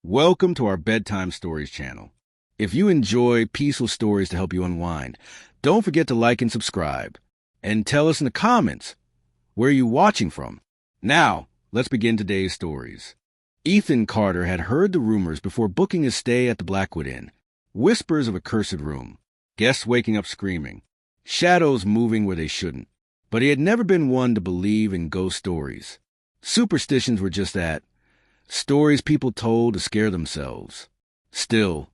Welcome to our Bedtime Stories channel. If you enjoy peaceful stories to help you unwind, don't forget to like and subscribe. And tell us in the comments, where are you watching from? Now, let's begin today's stories. Ethan Carter had heard the rumors before booking his stay at the Blackwood Inn. Whispers of a cursed room, guests waking up screaming, shadows moving where they shouldn't. But he had never been one to believe in ghost stories. Superstitions were just that. Stories people told to scare themselves. Still,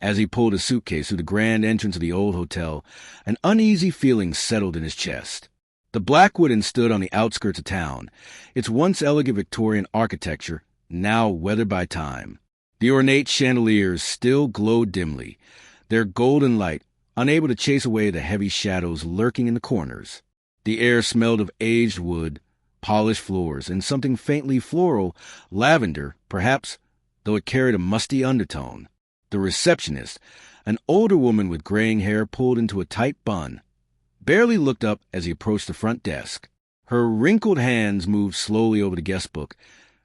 as he pulled his suitcase through the grand entrance of the old hotel, an uneasy feeling settled in his chest. The Blackwood Inn stood on the outskirts of town, its once elegant Victorian architecture now weathered by time. The ornate chandeliers still glowed dimly, their golden light unable to chase away the heavy shadows lurking in the corners. The air smelled of aged wood, polished floors, and something faintly floral, lavender, perhaps, though it carried a musty undertone. The receptionist, an older woman with graying hair pulled into a tight bun, barely looked up as he approached the front desk. Her wrinkled hands moved slowly over the guest book,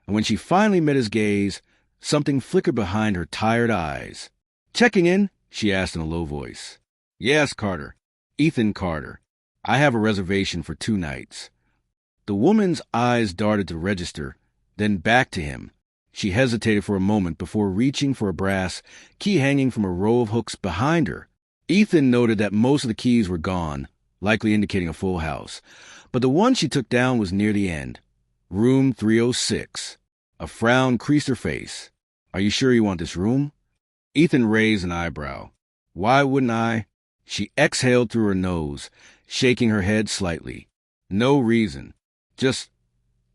and when she finally met his gaze, something flickered behind her tired eyes. "Checking in?" she asked in a low voice. "Yes, Carter. Ethan Carter. I have a reservation for 2 nights." The woman's eyes darted to the register, then back to him. She hesitated for a moment before reaching for a brass key hanging from a row of hooks behind her. Ethan noted that most of the keys were gone, likely indicating a full house, but the one she took down was near the end. Room 306. A frown creased her face. "Are you sure you want this room?" Ethan raised an eyebrow. "Why wouldn't I?" She exhaled through her nose, shaking her head slightly. "No reason. Just,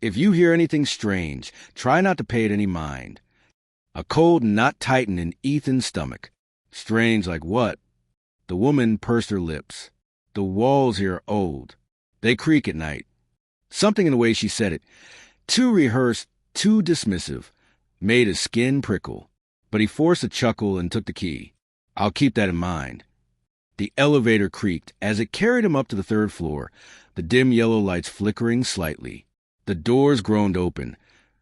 if you hear anything strange, try not to pay it any mind." A cold knot tightened in Ethan's stomach. "Strange like what?" The woman pursed her lips. "The walls here are old. They creak at night." Something in the way she said it, too rehearsed, too dismissive, made his skin prickle. But he forced a chuckle and took the key. "I'll keep that in mind." The elevator creaked as it carried him up to the 3rd floor, the dim yellow lights flickering slightly. The doors groaned open,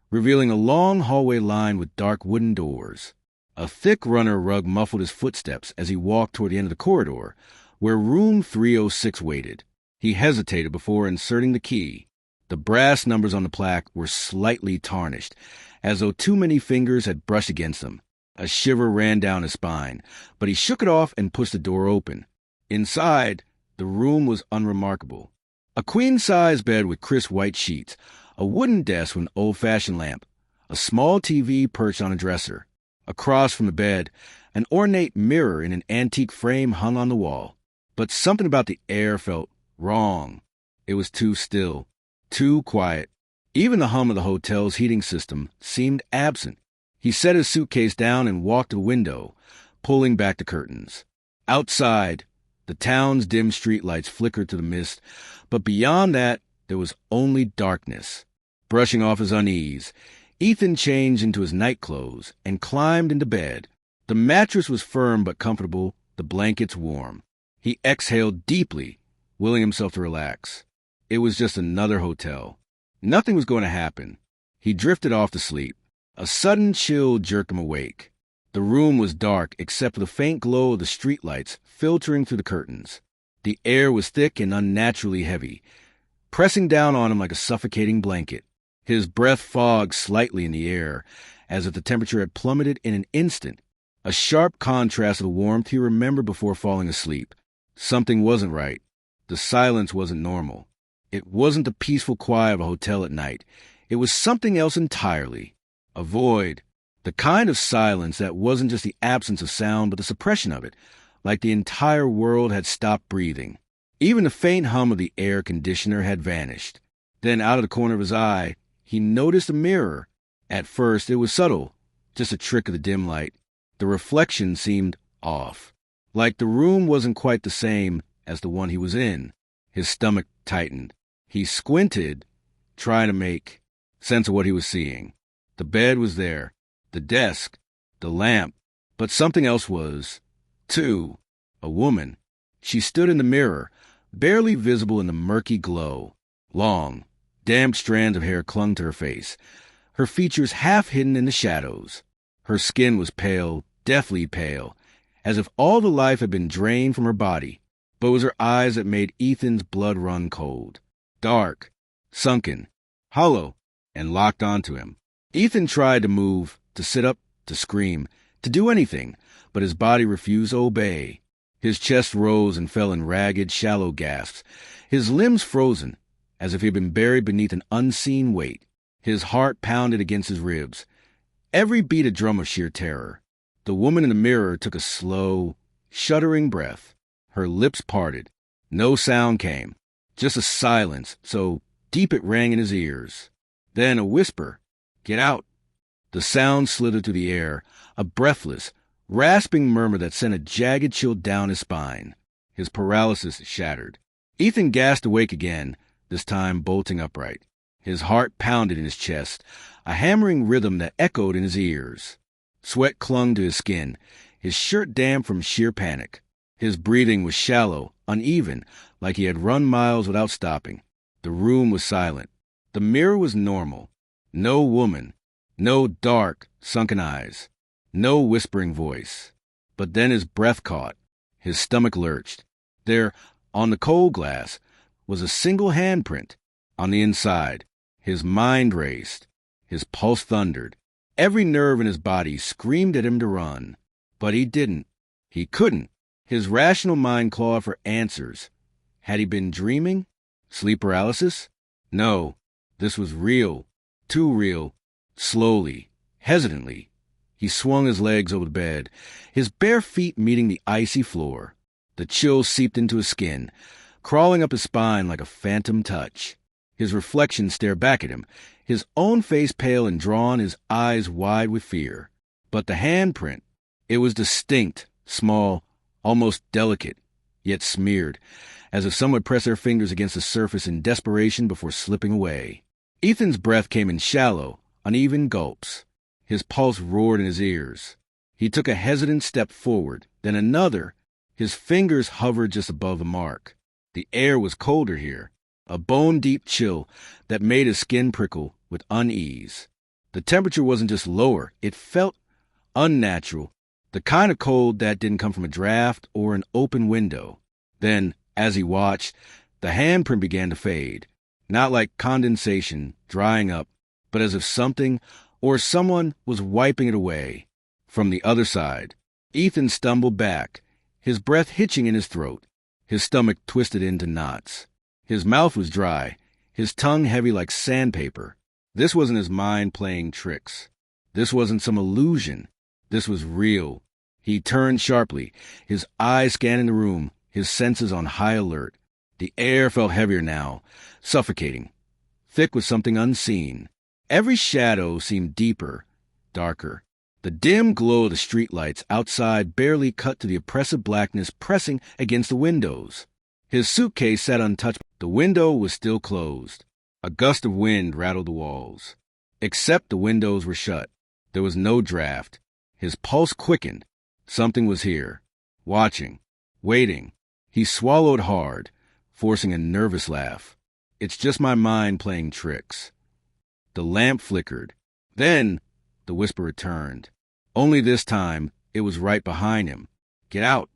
revealing a long hallway lined with dark wooden doors. A thick runner rug muffled his footsteps as he walked toward the end of the corridor, where room 306 waited. He hesitated before inserting the key. The brass numbers on the plaque were slightly tarnished, as though too many fingers had brushed against them. A shiver ran down his spine, but he shook it off and pushed the door open. Inside, the room was unremarkable. A queen-size bed with crisp white sheets, a wooden desk with an old-fashioned lamp, a small TV perched on a dresser. Across from the bed, an ornate mirror in an antique frame hung on the wall. But something about the air felt wrong. It was too still, too quiet. Even the hum of the hotel's heating system seemed absent. He set his suitcase down and walked to the window, pulling back the curtains. Outside, the town's dim streetlights flickered through the mist, but beyond that, there was only darkness. Brushing off his unease, Ethan changed into his nightclothes and climbed into bed. The mattress was firm but comfortable, the blankets warm. He exhaled deeply, willing himself to relax. It was just another hotel. Nothing was going to happen. He drifted off to sleep. A sudden chill jerked him awake. The room was dark except for the faint glow of the streetlights filtering through the curtains. The air was thick and unnaturally heavy, pressing down on him like a suffocating blanket. His breath fogged slightly in the air, as if the temperature had plummeted in an instant, a sharp contrast of the warmth he remembered before falling asleep. Something wasn't right. The silence wasn't normal. It wasn't the peaceful quiet of a hotel at night. It was something else entirely. A void. The kind of silence that wasn't just the absence of sound, but the suppression of it, like the entire world had stopped breathing. Even the faint hum of the air conditioner had vanished. Then, out of the corner of his eye, he noticed a mirror. At first, it was subtle, just a trick of the dim light. The reflection seemed off, like the room wasn't quite the same as the one he was in. His stomach tightened. He squinted, trying to make sense of what he was seeing. The bed was there, the desk, the lamp, but something else was, too. A woman. She stood in the mirror, barely visible in the murky glow. Long, damp strands of hair clung to her face, her features half hidden in the shadows. Her skin was pale, deathly pale, as if all the life had been drained from her body, but it was her eyes that made Ethan's blood run cold. Dark, sunken, hollow, and locked onto him. Ethan tried to move, to sit up, to scream, to do anything, but his body refused to obey. His chest rose and fell in ragged, shallow gasps, his limbs frozen, as if he had been buried beneath an unseen weight. His heart pounded against his ribs, every beat a drum of sheer terror. The woman in the mirror took a slow, shuddering breath. Her lips parted. No sound came, just a silence so deep it rang in his ears. Then a whisper, "Get out." The sound slithered through the air, a breathless, rasping murmur that sent a jagged chill down his spine. His paralysis shattered. Ethan gasped awake again, this time bolting upright. His heart pounded in his chest, a hammering rhythm that echoed in his ears. Sweat clung to his skin, his shirt damp from sheer panic. His breathing was shallow, uneven, like he had run miles without stopping. The room was silent. The mirror was normal. No woman. No dark, sunken eyes. No whispering voice. But then his breath caught. His stomach lurched. There, on the cold glass, was a single handprint. On the inside, his mind raced. His pulse thundered. Every nerve in his body screamed at him to run. But he didn't. He couldn't. His rational mind clawed for answers. Had he been dreaming? Sleep paralysis? No. This was real. Too real. Slowly, hesitantly, he swung his legs over the bed, his bare feet meeting the icy floor. The chill seeped into his skin, crawling up his spine like a phantom touch. His reflection stared back at him, his own face pale and drawn, his eyes wide with fear. But the handprint, it was distinct, small, almost delicate, yet smeared, as if someone pressed their fingers against the surface in desperation before slipping away. Ethan's breath came in shallow, uneven gulps. His pulse roared in his ears. He took a hesitant step forward, then another. His fingers hovered just above the mark. The air was colder here, a bone-deep chill that made his skin prickle with unease. The temperature wasn't just lower, it felt unnatural, the kind of cold that didn't come from a draft or an open window. Then, as he watched, the handprint began to fade, not like condensation, drying up, but as if something or someone was wiping it away. From the other side, Ethan stumbled back, his breath hitching in his throat, his stomach twisted into knots. His mouth was dry, his tongue heavy like sandpaper. This wasn't his mind playing tricks. This wasn't some illusion. This was real. He turned sharply, his eyes scanning the room, his senses on high alert. The air felt heavier now, suffocating, thick with something unseen. Every shadow seemed deeper, darker. The dim glow of the streetlights outside barely cut to the oppressive blackness pressing against the windows. His suitcase sat untouched. The window was still closed. A gust of wind rattled the walls. Except the windows were shut. There was no draft. His pulse quickened. Something was here, watching, waiting. He swallowed hard, forcing a nervous laugh. It's just my mind playing tricks. The lamp flickered. Then the whisper returned. Only this time, it was right behind him. "Get out."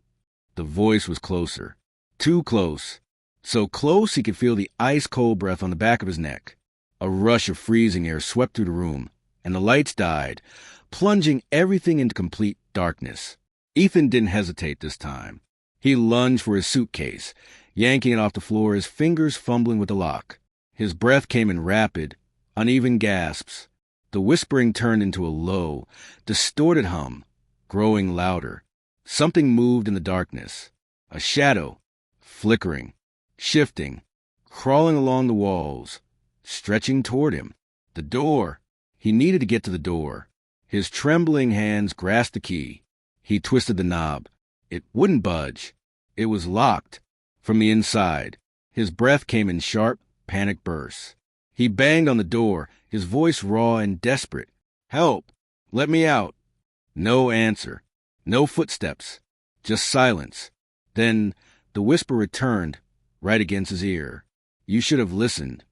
The voice was closer. Too close. So close he could feel the ice-cold breath on the back of his neck. A rush of freezing air swept through the room, and the lights died, plunging everything into complete darkness. Ethan didn't hesitate this time. He lunged for his suitcase, yanking it off the floor, his fingers fumbling with the lock. His breath came in rapid, uneven gasps. The whispering turned into a low, distorted hum, growing louder. Something moved in the darkness. A shadow, flickering, shifting, crawling along the walls, stretching toward him. The door. He needed to get to the door. His trembling hands grasped the key. He twisted the knob. It wouldn't budge. It was locked from the inside. His breath came in sharp, panic bursts. He banged on the door, his voice raw and desperate. "Help! Let me out!" No answer. No footsteps. Just silence. Then the whisper returned, right against his ear. "You should have listened."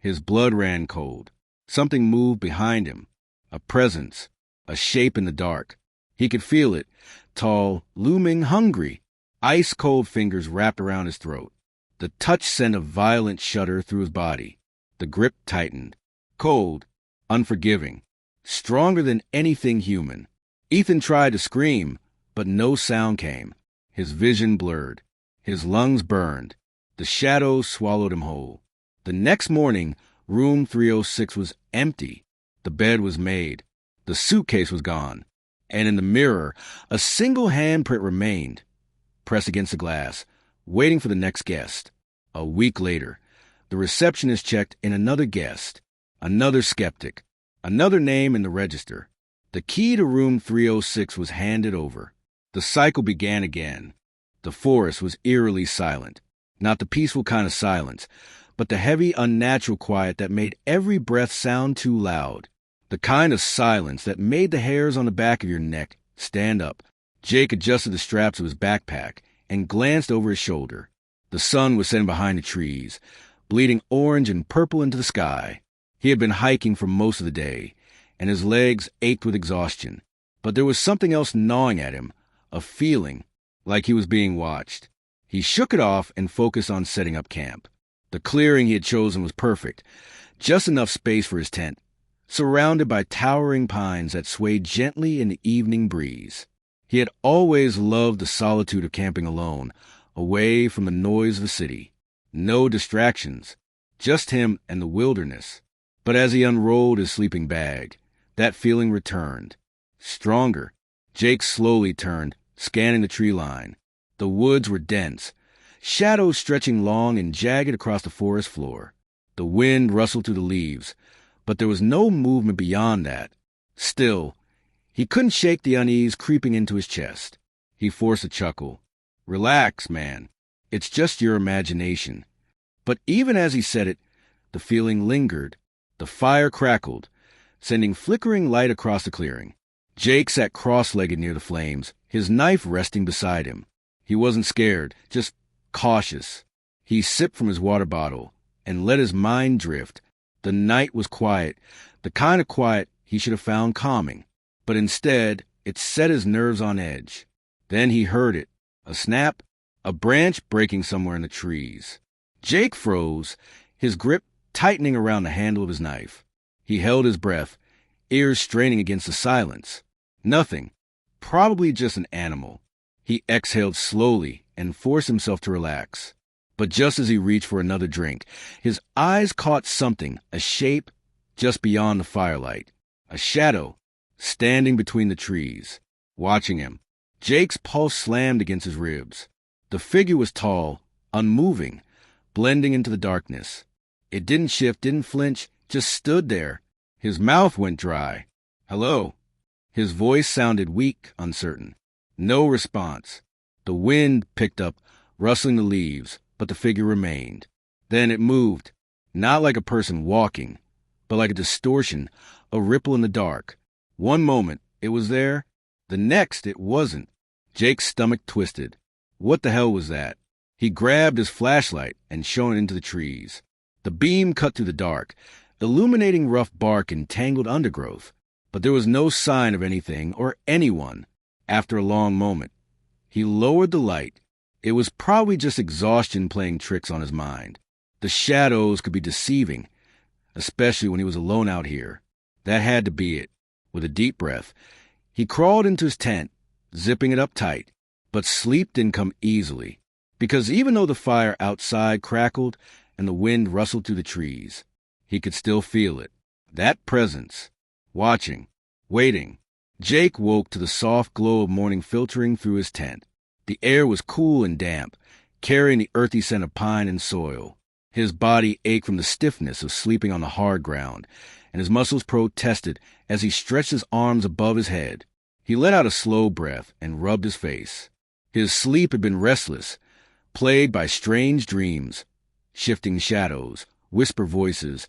His blood ran cold. Something moved behind him. A presence. A shape in the dark. He could feel it, tall, looming, hungry. Ice-cold fingers wrapped around his throat. The touch sent a violent shudder through his body. The grip tightened. Cold, unforgiving, stronger than anything human. Ethan tried to scream, but no sound came. His vision blurred. His lungs burned. The shadows swallowed him whole. The next morning, room 306 was empty. The bed was made. The suitcase was gone. And in the mirror, a single handprint remained, pressed against the glass, waiting for the next guest. A week later, the receptionist checked in another guest, another skeptic, another name in the register. The key to room 306 was handed over. The cycle began again. The forest was eerily silent. Not the peaceful kind of silence, but the heavy, unnatural quiet that made every breath sound too loud. The kind of silence that made the hairs on the back of your neck stand up. Jake adjusted the straps of his backpack and glanced over his shoulder. The sun was setting behind the trees, bleeding orange and purple into the sky. He had been hiking for most of the day, and his legs ached with exhaustion. But there was something else gnawing at him, a feeling like he was being watched. He shook it off and focused on setting up camp. The clearing he had chosen was perfect, just enough space for his tent, surrounded by towering pines that swayed gently in the evening breeze. He had always loved the solitude of camping alone, away from the noise of the city. No distractions, just him and the wilderness. But as he unrolled his sleeping bag, that feeling returned. Stronger. Jake slowly turned, scanning the tree line. The woods were dense, shadows stretching long and jagged across the forest floor. The wind rustled through the leaves, but there was no movement beyond that. Still, he couldn't shake the unease creeping into his chest. He forced a chuckle. Relax, man. It's just your imagination. But even as he said it, the feeling lingered. The fire crackled, sending flickering light across the clearing. Jake sat cross-legged near the flames, his knife resting beside him. He wasn't scared, just cautious. He sipped from his water bottle and let his mind drift. The night was quiet, the kind of quiet he should have found calming. But instead, it set his nerves on edge. Then he heard it. A snap, a branch breaking somewhere in the trees. Jake froze, his grip tightening around the handle of his knife. He held his breath, ears straining against the silence. Nothing. Probably just an animal. He exhaled slowly and forced himself to relax. But just as he reached for another drink, his eyes caught something, a shape just beyond the firelight. A shadow, standing between the trees, watching him. Jake's pulse slammed against his ribs. The figure was tall, unmoving, blending into the darkness. It didn't shift, didn't flinch, just stood there. His mouth went dry. Hello. His voice sounded weak, uncertain. No response. The wind picked up, rustling the leaves, but the figure remained. Then it moved, not like a person walking, but like a distortion, a ripple in the dark. One moment, it was there. The next, it wasn't. Jake's stomach twisted. What the hell was that? He grabbed his flashlight and shone it into the trees. The beam cut through the dark, illuminating rough bark and tangled undergrowth. But there was no sign of anything or anyone. After a long moment, he lowered the light. It was probably just exhaustion playing tricks on his mind. The shadows could be deceiving, especially when he was alone out here. That had to be it. With a deep breath, he crawled into his tent, zipping it up tight. But sleep didn't come easily, because even though the fire outside crackled and the wind rustled through the trees, he could still feel it. That presence. Watching. Waiting. Jake woke to the soft glow of morning filtering through his tent. The air was cool and damp, carrying the earthy scent of pine and soil. His body ached from the stiffness of sleeping on the hard ground, and his muscles protested as he stretched his arms above his head. He let out a slow breath and rubbed his face. His sleep had been restless, plagued by strange dreams, shifting shadows, whisper voices,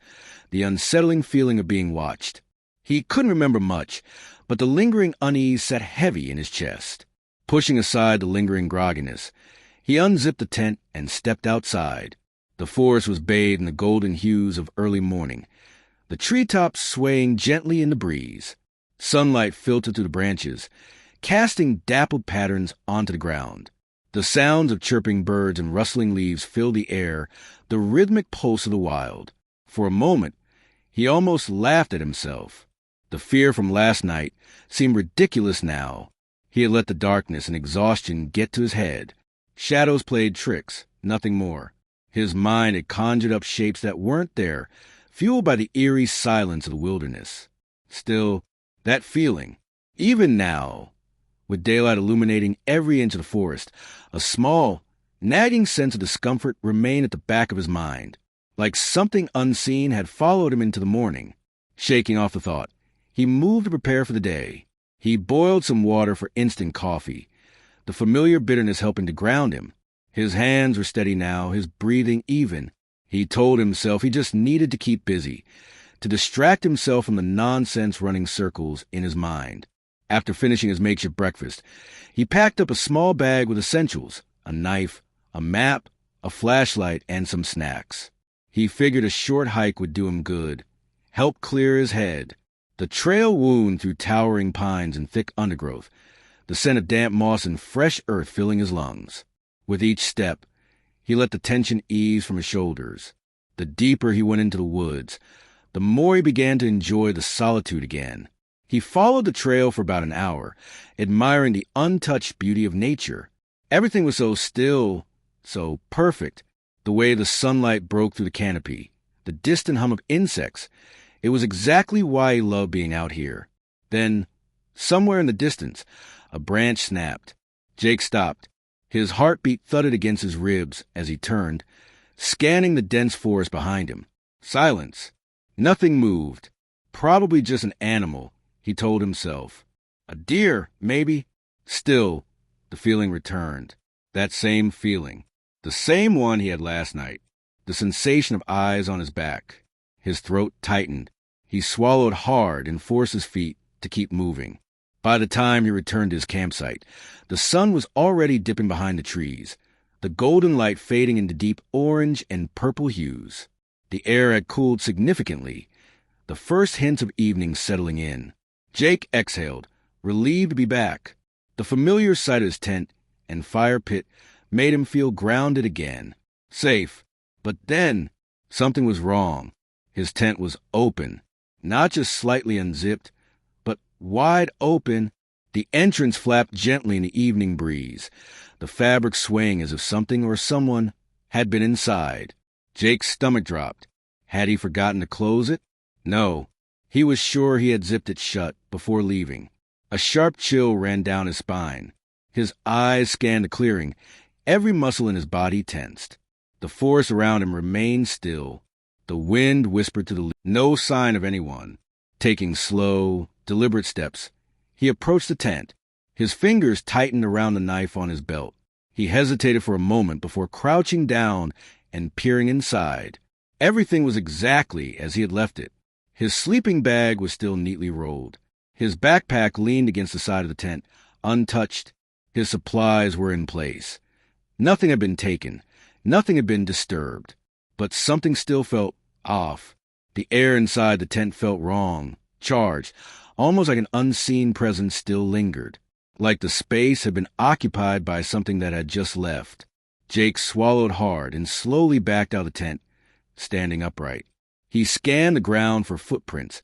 the unsettling feeling of being watched. He couldn't remember much, but the lingering unease sat heavy in his chest. Pushing aside the lingering grogginess, he unzipped the tent and stepped outside. The forest was bathed in the golden hues of early morning, the treetops swaying gently in the breeze. Sunlight filtered through the branches, casting dappled patterns onto the ground. The sounds of chirping birds and rustling leaves filled the air, the rhythmic pulse of the wild. For a moment, he almost laughed at himself. The fear from last night seemed ridiculous now. He had let the darkness and exhaustion get to his head. Shadows played tricks, nothing more. His mind had conjured up shapes that weren't there, fueled by the eerie silence of the wilderness. Still, that feeling, even now, with daylight illuminating every inch of the forest, a small, nagging sense of discomfort remained at the back of his mind, like something unseen had followed him into the morning. Shaking off the thought, he moved to prepare for the day. He boiled some water for instant coffee, the familiar bitterness helping to ground him. His hands were steady now, his breathing even. He told himself he just needed to keep busy, to distract himself from the nonsense running circles in his mind. After finishing his makeshift breakfast, he packed up a small bag with essentials, a knife, a map, a flashlight, and some snacks. He figured a short hike would do him good, help clear his head. The trail wound through towering pines and thick undergrowth, the scent of damp moss and fresh earth filling his lungs. With each step, he let the tension ease from his shoulders. The deeper he went into the woods, the more he began to enjoy the solitude again. He followed the trail for about an hour, admiring the untouched beauty of nature. Everything was so still, so perfect. The way the sunlight broke through the canopy, the distant hum of insects. It was exactly why he loved being out here. Then, somewhere in the distance, a branch snapped. Jake stopped. His heartbeat thudded against his ribs as he turned, scanning the dense forest behind him. Silence. Nothing moved. Probably just an animal, he told himself. A deer, maybe. Still, the feeling returned. That same feeling. The same one he had last night. The sensation of eyes on his back. His throat tightened. He swallowed hard and forced his feet to keep moving. By the time he returned to his campsite, the sun was already dipping behind the trees, the golden light fading into deep orange and purple hues. The air had cooled significantly, the first hints of evening settling in. Jake exhaled, relieved to be back. The familiar sight of his tent and fire pit made him feel grounded again. Safe. But then, something was wrong. His tent was open. Not just slightly unzipped, but wide open. The entrance flapped gently in the evening breeze, the fabric swaying as if something or someone had been inside. Jake's stomach dropped. Had he forgotten to close it? No. He was sure he had zipped it shut before leaving. A sharp chill ran down his spine. His eyes scanned the clearing. Every muscle in his body tensed. The forest around him remained still. The wind whispered to the leaves. No sign of anyone. Taking slow, deliberate steps, he approached the tent. His fingers tightened around the knife on his belt. He hesitated for a moment before crouching down and peering inside. Everything was exactly as he had left it. His sleeping bag was still neatly rolled. His backpack leaned against the side of the tent, untouched. His supplies were in place. Nothing had been taken. Nothing had been disturbed. But something still felt off. The air inside the tent felt wrong, charged, almost like an unseen presence still lingered, like the space had been occupied by something that had just left. Jake swallowed hard and slowly backed out of the tent, standing upright. He scanned the ground for footprints,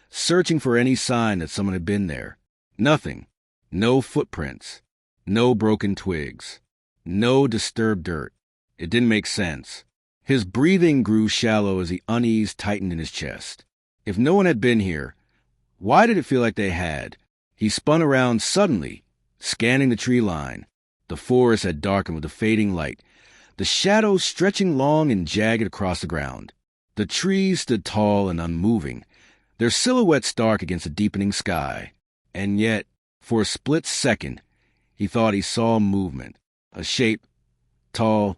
searching for any sign that someone had been there. Nothing. No footprints. No broken twigs. No disturbed dirt. It didn't make sense. His breathing grew shallow as the unease tightened in his chest. If no one had been here, why did it feel like they had? He spun around suddenly, scanning the tree line. The forest had darkened with a fading light, the shadows stretching long and jagged across the ground. The trees stood tall and unmoving, their silhouettes stark against the deepening sky. And yet, for a split second, he thought he saw movement, a shape, tall,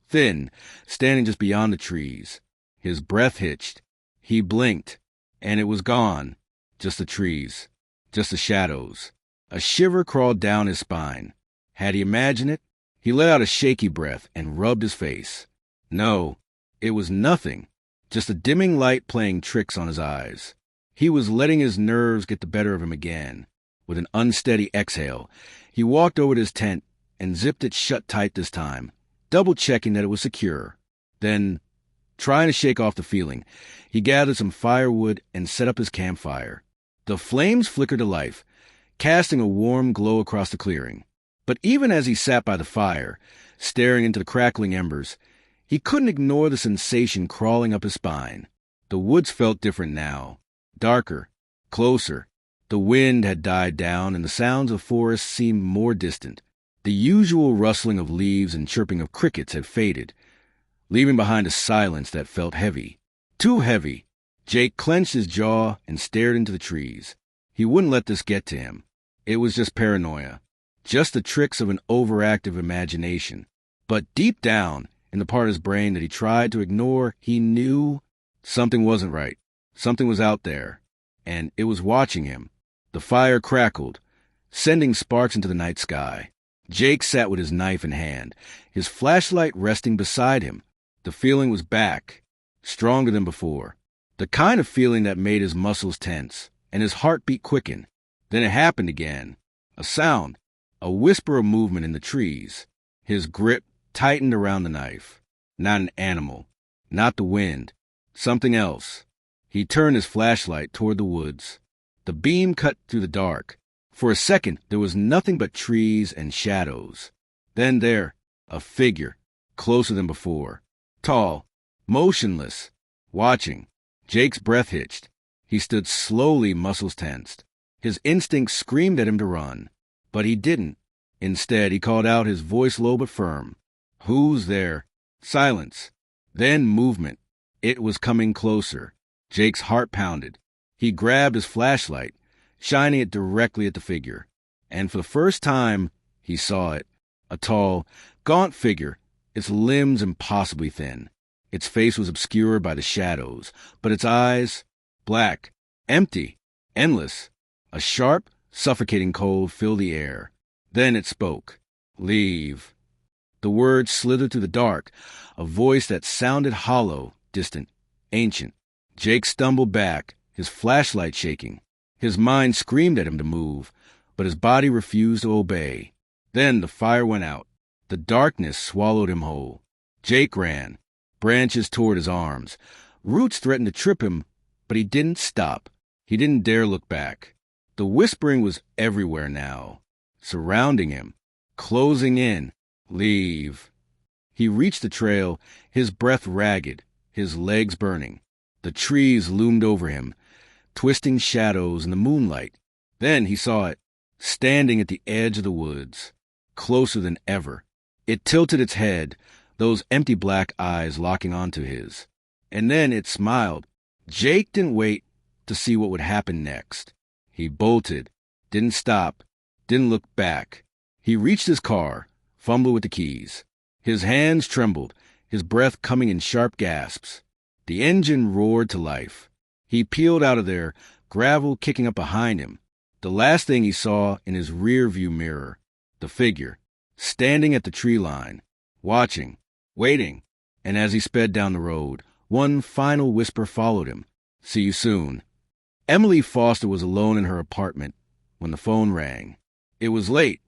thin, standing just beyond the trees. His breath hitched. He blinked, and it was gone. Just the trees. Just the shadows. A shiver crawled down his spine. Had he imagined it? He let out a shaky breath and rubbed his face. No, it was nothing. Just a dimming light playing tricks on his eyes. He was letting his nerves get the better of him again. With an unsteady exhale, he walked over to his tent and zipped it shut tight this time, double-checking that it was secure. Then, trying to shake off the feeling, he gathered some firewood and set up his campfire. The flames flickered to life, casting a warm glow across the clearing. But even as he sat by the fire, staring into the crackling embers, he couldn't ignore the sensation crawling up his spine. The woods felt different now, darker, closer. The wind had died down and the sounds of forest seemed more distant. The usual rustling of leaves and chirping of crickets had faded, leaving behind a silence that felt heavy. Too heavy. Jake clenched his jaw and stared into the trees. He wouldn't let this get to him. It was just paranoia, just the tricks of an overactive imagination. But deep down, in the part of his brain that he tried to ignore, he knew something wasn't right. Something was out there, and it was watching him. The fire crackled, sending sparks into the night sky. Jake sat with his knife in hand, his flashlight resting beside him. The feeling was back, stronger than before. The kind of feeling that made his muscles tense and his heartbeat quicken. Then it happened again. A sound, a whisper of movement in the trees. His grip tightened around the knife. Not an animal, not the wind, something else. He turned his flashlight toward the woods. The beam cut through the dark. For a second, there was nothing but trees and shadows. Then there, a figure, closer than before. Tall, motionless, watching. Jake's breath hitched. He stood slowly, muscles tensed. His instincts screamed at him to run, but he didn't. Instead, he called out, his voice low but firm. "Who's there?" Silence. Then movement. It was coming closer. Jake's heart pounded. He grabbed his flashlight, shining it directly at the figure. And for the first time, he saw it. A tall, gaunt figure, its limbs impossibly thin. Its face was obscured by the shadows, but its eyes, black, empty, endless. A sharp, suffocating cold filled the air. Then it spoke. "Leave." The words slithered through the dark, a voice that sounded hollow, distant, ancient. Jake stumbled back, his flashlight shaking. His mind screamed at him to move, but his body refused to obey. Then the fire went out. The darkness swallowed him whole. Jake ran, branches toward his arms. Roots threatened to trip him, but he didn't stop. He didn't dare look back. The whispering was everywhere now, surrounding him, closing in. "Leave." He reached the trail, his breath ragged, his legs burning. The trees loomed over him, twisting shadows in the moonlight. Then he saw it, standing at the edge of the woods, closer than ever. It tilted its head, those empty black eyes locking onto his. And then it smiled. Jake didn't wait to see what would happen next. He bolted, didn't stop, didn't look back. He reached his car, fumbled with the keys. His hands trembled, his breath coming in sharp gasps. The engine roared to life. He peeled out of there, gravel kicking up behind him. The last thing he saw in his rear-view mirror, the figure, standing at the tree line, watching, waiting. And as he sped down the road, one final whisper followed him. "See you soon." Emily Foster was alone in her apartment when the phone rang. It was late.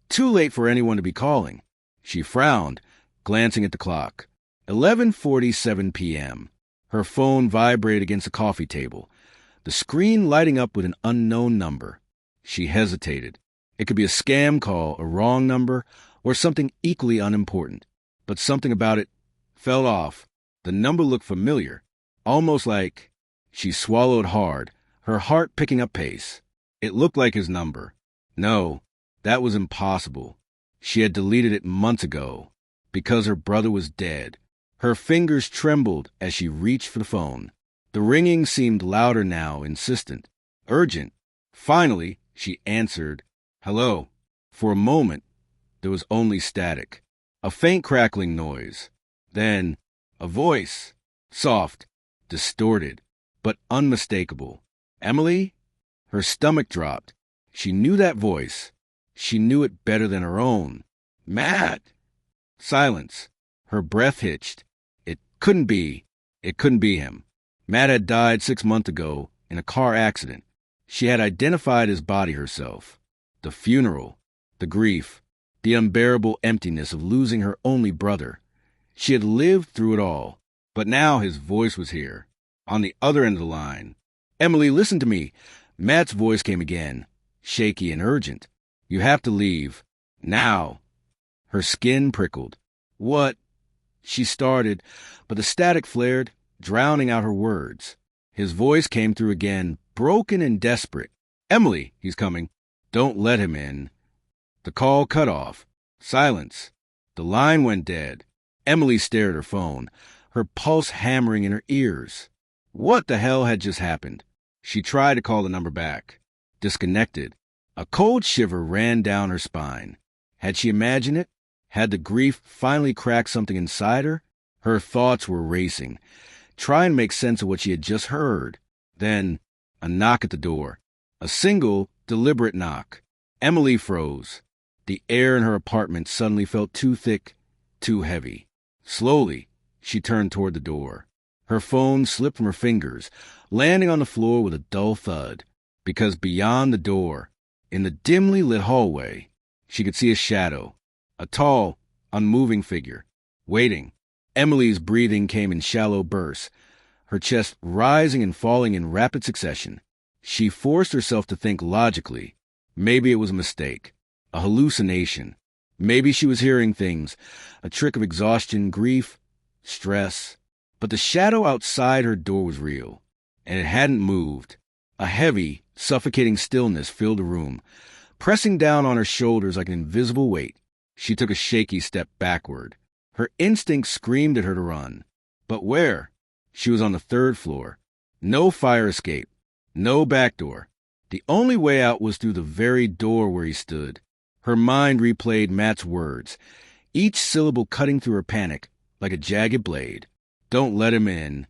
Too late for anyone to be calling. She frowned, glancing at the clock. 11:47 p.m. Her phone vibrated against the coffee table, the screen lighting up with an unknown number. She hesitated. It could be a scam call, a wrong number, or something equally unimportant. But something about it fell off. The number looked familiar, almost like... She swallowed hard, her heart picking up pace. It looked like his number. No, that was impossible. She had deleted it months ago, because her brother was dead. Her fingers trembled as she reached for the phone. The ringing seemed louder now, insistent, urgent. Finally, she answered, "Hello." For a moment, there was only static, a faint crackling noise. Then, a voice, soft, distorted, but unmistakable. "Emily?" Her stomach dropped. She knew that voice. She knew it better than her own. "Matt!" Silence. Her breath hitched. It couldn't be. It couldn't be him. Matt had died 6 months ago, in a car accident. She had identified his body herself. The funeral, the grief, the unbearable emptiness of losing her only brother. She had lived through it all. But now his voice was here, on the other end of the line. "Emily, listen to me." Matt's voice came again, shaky and urgent. "You have to leave. Now." Her skin prickled. "What?" She started, but the static flared, drowning out her words. His voice came through again, broken and desperate. "Emily, he's coming. Don't let him in." The call cut off. Silence. The line went dead. Emily stared at her phone, her pulse hammering in her ears. What the hell had just happened? She tried to call the number back. Disconnected. A cold shiver ran down her spine. Had she imagined it? Had the grief finally cracked something inside her? Her thoughts were racing, trying to make sense of what she had just heard. Then, a knock at the door. A single, deliberate knock. Emily froze. The air in her apartment suddenly felt too thick, too heavy. Slowly, she turned toward the door. Her phone slipped from her fingers, landing on the floor with a dull thud. Because beyond the door, in the dimly lit hallway, she could see a shadow. A tall, unmoving figure. Waiting. Emily's breathing came in shallow bursts, her chest rising and falling in rapid succession. She forced herself to think logically. Maybe it was a mistake, a hallucination. Maybe she was hearing things, a trick of exhaustion, grief, stress. But the shadow outside her door was real, and it hadn't moved. A heavy, suffocating stillness filled the room, pressing down on her shoulders like an invisible weight. She took a shaky step backward. Her instinct screamed at her to run. But where? She was on the 3rd floor. No fire escape. No back door. The only way out was through the very door where he stood. Her mind replayed Matt's words, each syllable cutting through her panic like a jagged blade. "Don't let him in."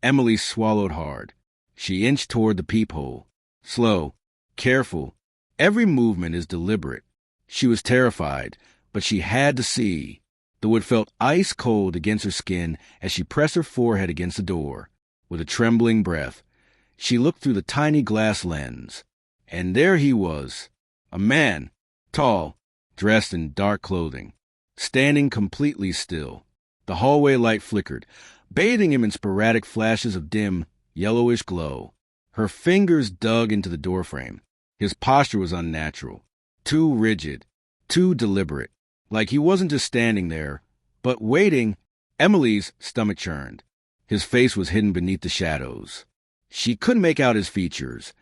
Emily swallowed hard. She inched toward the peephole. Slow, careful. Every movement is deliberate. She was terrified, but she had to see. The wood felt ice cold against her skin as she pressed her forehead against the door. With a trembling breath, she looked through the tiny glass lens. And there he was, a man, tall, dressed in dark clothing, standing completely still. The hallway light flickered, bathing him in sporadic flashes of dim, yellowish glow. Her fingers dug into the doorframe. His posture was unnatural, too rigid, too deliberate, like he wasn't just standing there, but waiting. Emily's stomach churned. His face was hidden beneath the shadows. She couldn't make out his features,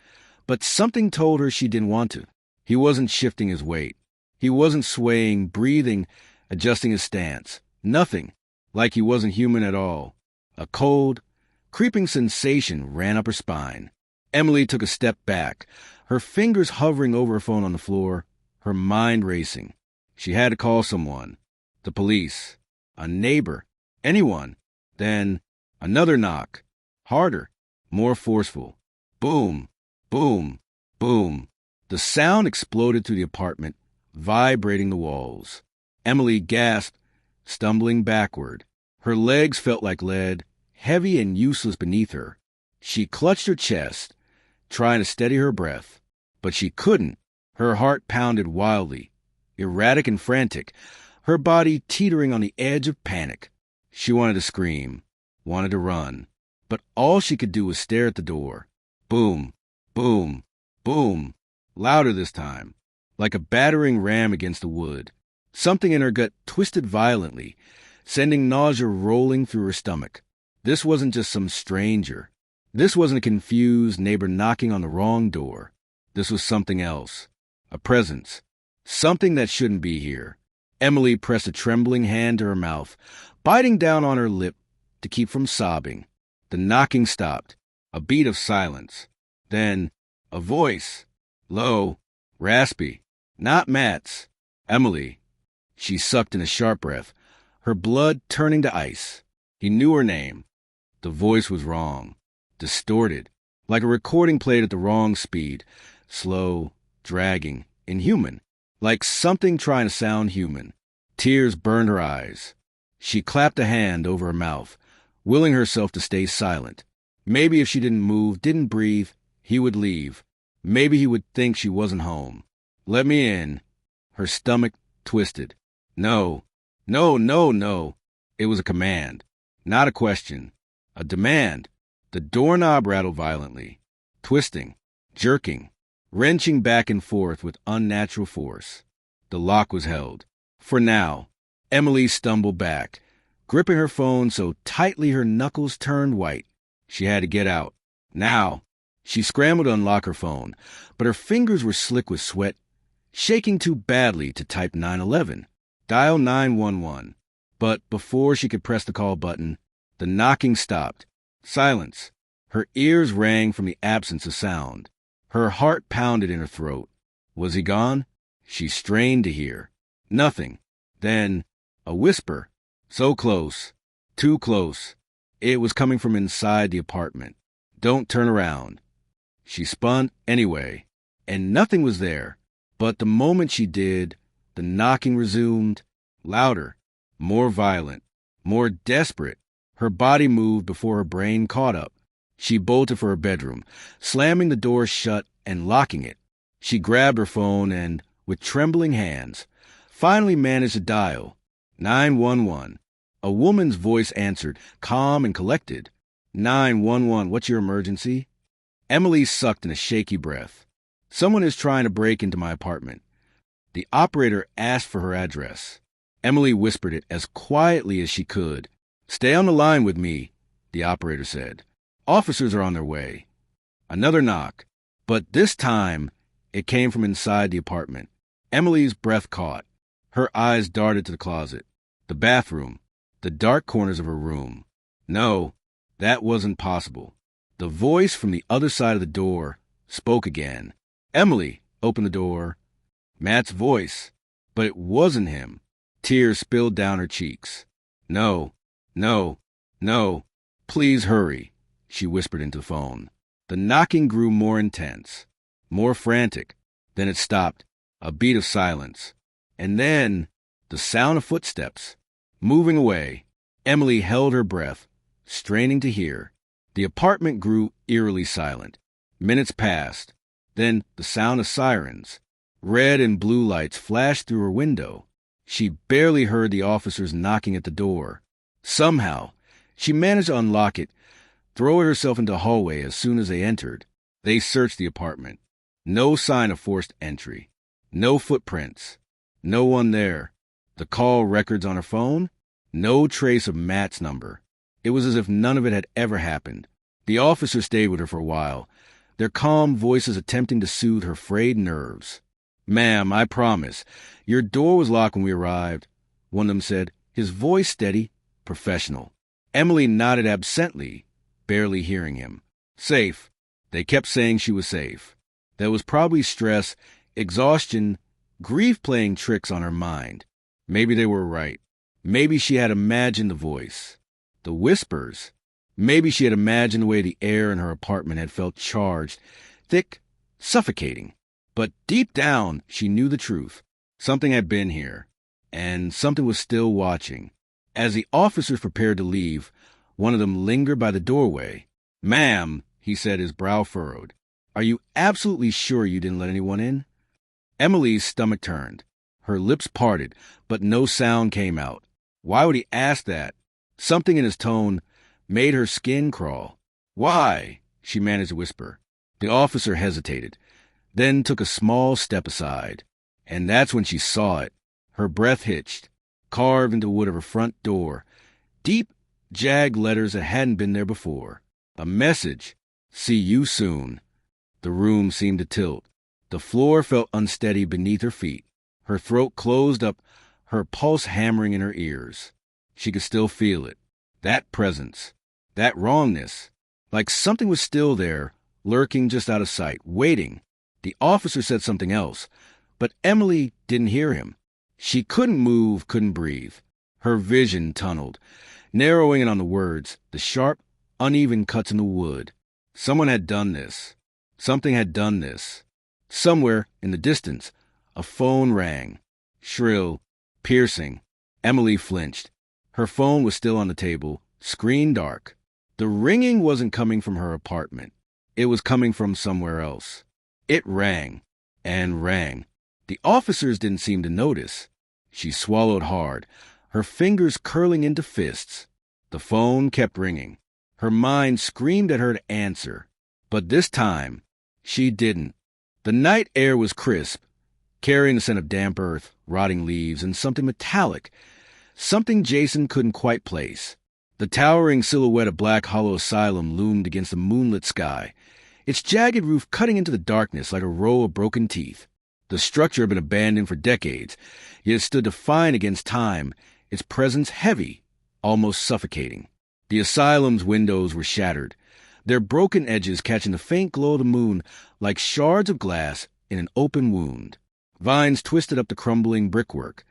but something told her she didn't want to. He wasn't shifting his weight. He wasn't swaying, breathing, adjusting his stance. Nothing. Like he wasn't human at all. A cold, creeping sensation ran up her spine. Emily took a step back, her fingers hovering over her phone on the floor, her mind racing. She had to call someone. The police. A neighbor. Anyone. Then another knock. Harder. More forceful. Boom. Boom. Boom. The sound exploded through the apartment, vibrating the walls. Emily gasped, stumbling backward. Her legs felt like lead, heavy and useless beneath her. She clutched her chest, trying to steady her breath, but she couldn't. Her heart pounded wildly, erratic and frantic, her body teetering on the edge of panic. She wanted to scream, wanted to run, but all she could do was stare at the door. Boom, boom, boom, louder this time, like a battering ram against the wood. Something in her gut twisted violently, sending nausea rolling through her stomach. This wasn't just some stranger. This wasn't a confused neighbor knocking on the wrong door. This was something else. A presence. Something that shouldn't be here. Emily pressed a trembling hand to her mouth, biting down on her lip to keep from sobbing. The knocking stopped. A beat of silence. Then, a voice. Low, raspy. Not Matt's. Emily. She sucked in a sharp breath, her blood turning to ice. He knew her name. The voice was wrong. Distorted. Like a recording played at the wrong speed. Slow, dragging, inhuman. Like something trying to sound human. Tears burned her eyes. She clapped a hand over her mouth, willing herself to stay silent. Maybe if she didn't move, didn't breathe, he would leave. Maybe he would think she wasn't home. Let me in. Her stomach twisted. No, no, no, no. It was a command, not a question. A demand. The doorknob rattled violently, twisting, jerking, wrenching back and forth with unnatural force. The lock was held. For now. Emily stumbled back, gripping her phone so tightly her knuckles turned white. She had to get out. Now. She scrambled to unlock her phone, but her fingers were slick with sweat, shaking too badly to type 911. Dial 911. But before she could press the call button, the knocking stopped. Silence. Her ears rang from the absence of sound. Her heart pounded in her throat. Was he gone? She strained to hear. Nothing. Then, a whisper. So close. Too close. It was coming from inside the apartment. Don't turn around. She spun anyway, and nothing was there. But the moment she did, the knocking resumed, louder, more violent, more desperate. Her body moved before her brain caught up. She bolted for her bedroom, slamming the door shut and locking it. She grabbed her phone and, with trembling hands, finally managed to dial 911. A woman's voice answered, calm and collected. 911, what's your emergency? Emily sucked in a shaky breath. Someone is trying to break into my apartment. The operator asked for her address. Emily whispered it as quietly as she could. Stay on the line with me, the operator said. Officers are on their way. Another knock, but this time it came from inside the apartment. Emily's breath caught. Her eyes darted to the closet, the bathroom, the dark corners of her room. No, that wasn't possible. The voice from the other side of the door spoke again. Emily, open the door. Matt's voice, but it wasn't him. Tears spilled down her cheeks. No, no, no. Please hurry, she whispered into the phone. The knocking grew more intense, more frantic. Then it stopped, a beat of silence. And then the sound of footsteps. Moving away, Emily held her breath, straining to hear. The apartment grew eerily silent. Minutes passed. Then the sound of sirens. Red and blue lights flashed through her window. She barely heard the officers knocking at the door. Somehow, she managed to unlock it, throw herself into the hallway as soon as they entered. They searched the apartment. No sign of forced entry. No footprints. No one there. The call records on her phone? No trace of Matt's number. It was as if none of it had ever happened. The officers stayed with her for a while, their calm voices attempting to soothe her frayed nerves. Ma'am, I promise. Your door was locked when we arrived, one of them said, his voice steady, professional. Emily nodded absently, barely hearing him. Safe. They kept saying she was safe. There was probably stress, exhaustion, grief playing tricks on her mind. Maybe they were right. Maybe she had imagined the voice. The whispers. Maybe she had imagined the way the air in her apartment had felt charged, thick, suffocating. But deep down, she knew the truth. Something had been here, and something was still watching. As the officers prepared to leave, one of them lingered by the doorway. Ma'am, he said, his brow furrowed. Are you absolutely sure you didn't let anyone in? Emily's stomach turned. Her lips parted, but no sound came out. Why would he ask that? Something in his tone made her skin crawl. Why? She managed to whisper. The officer hesitated, then took a small step aside. And that's when she saw it. Her breath hitched, carved into the wood of her front door. Deep, jagged letters that hadn't been there before. A message. See you soon. The room seemed to tilt. The floor felt unsteady beneath her feet. Her throat closed up, her pulse hammering in her ears. She could still feel it. That presence. That wrongness. Like something was still there, lurking just out of sight, waiting. The officer said something else, but Emily didn't hear him. She couldn't move, couldn't breathe. Her vision tunneled, narrowing in on the words, the sharp, uneven cuts in the wood. Someone had done this. Something had done this. Somewhere, in the distance, a phone rang. Shrill, piercing. Emily flinched. Her phone was still on the table, screen dark. The ringing wasn't coming from her apartment. It was coming from somewhere else. It rang and rang. The officers didn't seem to notice. She swallowed hard, her fingers curling into fists. The phone kept ringing. Her mind screamed at her to answer. But this time, she didn't. The night air was crisp, carrying the scent of damp earth, rotting leaves, and something metallic, something Jason couldn't quite place. The towering silhouette of Black Hollow Asylum loomed against the moonlit sky, its jagged roof cutting into the darkness like a row of broken teeth. The structure had been abandoned for decades, yet it stood defiant against time, its presence heavy, almost suffocating. The asylum's windows were shattered, their broken edges catching the faint glow of the moon like shards of glass in an open wound. Vines twisted up the crumbling brickwork,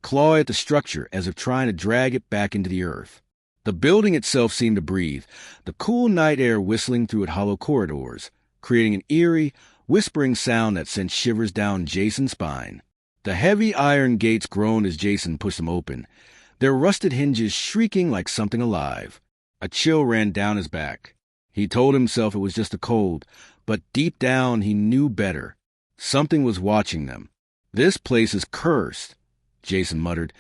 clawing at the structure as if trying to drag it back into the earth. The building itself seemed to breathe, the cool night air whistling through its hollow corridors, creating an eerie, whispering sound that sent shivers down Jason's spine. The heavy iron gates groaned as Jason pushed them open, their rusted hinges shrieking like something alive. A chill ran down his back. He told himself it was just a cold, but deep down he knew better. Something was watching them. "This place is cursed," Jason muttered,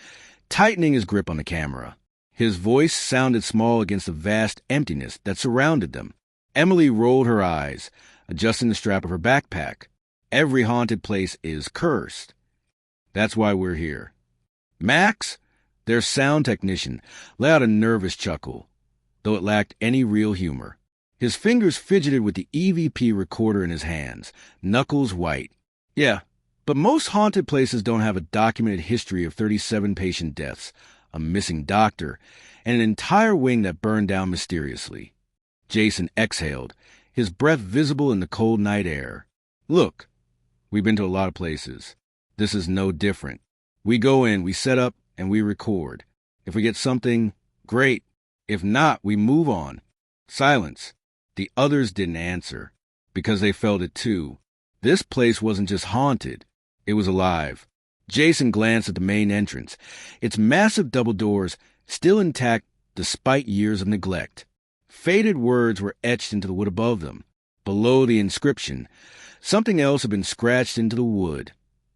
tightening his grip on the camera. His voice sounded small against the vast emptiness that surrounded them. Emily rolled her eyes, adjusting the strap of her backpack. "Every haunted place is cursed. That's why we're here." Max, their sound technician, let out a nervous chuckle, though it lacked any real humor. His fingers fidgeted with the EVP recorder in his hands, knuckles white. "Yeah, but most haunted places don't have a documented history of 37 patient deaths, a missing doctor, and an entire wing that burned down mysteriously." Jason exhaled, his breath visible in the cold night air. "Look, we've been to a lot of places. This is no different. We go in, we set up, and we record. If we get something, great. If not, we move on." Silence. The others didn't answer, because they felt it too. This place wasn't just haunted. It was alive. Jason glanced at the main entrance, its massive double doors still intact despite years of neglect. Faded words were etched into the wood above them. Below the inscription, something else had been scratched into the wood.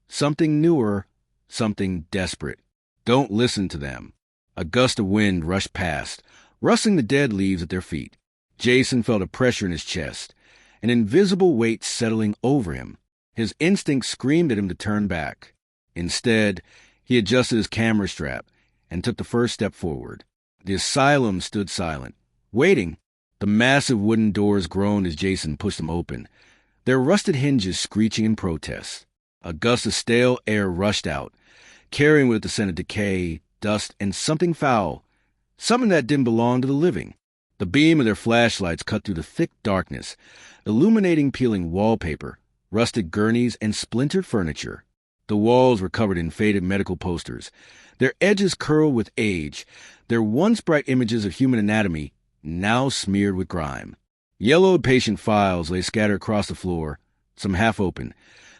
Something newer, something desperate. "Don't listen to them." A gust of wind rushed past, rustling the dead leaves at their feet. Jason felt a pressure in his chest, an invisible weight settling over him. His instinct screamed at him to turn back. Instead, he adjusted his camera strap and took the first step forward. The asylum stood silent, waiting. The massive wooden doors groaned as Jason pushed them open, their rusted hinges screeching in protest. A gust of stale air rushed out, carrying with it the scent of decay, dust, and something foul, something that didn't belong to the living. The beam of their flashlights cut through the thick darkness, illuminating peeling wallpaper, rusted gurneys, and splintered furniture. The walls were covered in faded medical posters, their edges curled with age, their once bright images of human anatomy now smeared with grime. Yellowed patient files lay scattered across the floor, some half open,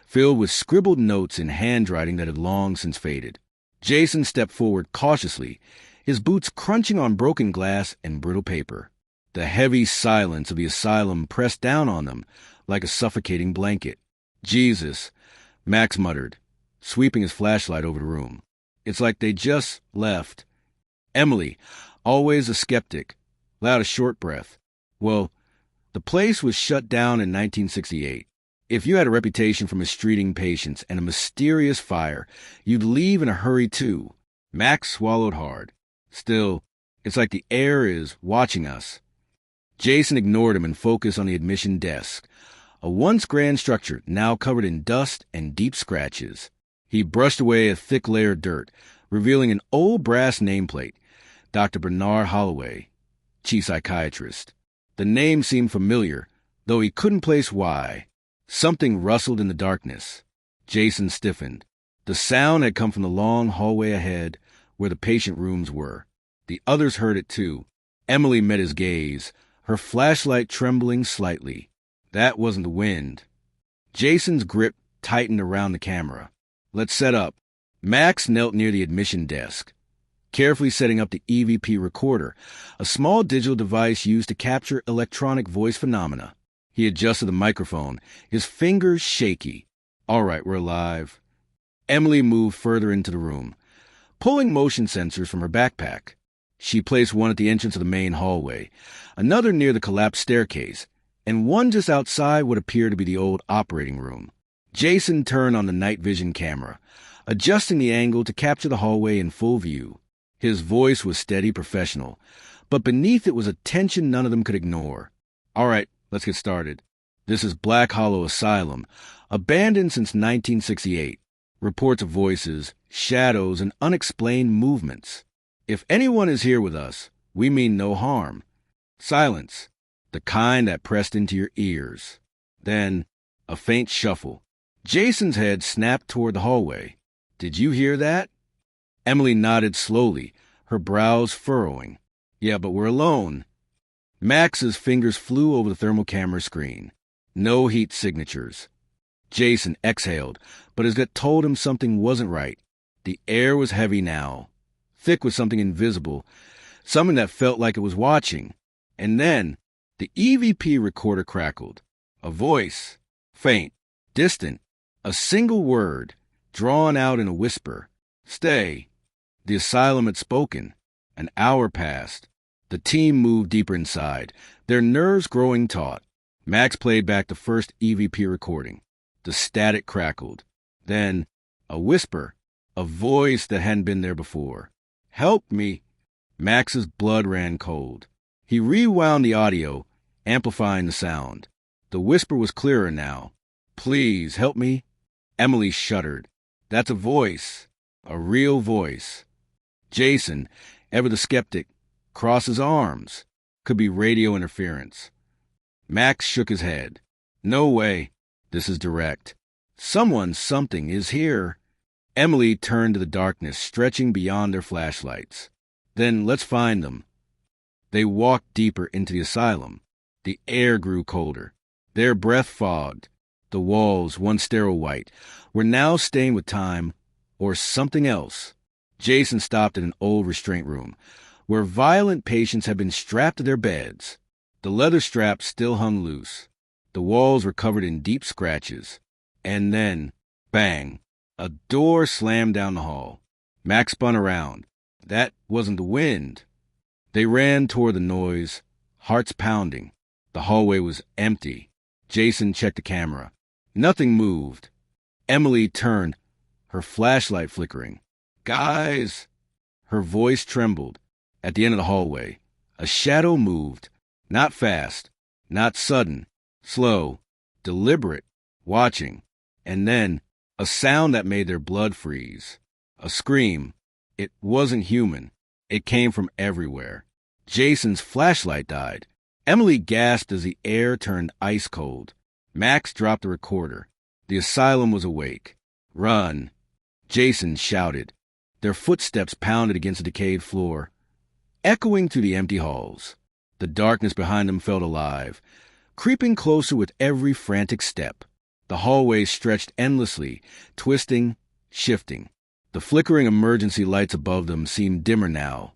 filled with scribbled notes in handwriting that had long since faded. Jason stepped forward cautiously, his boots crunching on broken glass and brittle paper. The heavy silence of the asylum pressed down on them like a suffocating blanket. "Jesus," Max muttered, sweeping his flashlight over the room. "It's like they just left." Emily, always a skeptic, let out a short breath. "Well, the place was shut down in 1968. If you had a reputation for mistreating patients and a mysterious fire, you'd leave in a hurry too." Max swallowed hard. "Still, it's like the air is watching us." Jason ignored him and focused on the admission desk, a once grand structure now covered in dust and deep scratches. He brushed away a thick layer of dirt, revealing an old brass nameplate, Dr. Bernard Holloway, chief psychiatrist. The name seemed familiar, though he couldn't place why. Something rustled in the darkness. Jason stiffened. The sound had come from the long hallway ahead, where the patient rooms were. The others heard it too. Emily met his gaze, her flashlight trembling slightly. That wasn't the wind. Jason's grip tightened around the camera. "Let's set up." Max knelt near the admission desk. carefully setting up the EVP recorder, a small digital device used to capture electronic voice phenomena. He adjusted the microphone, his fingers shaky. All right, we're live. Emily moved further into the room, pulling motion sensors from her backpack. She placed one at the entrance of the main hallway, another near the collapsed staircase, and one just outside what appeared to be the old operating room. Jason turned on the night vision camera, adjusting the angle to capture the hallway in full view. His voice was steady, professional, but beneath it was a tension none of them could ignore. All right, let's get started. This is Black Hollow Asylum, abandoned since 1968. Reports of voices, shadows, and unexplained movements. If anyone is here with us, we mean no harm. Silence, the kind that pressed into your ears. Then, a faint shuffle. Jason's head snapped toward the hallway. Did you hear that? Emily nodded slowly, her brows furrowing. Yeah, but we're alone. Max's fingers flew over the thermal camera screen. No heat signatures. Jason exhaled, but his gut told him something wasn't right. The air was heavy now, thick with something invisible, something that felt like it was watching. And then, the EVP recorder crackled. A voice, faint, distant, a single word, drawn out in a whisper. Stay. The asylum had spoken. An hour passed. The team moved deeper inside, their nerves growing taut. Max played back the first EVP recording. The static crackled. Then, a whisper, a voice that hadn't been there before. Help me. Max's blood ran cold. He rewound the audio, amplifying the sound. The whisper was clearer now. Please, help me. Emily shuddered. That's a voice. A real voice. Jason, ever the skeptic, crossed his arms. Could be radio interference. Max shook his head. No way. This is direct. Something is here. Emily turned to the darkness, stretching beyond their flashlights. Then let's find them. They walked deeper into the asylum. The air grew colder. Their breath fogged. The walls, once sterile white, were now stained with time or something else. Jason stopped at an old restraint room, where violent patients had been strapped to their beds. The leather straps still hung loose. The walls were covered in deep scratches. And then, bang, a door slammed down the hall. Max spun around. That wasn't the wind. They ran toward the noise, hearts pounding. The hallway was empty. Jason checked the camera. Nothing moved. Emily turned, her flashlight flickering. Guys! Her voice trembled. At the end of the hallway, a shadow moved. Not fast, not sudden, slow, deliberate, watching. And then, a sound that made their blood freeze. A scream. It wasn't human. It came from everywhere. Jason's flashlight died. Emily gasped as the air turned ice cold. Max dropped the recorder. The asylum was awake. Run! Jason shouted. Their footsteps pounded against the decayed floor, echoing through the empty halls. The darkness behind them felt alive, creeping closer with every frantic step. The hallways stretched endlessly, twisting, shifting. The flickering emergency lights above them seemed dimmer now,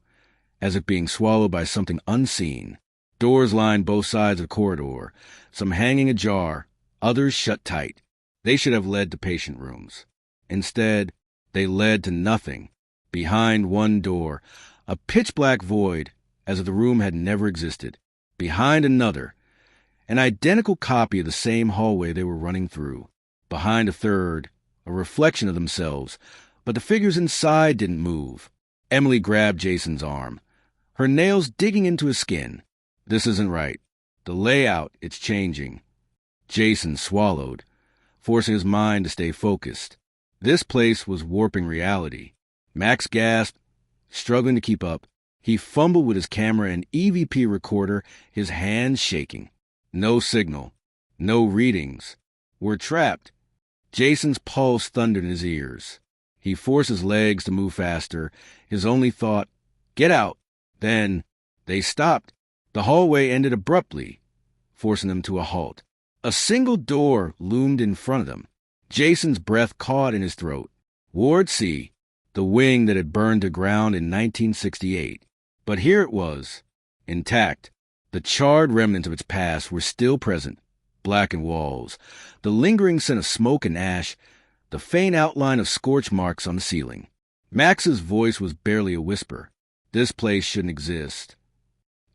as if being swallowed by something unseen. Doors lined both sides of the corridor, some hanging ajar, others shut tight. They should have led to patient rooms. Instead, they led to nothing. Behind one door, a pitch-black void, as if the room had never existed. Behind another, an identical copy of the same hallway they were running through. Behind a third, a reflection of themselves, but the figures inside didn't move. Emily grabbed Jason's arm, her nails digging into his skin. This isn't right. The layout, it's changing. Jason swallowed, forcing his mind to stay focused. This place was warping reality. Max gasped, struggling to keep up. He fumbled with his camera and EVP recorder, his hands shaking. No signal. No readings. We're trapped. Jason's pulse thundered in his ears. He forced his legs to move faster, his only thought, get out. Then, they stopped. The hallway ended abruptly, forcing them to a halt. A single door loomed in front of them. Jason's breath caught in his throat. Ward C. the wing that had burned to ground in 1968. But here it was, intact. The charred remnants of its past were still present, blackened walls, the lingering scent of smoke and ash, the faint outline of scorch marks on the ceiling. Max's voice was barely a whisper. This place shouldn't exist.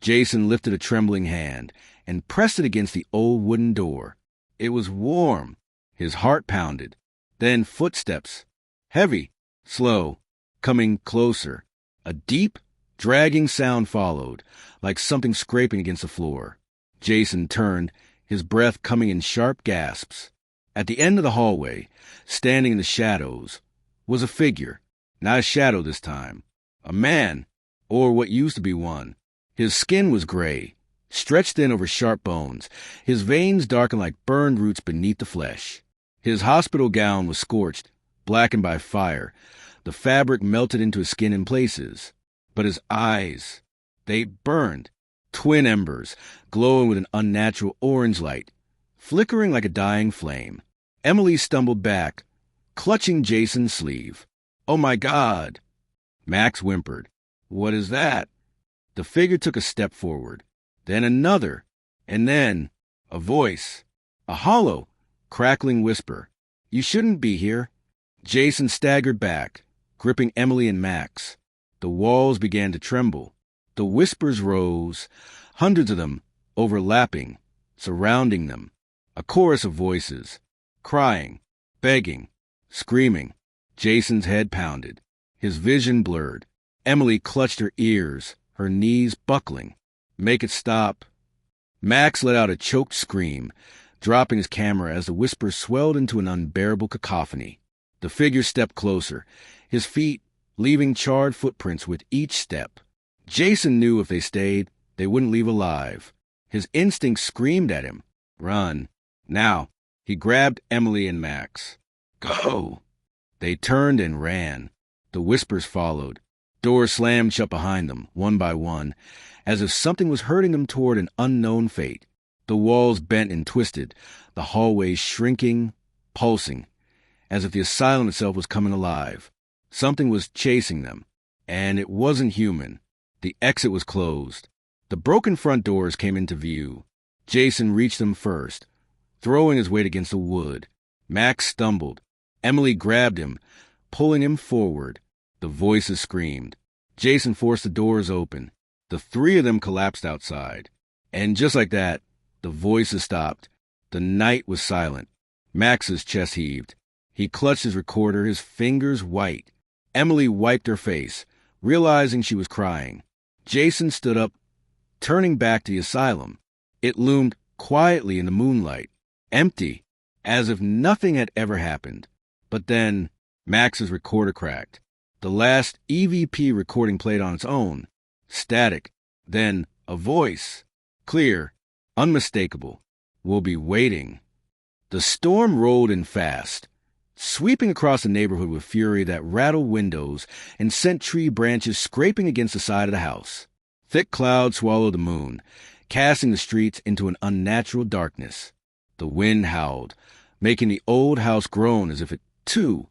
Jason lifted a trembling hand and pressed it against the old wooden door. It was warm. His heart pounded. Then footsteps. Heavy, slow, coming closer. A deep, dragging sound followed, like something scraping against the floor. Jason turned, his breath coming in sharp gasps. At the end of the hallway, standing in the shadows, was a figure. Not a shadow this time. A man, or what used to be one. His skin was gray, stretched thin over sharp bones, his veins darkened like burned roots beneath the flesh. His hospital gown was scorched, blackened by fire. The fabric melted into his skin in places. But his eyes, they burned, twin embers, glowing with an unnatural orange light, flickering like a dying flame. Emily stumbled back, clutching Jason's sleeve. "Oh my God!" Max whimpered. "What is that?" The figure took a step forward, then another, and then a voice, a hollow, crackling whisper. "You shouldn't be here." Jason staggered back, gripping Emily and Max. The walls began to tremble. The whispers rose, hundreds of them, overlapping, surrounding them. A chorus of voices, crying, begging, screaming. Jason's head pounded, his vision blurred. Emily clutched her ears, her knees buckling. "Make it stop." Max let out a choked scream, dropping his camera as the whispers swelled into an unbearable cacophony. The figure stepped closer, his feet leaving charred footprints with each step. Jason knew if they stayed, they wouldn't leave alive. His instinct screamed at him, "Run." Now, he grabbed Emily and Max. "Go." They turned and ran. The whispers followed. Doors slammed shut behind them, one by one, as if something was herding them toward an unknown fate. The walls bent and twisted, the hallways shrinking, pulsing, as if the asylum itself was coming alive. Something was chasing them, and it wasn't human. The exit was closed. The broken front doors came into view. Jason reached them first, throwing his weight against the wood. Max stumbled. Emily grabbed him, pulling him forward. The voices screamed. Jason forced the doors open. The three of them collapsed outside. And just like that, the voices stopped. The night was silent. Max's chest heaved. He clutched his recorder, his fingers white. Emily wiped her face, realizing she was crying. Jason stood up, turning back to the asylum. It loomed quietly in the moonlight, empty, as if nothing had ever happened. But then, Max's recorder cracked. The last EVP recording played on its own. Static. Then a voice. Clear. Unmistakable. "We'll be waiting." The storm rolled in fast, sweeping across the neighborhood with fury that rattled windows and sent tree branches scraping against the side of the house. Thick clouds swallowed the moon, casting the streets into an unnatural darkness. The wind howled, making the old house groan as if it, too,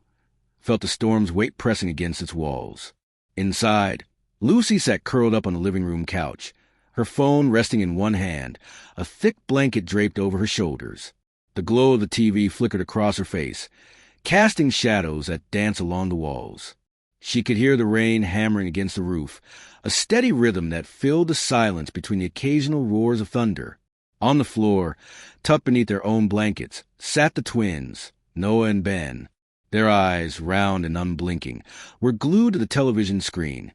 felt the storm's weight pressing against its walls. Inside, Lucy sat curled up on the living room couch, her phone resting in one hand, a thick blanket draped over her shoulders. The glow of the TV flickered across her face, casting shadows that danced along the walls. She could hear the rain hammering against the roof, a steady rhythm that filled the silence between the occasional roars of thunder. On the floor, tucked beneath their own blankets, sat the twins, Noah and Ben. Their eyes, round and unblinking, were glued to the television screen,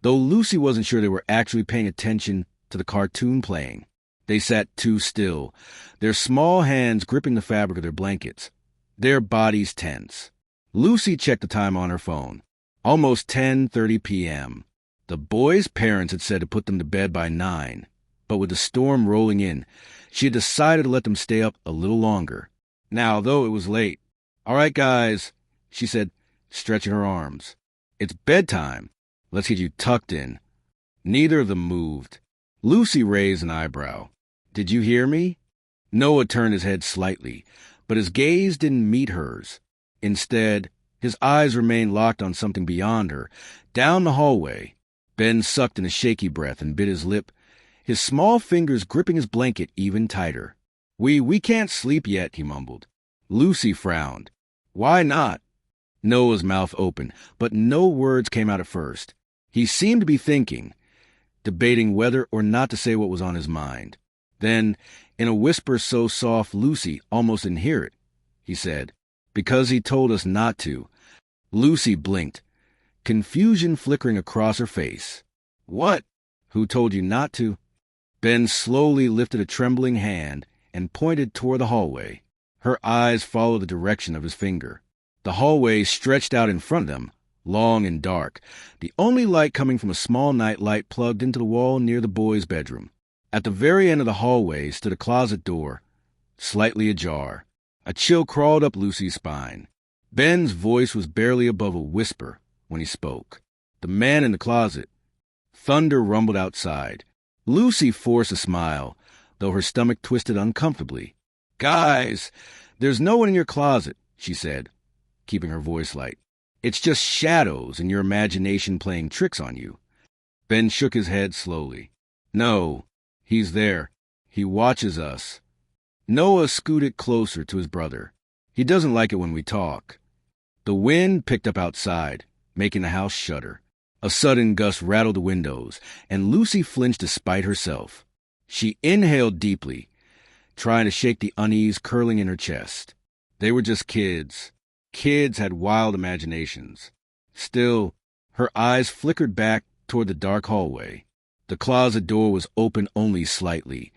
though Lucy wasn't sure they were actually paying attention to the cartoon playing. They sat too still, their small hands gripping the fabric of their blankets, their bodies tense. Lucy checked the time on her phone. Almost 10:30 p.m. The boys' parents had said to put them to bed by 9, but with the storm rolling in, she had decided to let them stay up a little longer. Now, though it was late, "All right, guys," she said, stretching her arms. "It's bedtime. Let's get you tucked in." Neither of them moved. Lucy raised an eyebrow. "Did you hear me?" Noah turned his head slightly, but his gaze didn't meet hers. Instead, His eyes remained locked on something beyond her. Down the hallway, Ben sucked in a shaky breath and bit his lip, his small fingers gripping his blanket even tighter. We can't sleep yet," he mumbled. Lucy frowned. "Why not?" Noah's mouth opened, but no words came out at first. He seemed to be thinking, debating whether or not to say what was on his mind. Then, in a whisper so soft Lucy almost didn't hear it, he said, "Because he told us not to." Lucy blinked, confusion flickering across her face. "What? Who told you not to?" Ben slowly lifted a trembling hand and pointed toward the hallway. Her eyes followed the direction of his finger. The hallway stretched out in front of them, long and dark, the only light coming from a small night light plugged into the wall near the boys' bedroom. At the very end of the hallway stood a closet door, slightly ajar. A chill crawled up Lucy's spine. Ben's voice was barely above a whisper when he spoke. "The man in the closet." Thunder rumbled outside. Lucy forced a smile, though her stomach twisted uncomfortably. "Guys, there's no one in your closet," she said, keeping her voice light. "It's just shadows and your imagination playing tricks on you." Ben shook his head slowly. "No, he's there. He watches us." Noah scooted closer to his brother. "He doesn't like it when we talk." The wind picked up outside, making the house shudder. A sudden gust rattled the windows, and Lucy flinched despite herself. She inhaled deeply, trying to shake the unease curling in her chest. They were just kids. Kids had wild imaginations. Still, her eyes flickered back toward the dark hallway. The closet door was open only slightly,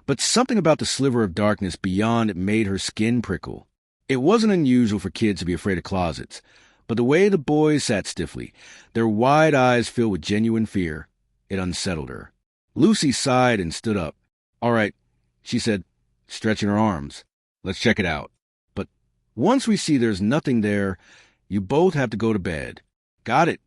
but something about the sliver of darkness beyond it made her skin prickle. It wasn't unusual for kids to be afraid of closets, but the way the boys sat stiffly, their wide eyes filled with genuine fear, it unsettled her. Lucy sighed and stood up. "All right," she said, stretching her arms. "Let's check it out. But once we see there's nothing there, you both have to go to bed. Got it?"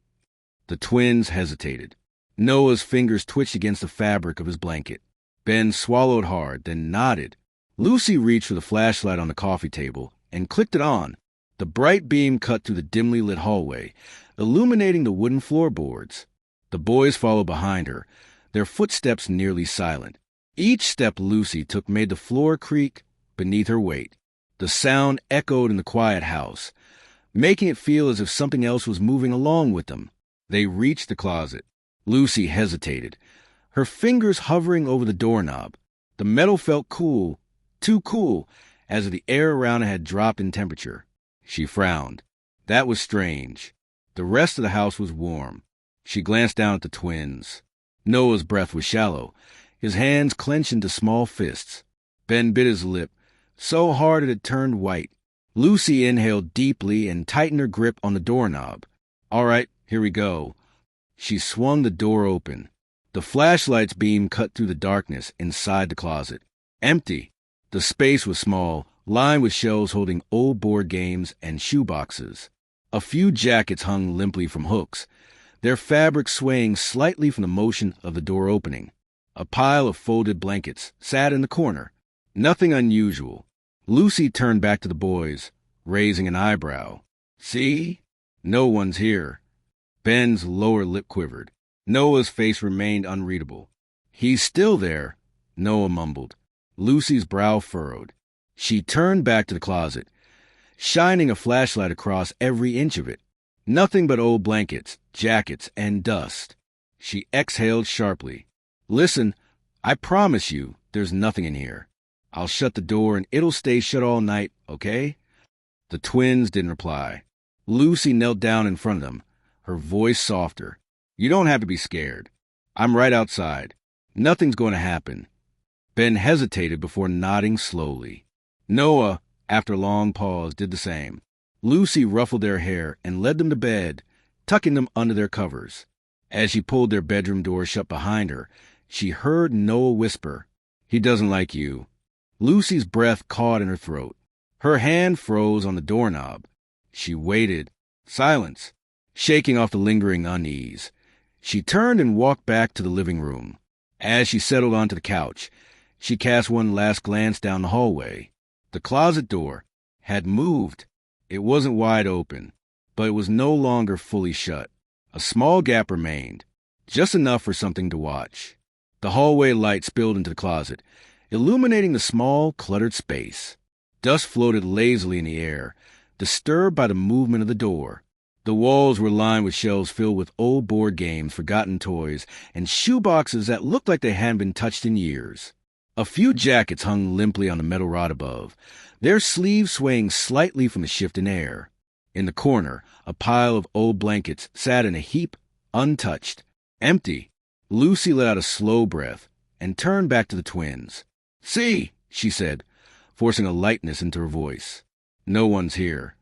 The twins hesitated. Noah's fingers twitched against the fabric of his blanket. Ben swallowed hard, then nodded. Lucy reached for the flashlight on the coffee table and clicked it on. The bright beam cut through the dimly lit hallway, illuminating the wooden floorboards. The boys followed behind her, their footsteps nearly silent. Each step Lucy took made the floor creak beneath her weight. The sound echoed in the quiet house, making it feel as if something else was moving along with them. They reached the closet. Lucy hesitated, her fingers hovering over the doorknob. The metal felt cool, too cool, as if the air around it had dropped in temperature. She frowned. That was strange. The rest of the house was warm. She glanced down at the twins. Noah's breath was shallow, his hands clenched into small fists. Ben bit his lip, so hard it turned white. Lucy inhaled deeply and tightened her grip on the doorknob. "All right, here we go." She swung the door open. The flashlight's beam cut through the darkness inside the closet. Empty. The space was small, lined with shelves holding old board games and shoeboxes. A few jackets hung limply from hooks, their fabric swaying slightly from the motion of the door opening. A pile of folded blankets sat in the corner. Nothing unusual. Lucy turned back to the boys, raising an eyebrow. "See? No one's here." Ben's lower lip quivered. Noah's face remained unreadable. "He's still there," Noah mumbled. Lucy's brow furrowed. She turned back to the closet, shining a flashlight across every inch of it. Nothing but old blankets, jackets, and dust. She exhaled sharply. "Listen, I promise you there's nothing in here. I'll shut the door and it'll stay shut all night, okay?" The twins didn't reply. Lucy knelt down in front of them, her voice softer. "You don't have to be scared. I'm right outside. Nothing's going to happen." Ben hesitated before nodding slowly. Noah, after a long pause, did the same. Lucy ruffled their hair and led them to bed, tucking them under their covers. As she pulled their bedroom door shut behind her, she heard Noah whisper, "He doesn't like you." Lucy's breath caught in her throat. Her hand froze on the doorknob. She waited. Silence, shaking off the lingering unease. She turned and walked back to the living room. As she settled onto the couch, she cast one last glance down the hallway. The closet door had moved. It wasn't wide open. but it was no longer fully shut. A small gap remained, just enough for something to watch. The hallway light spilled into the closet, illuminating the small, cluttered space. Dust floated lazily in the air, disturbed by the movement of the door. The walls were lined with shelves filled with old board games, forgotten toys, and shoeboxes that looked like they hadn't been touched in years. A few jackets hung limply on the metal rod above, their sleeves swaying slightly from the shifting air. In the corner, a pile of old blankets sat in a heap, untouched, empty. Lucy let out a slow breath and turned back to the twins. "See," she said, forcing a lightness into her voice. "No one's here."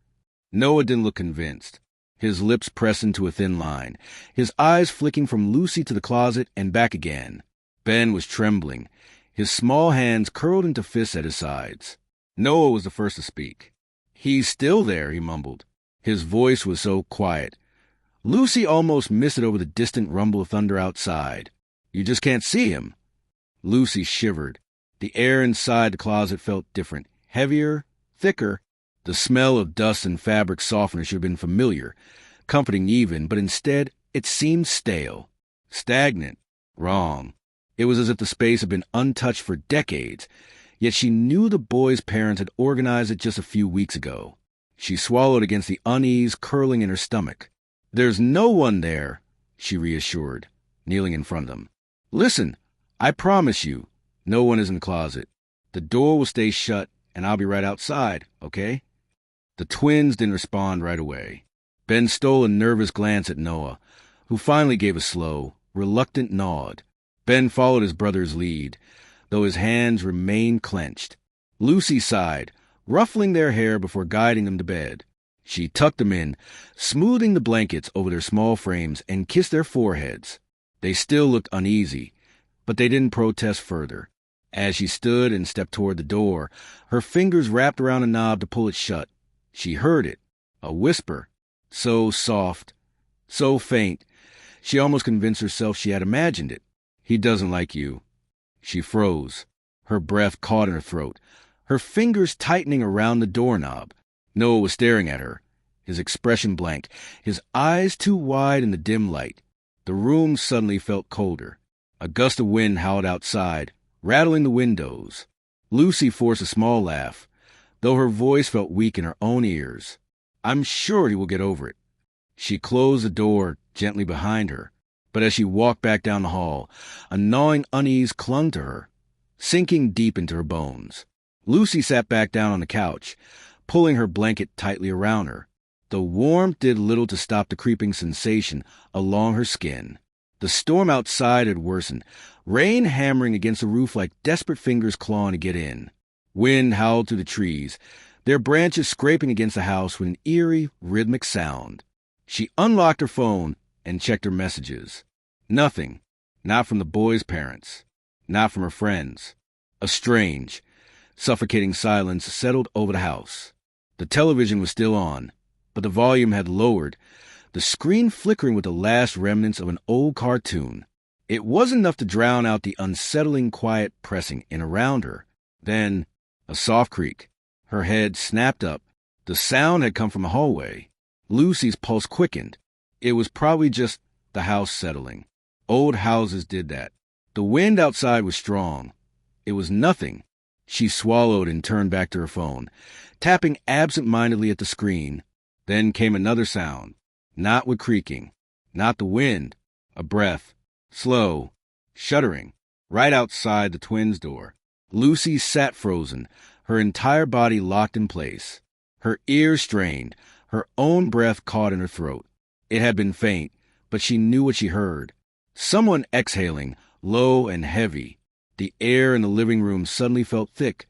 Noah didn't look convinced, his lips pressed into a thin line, his eyes flicking from Lucy to the closet and back again. Ben was trembling, his small hands curled into fists at his sides. Noah was the first to speak. "He's still there," he mumbled. His voice was so quiet, Lucy almost missed it over the distant rumble of thunder outside. "You just can't see him." Lucy shivered. The air inside the closet felt different, heavier, thicker. The smell of dust and fabric softener should have been familiar, comforting even, but instead it seemed stale, stagnant, wrong. It was as if the space had been untouched for decades, yet she knew the boy's parents had organized it just a few weeks ago. She swallowed against the unease curling in her stomach. "There's no one there," she reassured, kneeling in front of them. "Listen, I promise you, no one is in the closet. The door will stay shut, and I'll be right outside, okay?" The twins didn't respond right away. Ben stole a nervous glance at Noah, who finally gave a slow, reluctant nod. Ben followed his brother's lead, though his hands remained clenched. Lucy sighed, ruffling their hair before guiding them to bed. She tucked them in, smoothing the blankets over their small frames, and kissed their foreheads. They still looked uneasy, but they didn't protest further. As she stood and stepped toward the door, her fingers wrapped around a knob to pull it shut. She heard it, a whisper, so soft, so faint, she almost convinced herself she had imagined it. "He doesn't like you." She froze, her breath caught in her throat, her fingers tightening around the doorknob. Noah was staring at her, his expression blank, his eyes too wide in the dim light. The room suddenly felt colder. A gust of wind howled outside, rattling the windows. Lucy forced a small laugh, though her voice felt weak in her own ears. "I'm sure he will get over it." She closed the door gently behind her, but as she walked back down the hall, a gnawing unease clung to her, sinking deep into her bones. Lucy sat back down on the couch, pulling her blanket tightly around her. The warmth did little to stop the creeping sensation along her skin. The storm outside had worsened, rain hammering against the roof like desperate fingers clawing to get in. Wind howled through the trees, their branches scraping against the house with an eerie, rhythmic sound. She unlocked her phone and checked her messages. Nothing. Not from the boy's parents. Not from her friends. A strange, suffocating silence settled over the house. The television was still on, but the volume had lowered, the screen flickering with the last remnants of an old cartoon. It wasn't enough to drown out the unsettling quiet pressing in around her. Then, a soft creak. Her head snapped up. The sound had come from a hallway. Lucy's pulse quickened. It was probably just the house settling. Old houses did that. The wind outside was strong. It was nothing. She swallowed and turned back to her phone, tapping absent-mindedly at the screen. Then came another sound. Not with creaking. Not the wind. A breath. Slow. Shuddering. Right outside the twins' door. Lucy sat frozen, her entire body locked in place. Her ears strained, her own breath caught in her throat. It had been faint, but she knew what she heard. Someone exhaling, low and heavy. The air in the living room suddenly felt thick,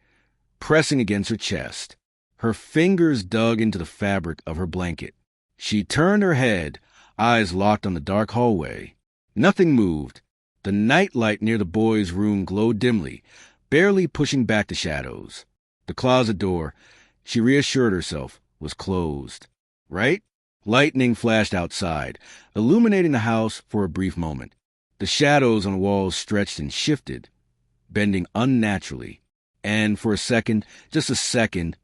pressing against her chest. Her fingers dug into the fabric of her blanket. She turned her head, eyes locked on the dark hallway. Nothing moved. The night light near the boys' room glowed dimly, barely pushing back the shadows. The closet door, she reassured herself, was closed. Right? Lightning flashed outside, illuminating the house for a brief moment. The shadows on the walls stretched and shifted, bending unnaturally. And for a second, just a second,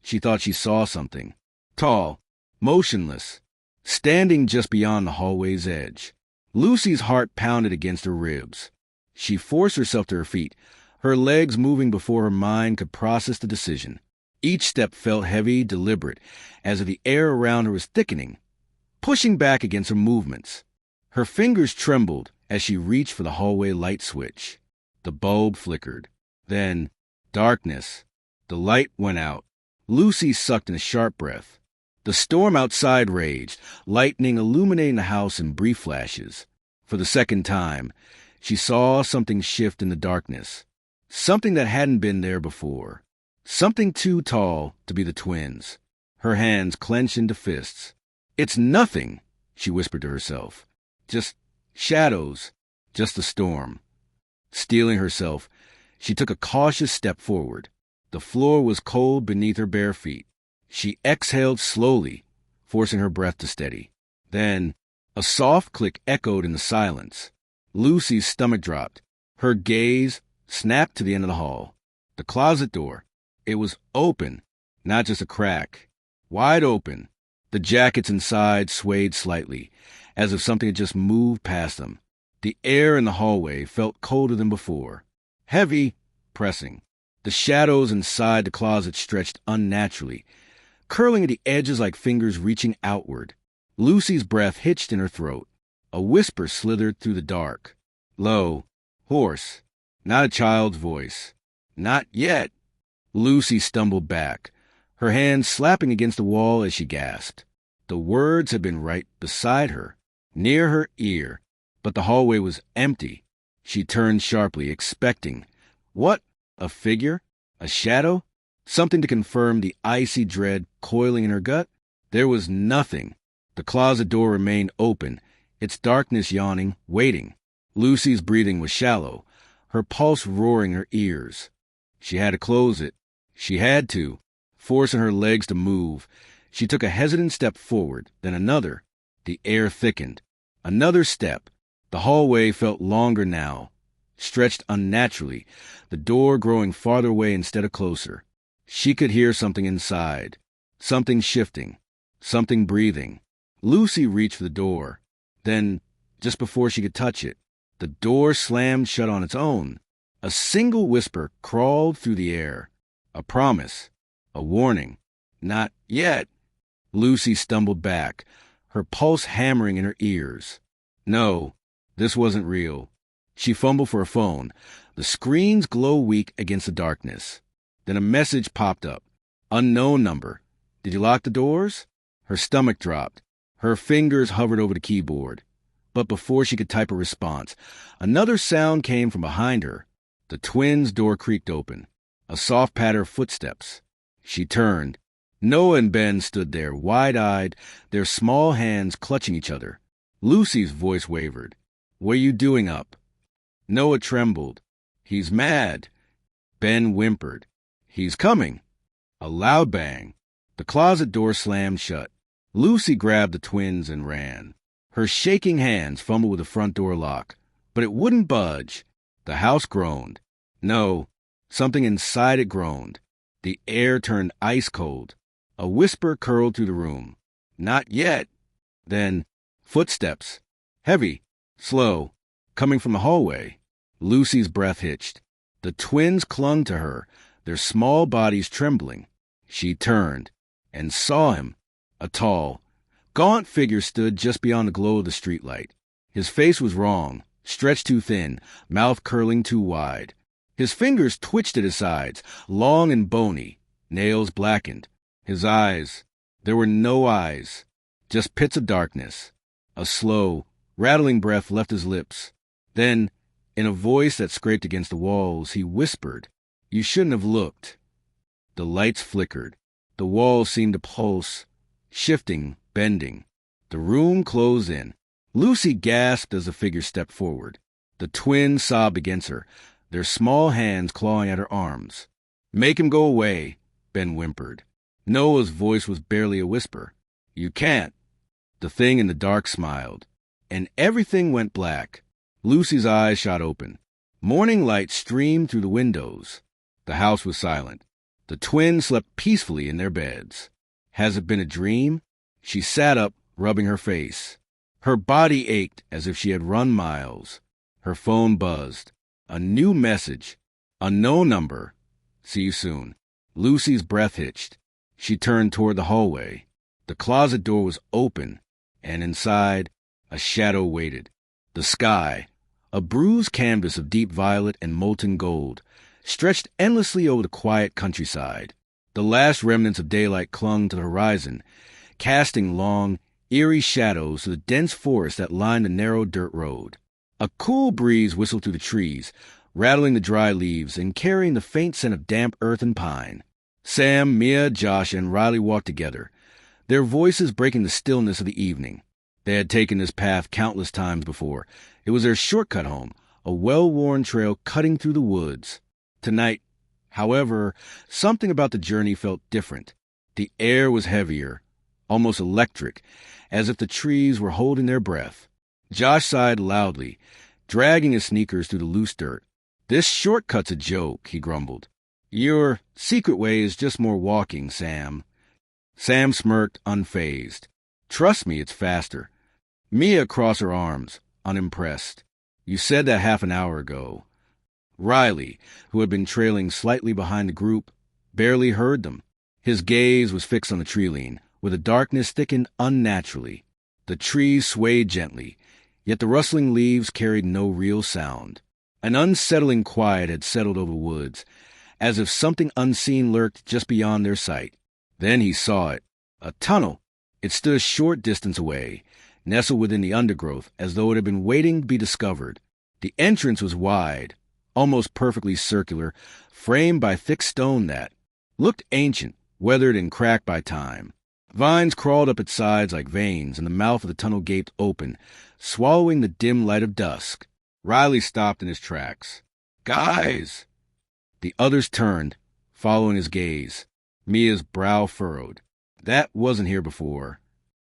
she thought she saw something. Tall, motionless, standing just beyond the hallway's edge. Lucy's heart pounded against her ribs. She forced herself to her feet, her legs moving before her mind could process the decision. Each step felt heavy, deliberate, as if the air around her was thickening, pushing back against her movements. Her fingers trembled as she reached for the hallway light switch. The bulb flickered. Then, darkness. The light went out. Lucy sucked in a sharp breath. The storm outside raged, lightning illuminating the house in brief flashes. For the second time, she saw something shift in the darkness. Something that hadn't been there before. Something too tall to be the twins. Her hands clenched into fists. "It's nothing," she whispered to herself. "Just shadows. Just the storm." Steeling herself, she took a cautious step forward. The floor was cold beneath her bare feet. She exhaled slowly, forcing her breath to steady. Then, a soft click echoed in the silence. Lucy's stomach dropped. Her gaze snapped to the end of the hall. The closet door. It was open, not just a crack. Wide open. The jackets inside swayed slightly, as if something had just moved past them. The air in the hallway felt colder than before. Heavy, pressing. The shadows inside the closet stretched unnaturally, curling at the edges like fingers reaching outward. Lucy's breath hitched in her throat. A whisper slithered through the dark. Low, hoarse, not a child's voice. "Not yet." Lucy stumbled back, her hands slapping against the wall as she gasped. The words had been right beside her, near her ear, but the hallway was empty. She turned sharply, expecting. What? A figure? A shadow? Something to confirm the icy dread coiling in her gut? There was nothing. The closet door remained open, its darkness yawning, waiting. Lucy's breathing was shallow, her pulse roaring in her ears. She had to close it. She had to. Forcing her legs to move, she took a hesitant step forward, then another. The air thickened. Another step. The hallway felt longer now, stretched unnaturally, the door growing farther away instead of closer. She could hear something inside, something shifting, something breathing. Lucy reached for the door. Then, just before she could touch it, the door slammed shut on its own. A single whisper crawled through the air. A promise. A warning. Not yet. Lucy stumbled back, her pulse hammering in her ears. No, this wasn't real. She fumbled for her phone. The screen's glow weak against the darkness. Then a message popped up. Unknown number. Did you lock the doors? Her stomach dropped. Her fingers hovered over the keyboard. But before she could type a response, another sound came from behind her. The twins' door creaked open. A soft patter of footsteps. She turned. Noah and Ben stood there, wide-eyed, their small hands clutching each other. Lucy's voice wavered. "What are you doing up?" Noah trembled. "He's mad." Ben whimpered. "He's coming." A loud bang. The closet door slammed shut. Lucy grabbed the twins and ran. Her shaking hands fumbled with the front door lock, but it wouldn't budge. The house groaned. No, something inside it groaned. The air turned ice cold. A whisper curled through the room. Not yet. Then, footsteps. Heavy, slow, coming from the hallway. Lucy's breath hitched. The twins clung to her, their small bodies trembling. She turned and saw him. A tall, gaunt figure stood just beyond the glow of the streetlight. His face was wrong, stretched too thin, mouth curling too wide. His fingers twitched at his sides, long and bony, nails blackened. His eyes, there were no eyes, just pits of darkness. A slow, rattling breath left his lips. Then, in a voice that scraped against the walls, he whispered, "You shouldn't have looked." The lights flickered. The walls seemed to pulse, shifting, bending. The room closed in. Lucy gasped as the figure stepped forward. The twins sobbed against her, their small hands clawing at her arms. "Make him go away," Ben whimpered. Noah's voice was barely a whisper. "You can't." The thing in the dark smiled, and everything went black. Lucy's eyes shot open. Morning light streamed through the windows. The house was silent. The twins slept peacefully in their beds. Has it been a dream? She sat up, rubbing her face. Her body ached as if she had run miles. Her phone buzzed. A new message. Unknown number. See you soon. Lucy's breath hitched. She turned toward the hallway. The closet door was open, and inside, a shadow waited. The sky, a bruised canvas of deep violet and molten gold, stretched endlessly over the quiet countryside. The last remnants of daylight clung to the horizon, casting long, eerie shadows to the dense forest that lined the narrow dirt road. A cool breeze whistled through the trees, rattling the dry leaves and carrying the faint scent of damp earth and pine. Sam, Mia, Josh, and Riley walked together, their voices breaking the stillness of the evening. They had taken this path countless times before. It was their shortcut home, a well-worn trail cutting through the woods. Tonight, however, something about the journey felt different. The air was heavier, almost electric, as if the trees were holding their breath. Josh sighed loudly, dragging his sneakers through the loose dirt. "This shortcut's a joke," he grumbled. "Your secret way is just more walking, Sam." Sam smirked, unfazed. "Trust me, it's faster." Mia crossed her arms, unimpressed. "You said that half an hour ago." Riley, who had been trailing slightly behind the group, barely heard them. His gaze was fixed on the tree line, where the darkness thickened unnaturally. The trees swayed gently, yet the rustling leaves carried no real sound. An unsettling quiet had settled over the woods, as if something unseen lurked just beyond their sight. Then he saw it. A tunnel. It stood a short distance away, nestled within the undergrowth, as though it had been waiting to be discovered. The entrance was wide, almost perfectly circular, framed by thick stone that looked ancient, weathered and cracked by time. Vines crawled up its sides like veins, and the mouth of the tunnel gaped open, swallowing the dim light of dusk. Riley stopped in his tracks. "Guys!" The others turned, following his gaze. Mia's brow furrowed. "That wasn't here before."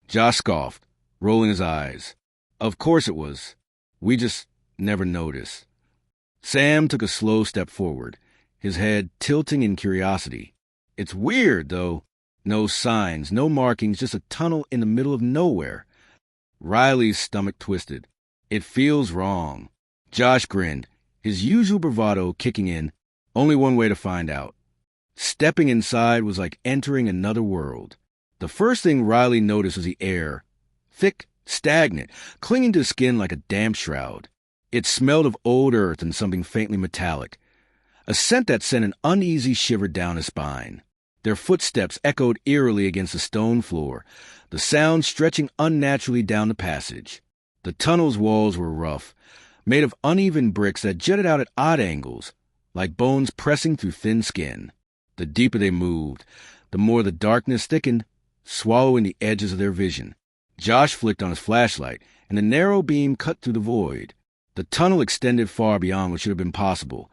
Josh scoffed, rolling his eyes. "Of course it was. We just never noticed." Sam took a slow step forward, his head tilting in curiosity. "It's weird, though. No signs, no markings, just a tunnel in the middle of nowhere." Riley's stomach twisted. "It feels wrong." Josh grinned, his usual bravado kicking in. Only one way to find out. Stepping inside was like entering another world. The first thing Riley noticed was the air. Thick, stagnant, clinging to the skin like a damp shroud. It smelled of old earth and something faintly metallic, a scent that sent an uneasy shiver down his spine. Their footsteps echoed eerily against the stone floor, the sound stretching unnaturally down the passage. The tunnel's walls were rough, made of uneven bricks that jutted out at odd angles, like bones pressing through thin skin. The deeper they moved, the more the darkness thickened, swallowing the edges of their vision. Josh flicked on his flashlight, and the narrow beam cut through the void. The tunnel extended far beyond what should have been possible,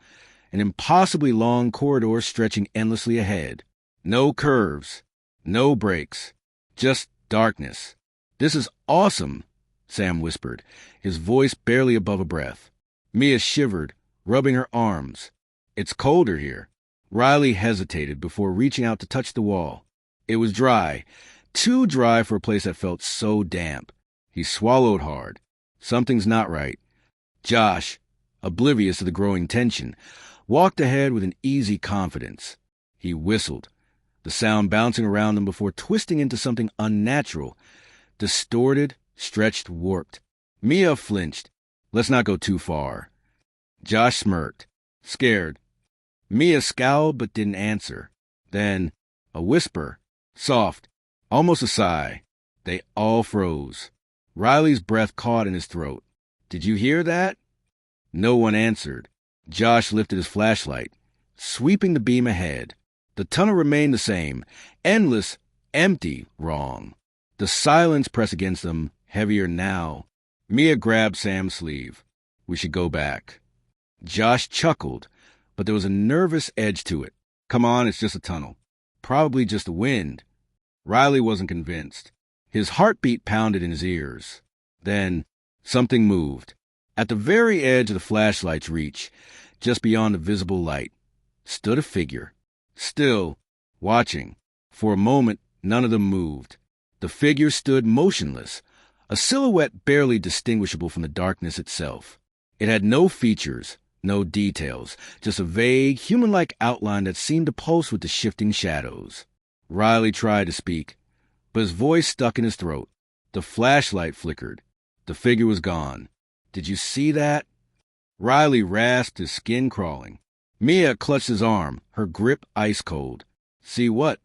an impossibly long corridor stretching endlessly ahead. No curves, no breaks, just darkness. "This is awesome," Sam whispered, his voice barely above a breath. Mia shivered, rubbing her arms. "It's colder here." Riley hesitated before reaching out to touch the wall. It was dry, too dry for a place that felt so damp. He swallowed hard. Something's not right. Josh, oblivious to the growing tension, walked ahead with an easy confidence. He whistled, the sound bouncing around him before twisting into something unnatural, distorted, stretched, warped. Mia flinched. "Let's not go too far." Josh smirked, scared. Mia scowled but didn't answer. Then, a whisper, soft, almost a sigh. They all froze. Riley's breath caught in his throat. "Did you hear that?" No one answered. Josh lifted his flashlight, sweeping the beam ahead. The tunnel remained the same, endless, empty, wrong. The silence pressed against them, heavier now. Mia grabbed Sam's sleeve. "We should go back." Josh chuckled, but there was a nervous edge to it. "Come on, it's just a tunnel. Probably just the wind." Riley wasn't convinced. His heartbeat pounded in his ears. Then, something moved. At the very edge of the flashlight's reach, just beyond the visible light, stood a figure. Still, watching. For a moment, none of them moved. The figure stood motionless, a silhouette barely distinguishable from the darkness itself. It had no features, no details, just a vague, human-like outline that seemed to pulse with the shifting shadows. Riley tried to speak, but his voice stuck in his throat. The flashlight flickered. The figure was gone. "Did you see that?" Riley rasped, his skin crawling. Mia clutched his arm, her grip ice cold. "See what?"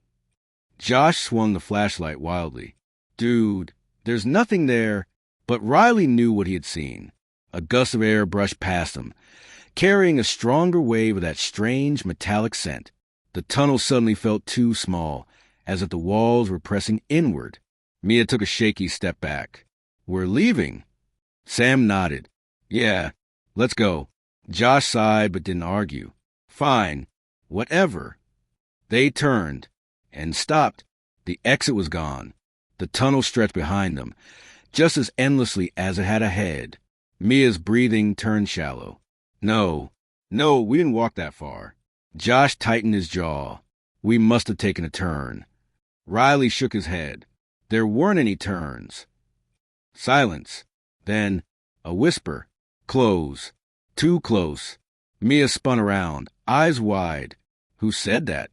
Josh swung the flashlight wildly. "Dude, there's nothing there." But Riley knew what he had seen. A gust of air brushed past him, carrying a stronger wave of that strange metallic scent. The tunnel suddenly felt too small, as if the walls were pressing inward. Mia took a shaky step back. "We're leaving." Sam nodded. "Yeah, let's go." Josh sighed but didn't argue. "Fine. Whatever." They turned and stopped. The exit was gone. The tunnel stretched behind them, just as endlessly as it had ahead. Mia's breathing turned shallow. No, we didn't walk that far." Josh tightened his jaw. "We must have taken a turn." Riley shook his head. "There weren't any turns." Silence. Then a whisper. "Close. Too close." Mia spun around, eyes wide. Who said that?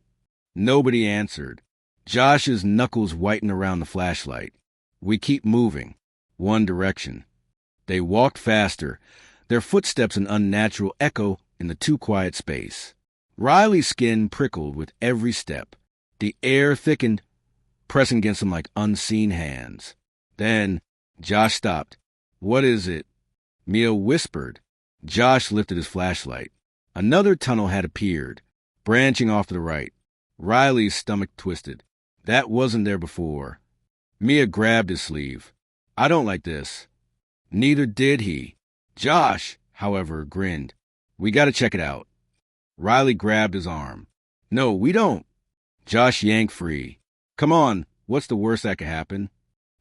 Nobody answered. Josh's knuckles whitened around the flashlight. "We keep moving. One direction." They walked faster, their footsteps an unnatural echo in the too quiet space. Riley's skin prickled with every step. The air thickened, pressing against him like unseen hands. Then Josh stopped. "What is it?" Mia whispered. Josh lifted his flashlight. Another tunnel had appeared, branching off to the right. Riley's stomach twisted. That wasn't there before. Mia grabbed his sleeve. "I don't like this." Neither did he. Josh, however, grinned. "We gotta check it out." Riley grabbed his arm. "No, we don't." Josh yanked free. "Come on, what's the worst that could happen?"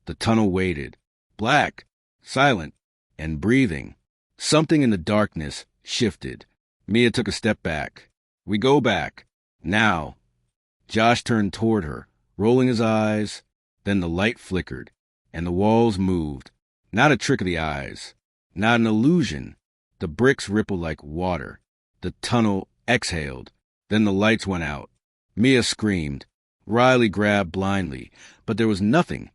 The tunnel waited. Black, silent, and breathing. Something in the darkness shifted. Mia took a step back. "We go back. Now." Josh turned toward her, rolling his eyes. Then the light flickered, and the walls moved. Not a trick of the eyes. Not an illusion. The bricks rippled like water. The tunnel exhaled. Then the lights went out. Mia screamed. Riley grabbed blindly, but there was nothing.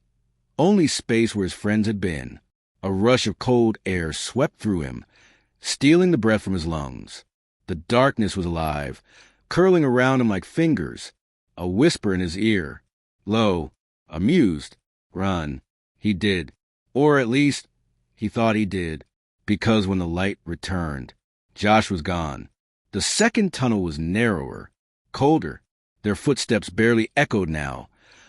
Only space where his friends had been. A rush of cold air swept through him, stealing the breath from his lungs. The darkness was alive, curling around him like fingers. A whisper in his ear. Low, amused. "Run." He did. Or at least, he thought he did. Because when the light returned, Josh was gone. The second tunnel was narrower, colder. Their footsteps barely echoed now,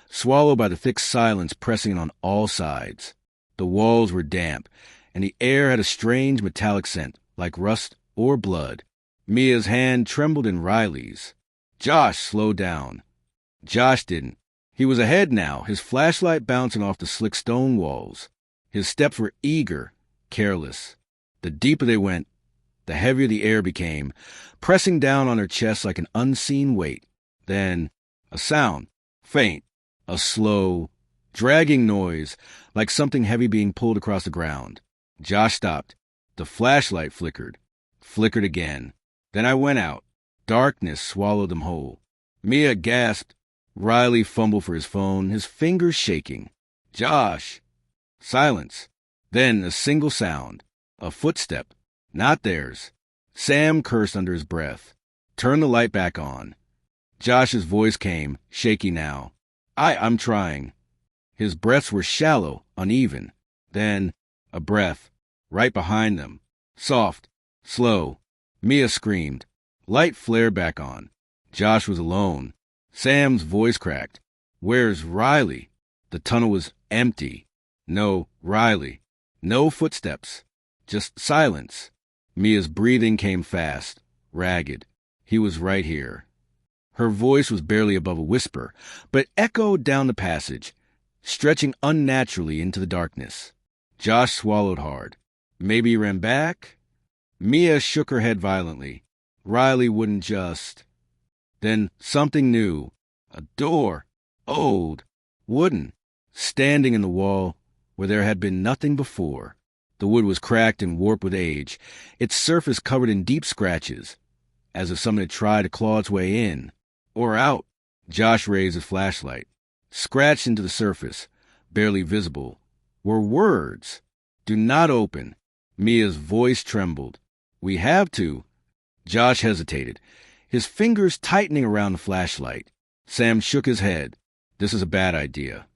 swallowed by the thick silence pressing on all sides. The walls were damp, and the air had a strange metallic scent, like rust or blood. Mia's hand trembled in Riley's. Josh slowed down. Josh didn't. He was ahead now, his flashlight bouncing off the slick stone walls. His steps were eager, careless. The deeper they went, the heavier the air became, pressing down on her chest like an unseen weight. Then a sound, faint, a slow, dragging noise, like something heavy being pulled across the ground. Josh stopped. The flashlight flickered again. Then I went out. Darkness swallowed them whole. Mia gasped. Riley fumbled for his phone, his fingers shaking. "Josh!" Silence. Then a single sound. A footstep. Not theirs. Sam cursed under his breath. "Turn the light back on." Josh's voice came, shaky now. I'm trying." His breaths were shallow, uneven. Then a breath. Right behind them. Soft. Slow. Mia screamed. Light flared back on. Josh was alone. Sam's voice cracked. "Where's Riley?" The tunnel was empty. No Riley. No footsteps. Just silence. Mia's breathing came fast, ragged. He was right here. Her voice was barely above a whisper, but echoed down the passage, stretching unnaturally into the darkness. Josh swallowed hard. Maybe he ran back? Mia shook her head violently. Riley wouldn't just... Then something new. A door. Old. Wooden. standing in the wall where there had been nothing before. The wood was cracked and warped with age, its surface covered in deep scratches, as if someone had tried to claw its way in or out. Josh raised his flashlight. Scratched into the surface, barely visible, were words. "Do not open." Mia's voice trembled. "We have to." Josh hesitated, his fingers tightening around the flashlight. Sam shook his head. "This is a bad idea."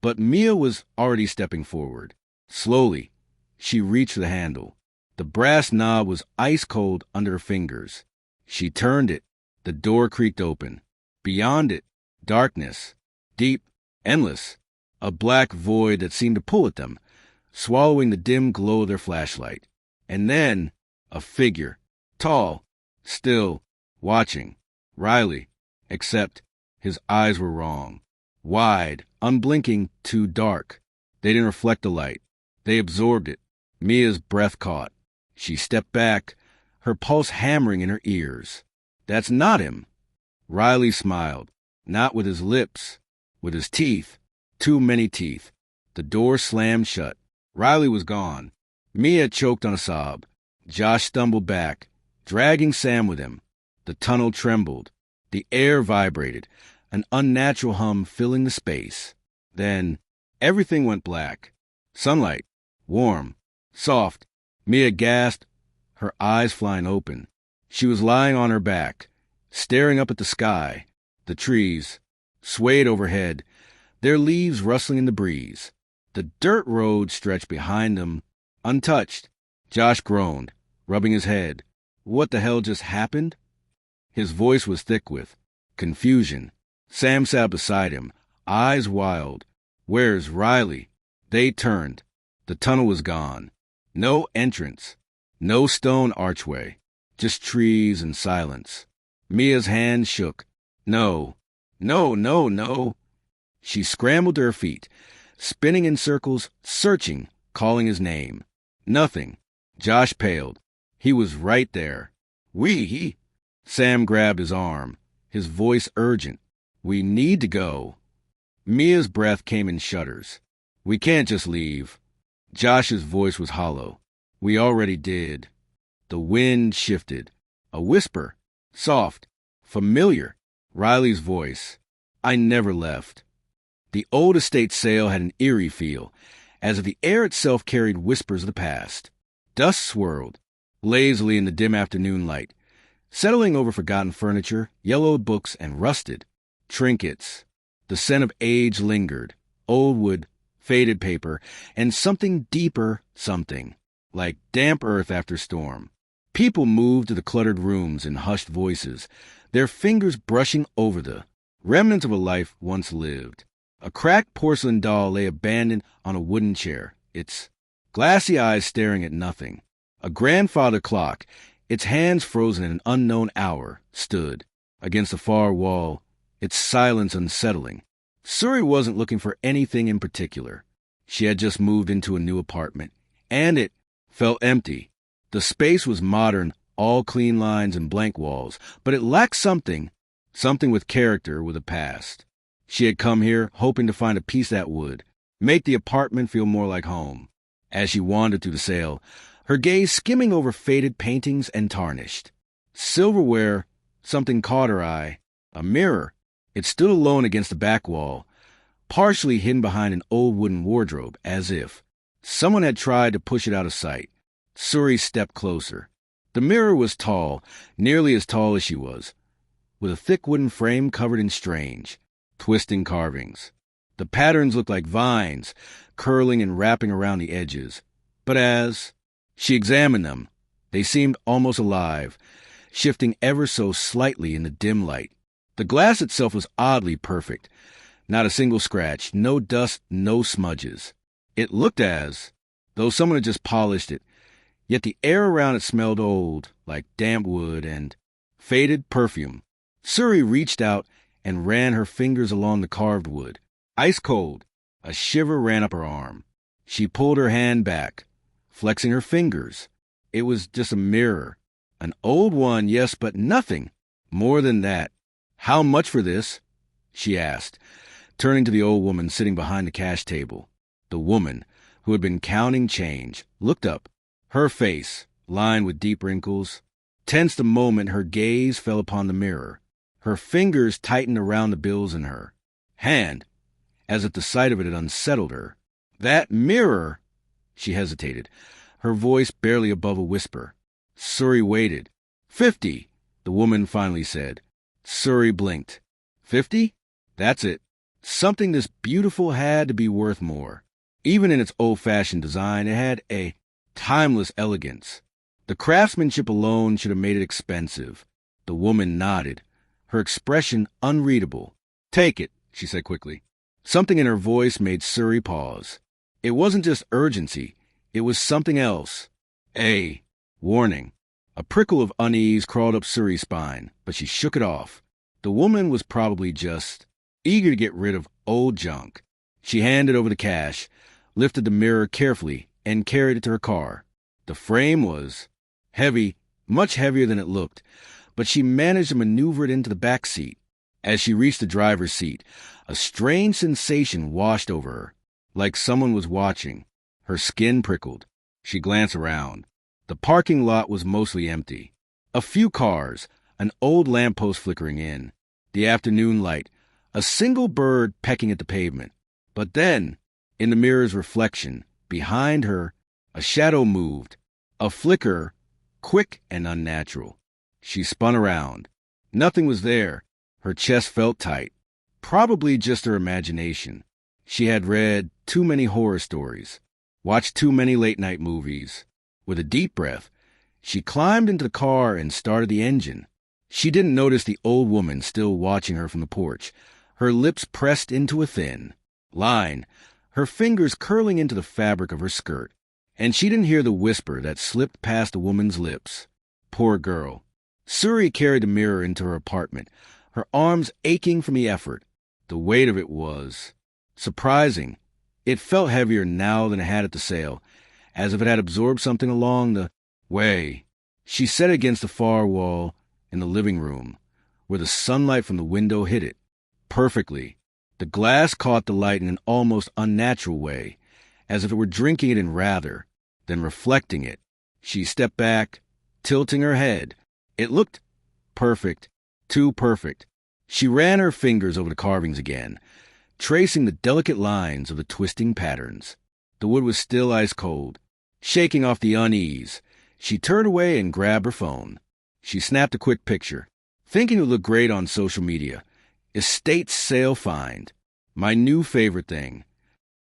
But Mia was already stepping forward. Slowly, she reached the handle. The brass knob was ice cold under her fingers. She turned it. The door creaked open. Beyond it, darkness. Deep, endless. A black void that seemed to pull at them, swallowing the dim glow of their flashlight. And then, a figure. Tall, still, watching. Riley. Except, his eyes were wrong. Wide, unblinking, too dark. They didn't reflect the light. They absorbed it. Mia's breath caught. She stepped back, her pulse hammering in her ears. "That's not him." Riley smiled. Not with his lips. With his teeth. Too many teeth. The door slammed shut. Riley was gone. Mia choked on a sob. Josh stumbled back, dragging Sam with him. The tunnel trembled. The air vibrated, an unnatural hum filling the space. Then, everything went black. Sunlight. Warm. Soft. Mia gasped, her eyes flying open. She was lying on her back, staring up at the sky. The trees swayed overhead, their leaves rustling in the breeze. The dirt road stretched behind them, untouched. Josh groaned, rubbing his head. What the hell just happened? His voice was thick with confusion. Sam sat beside him, eyes wild. "Where's Riley?" They turned. The tunnel was gone. No entrance. No stone archway. Just trees and silence. Mia's hand shook. No. No, no, no. She scrambled to her feet, spinning in circles, searching, calling his name. Nothing. Josh paled. He was right there. "We?" Sam grabbed his arm, his voice urgent. "We need to go." Mia's breath came in shudders. "We can't just leave." Josh's voice was hollow. "We already did." The wind shifted. A whisper. Soft. Familiar. Riley's voice. "I never left." The old estate sail had an eerie feel, as if the air itself carried whispers of the past. Dust swirled, lazily in the dim afternoon light, settling over forgotten furniture, yellowed books, and rusted trinkets. The scent of age lingered, old wood, faded paper, and something deeper, something, like damp earth after storm. People moved to the cluttered rooms in hushed voices, their fingers brushing over the remnants of a life once lived. A cracked porcelain doll lay abandoned on a wooden chair, its glassy eyes staring at nothing. A grandfather clock, its hands frozen in an unknown hour, stood against the far wall, its silence unsettling. Suri wasn't looking for anything in particular. She had just moved into a new apartment, and it felt empty. The space was modern, all clean lines and blank walls, but it lacked something with character, with a past. She had come here hoping to find a piece that would make the apartment feel more like home. As she wandered through the sale, her gaze skimming over faded paintings and tarnished silverware, something caught her eye. A mirror. It stood alone against the back wall, partially hidden behind an old wooden wardrobe, as if someone had tried to push it out of sight. Suri stepped closer. The mirror was tall, nearly as tall as she was, with a thick wooden frame covered in strange, twisting carvings. The patterns looked like vines, curling and wrapping around the edges. But as she examined them, they seemed almost alive, shifting ever so slightly in the dim light. The glass itself was oddly perfect. Not a single scratch, no dust, no smudges. It looked as though someone had just polished it, yet the air around it smelled old, like damp wood and faded perfume. Suri reached out and ran her fingers along the carved wood. Ice cold. A shiver ran up her arm. She pulled her hand back, flexing her fingers. It was just a mirror. An old one, yes, but nothing more than that. "How much for this?" she asked, Turning to the old woman sitting behind the cash table, the woman, who had been counting change, looked up, her face, lined with deep wrinkles, tense the moment her gaze fell upon the mirror. Her fingers tightened around the bills in her hand, as if the sight of it had unsettled her. That mirror! She hesitated, her voice barely above a whisper. Suri waited. 50, the woman finally said. Suri blinked. 50? That's it. Something this beautiful had to be worth more. Even in its old-fashioned design, it had a timeless elegance. The craftsmanship alone should have made it expensive. The woman nodded, her expression unreadable. Take it, she said quickly. Something in her voice made Suri pause. It wasn't just urgency. It was something else. A warning. A prickle of unease crawled up Suri's spine, but she shook it off. The woman was probably just eager to get rid of old junk. She handed over the cash, lifted the mirror carefully, and carried it to her car. The frame was heavy, much heavier than it looked, but she managed to maneuver it into the back seat. As she reached the driver's seat, a strange sensation washed over her, like someone was watching. Her skin prickled. She glanced around. The parking lot was mostly empty. A few cars, an old lamppost flickering in, the afternoon light, a single bird pecking at the pavement. But then, in the mirror's reflection, behind her, a shadow moved, a flicker, quick and unnatural. She spun around. Nothing was there. Her chest felt tight. Probably just her imagination. She had read too many horror stories, watched too many late-night movies. With a deep breath, she climbed into the car and started the engine. She didn't notice the old woman still watching her from the porch, her lips pressed into a thin line, her fingers curling into the fabric of her skirt. And she didn't hear the whisper that slipped past the woman's lips. Poor girl. Suri carried the mirror into her apartment, her arms aching from the effort. The weight of it was surprising. It felt heavier now than it had at the sale, as if it had absorbed something along the way. She set it against the far wall in the living room, where the sunlight from the window hit it perfectly. The glass caught the light in an almost unnatural way, as if it were drinking it in rather than reflecting it. She stepped back, tilting her head. It looked perfect, too perfect. She ran her fingers over the carvings again, tracing the delicate lines of the twisting patterns. The wood was still ice cold. Shaking off the unease, she turned away and grabbed her phone. She snapped a quick picture, thinking it would look great on social media. Estate sale find. My new favorite thing.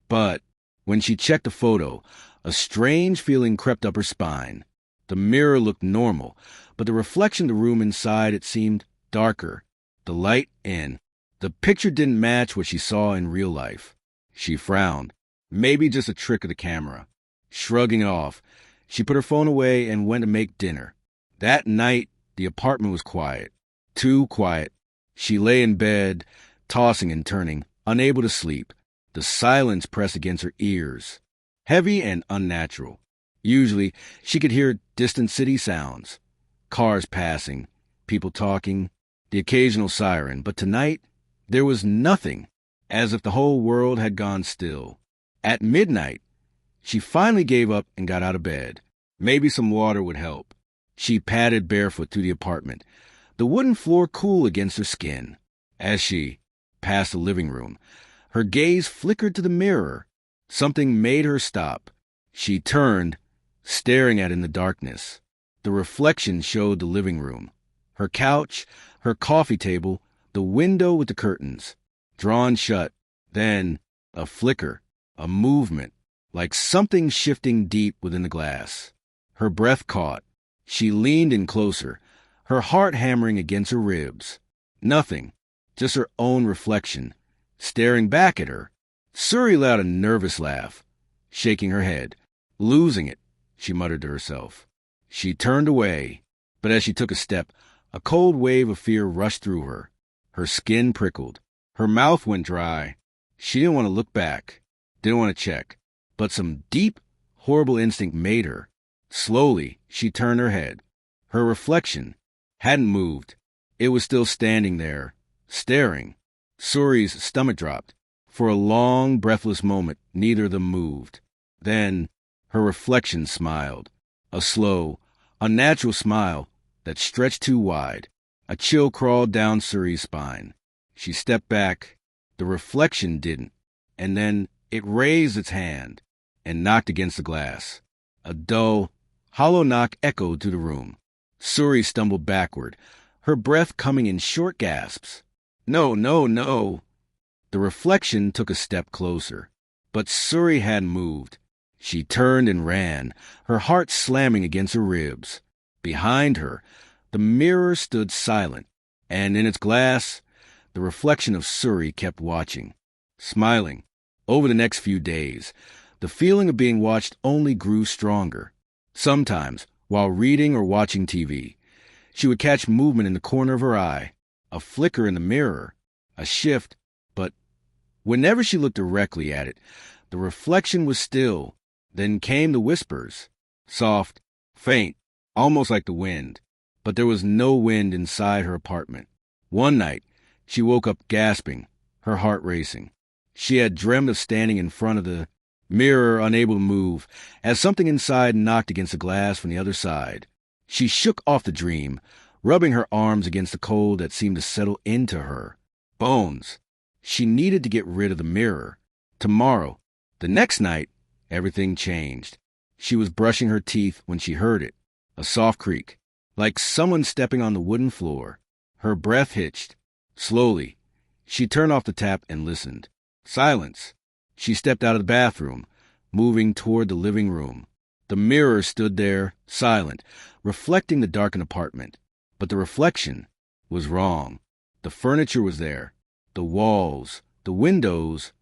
But when she checked the photo, a strange feeling crept up her spine. The mirror looked normal, but the reflection of the room inside it seemed darker. The light in. The picture didn't match what she saw in real life. She frowned. Maybe just a trick of the camera. Shrugging it off, she put her phone away and went to make dinner. That night, the apartment was quiet. Too quiet. She lay in bed, tossing and turning, unable to sleep. The silence pressed against her ears, heavy and unnatural. Usually, she could hear distant city sounds, cars passing, people talking, the occasional siren. But tonight, there was nothing, as if the whole world had gone still. At midnight, she finally gave up and got out of bed. Maybe some water would help. She padded barefoot through the apartment, the wooden floor cool against her skin. As she passed the living room, her gaze flickered to the mirror. Something made her stop. She turned, staring at it in the darkness. The reflection showed the living room. Her couch, her coffee table, the window with the curtains, drawn shut. Then, a flicker, a movement, like something shifting deep within the glass. Her breath caught. She leaned in closer, her heart hammering against her ribs. Nothing, just her own reflection, staring back at her. Suri let out a nervous laugh, shaking her head. Losing it, she muttered to herself. She turned away, but as she took a step, a cold wave of fear rushed through her. Her skin prickled. Her mouth went dry. She didn't want to look back, didn't want to check, but some deep, horrible instinct made her. Slowly, she turned her head. Her reflection hadn't moved. It was still standing there, staring. Suri's stomach dropped. For a long, breathless moment, neither of them moved. Then her reflection smiled, a slow, unnatural smile that stretched too wide. A chill crawled down Suri's spine. She stepped back. The reflection didn't. And then it raised its hand and knocked against the glass. A dull, hollow knock echoed through the room. Suri stumbled backward, her breath coming in short gasps. No, no, no. The reflection took a step closer, but Suri hadn't moved. She turned and ran, her heart slamming against her ribs. Behind her, the mirror stood silent, and in its glass, the reflection of Suri kept watching, smiling. Over the next few days, the feeling of being watched only grew stronger. Sometimes, while reading or watching TV, she would catch movement in the corner of her eye, a flicker in the mirror, a shift, but whenever she looked directly at it, the reflection was still. Then came the whispers, soft, faint, almost like the wind. But there was no wind inside her apartment. One night, she woke up gasping, her heart racing. She had dreamed of standing in front of the mirror, unable to move, as something inside knocked against the glass from the other side. She shook off the dream, rubbing her arms against the cold that seemed to settle into her bones. She needed to get rid of the mirror. Tomorrow. The next night, everything changed. She was brushing her teeth when she heard it, a soft creak, like someone stepping on the wooden floor. Her breath hitched. Slowly, she turned off the tap and listened. Silence. She stepped out of the bathroom, moving toward the living room. The mirror stood there, silent, reflecting the darkened apartment. But the reflection was wrong. The furniture was there, the walls, the windows,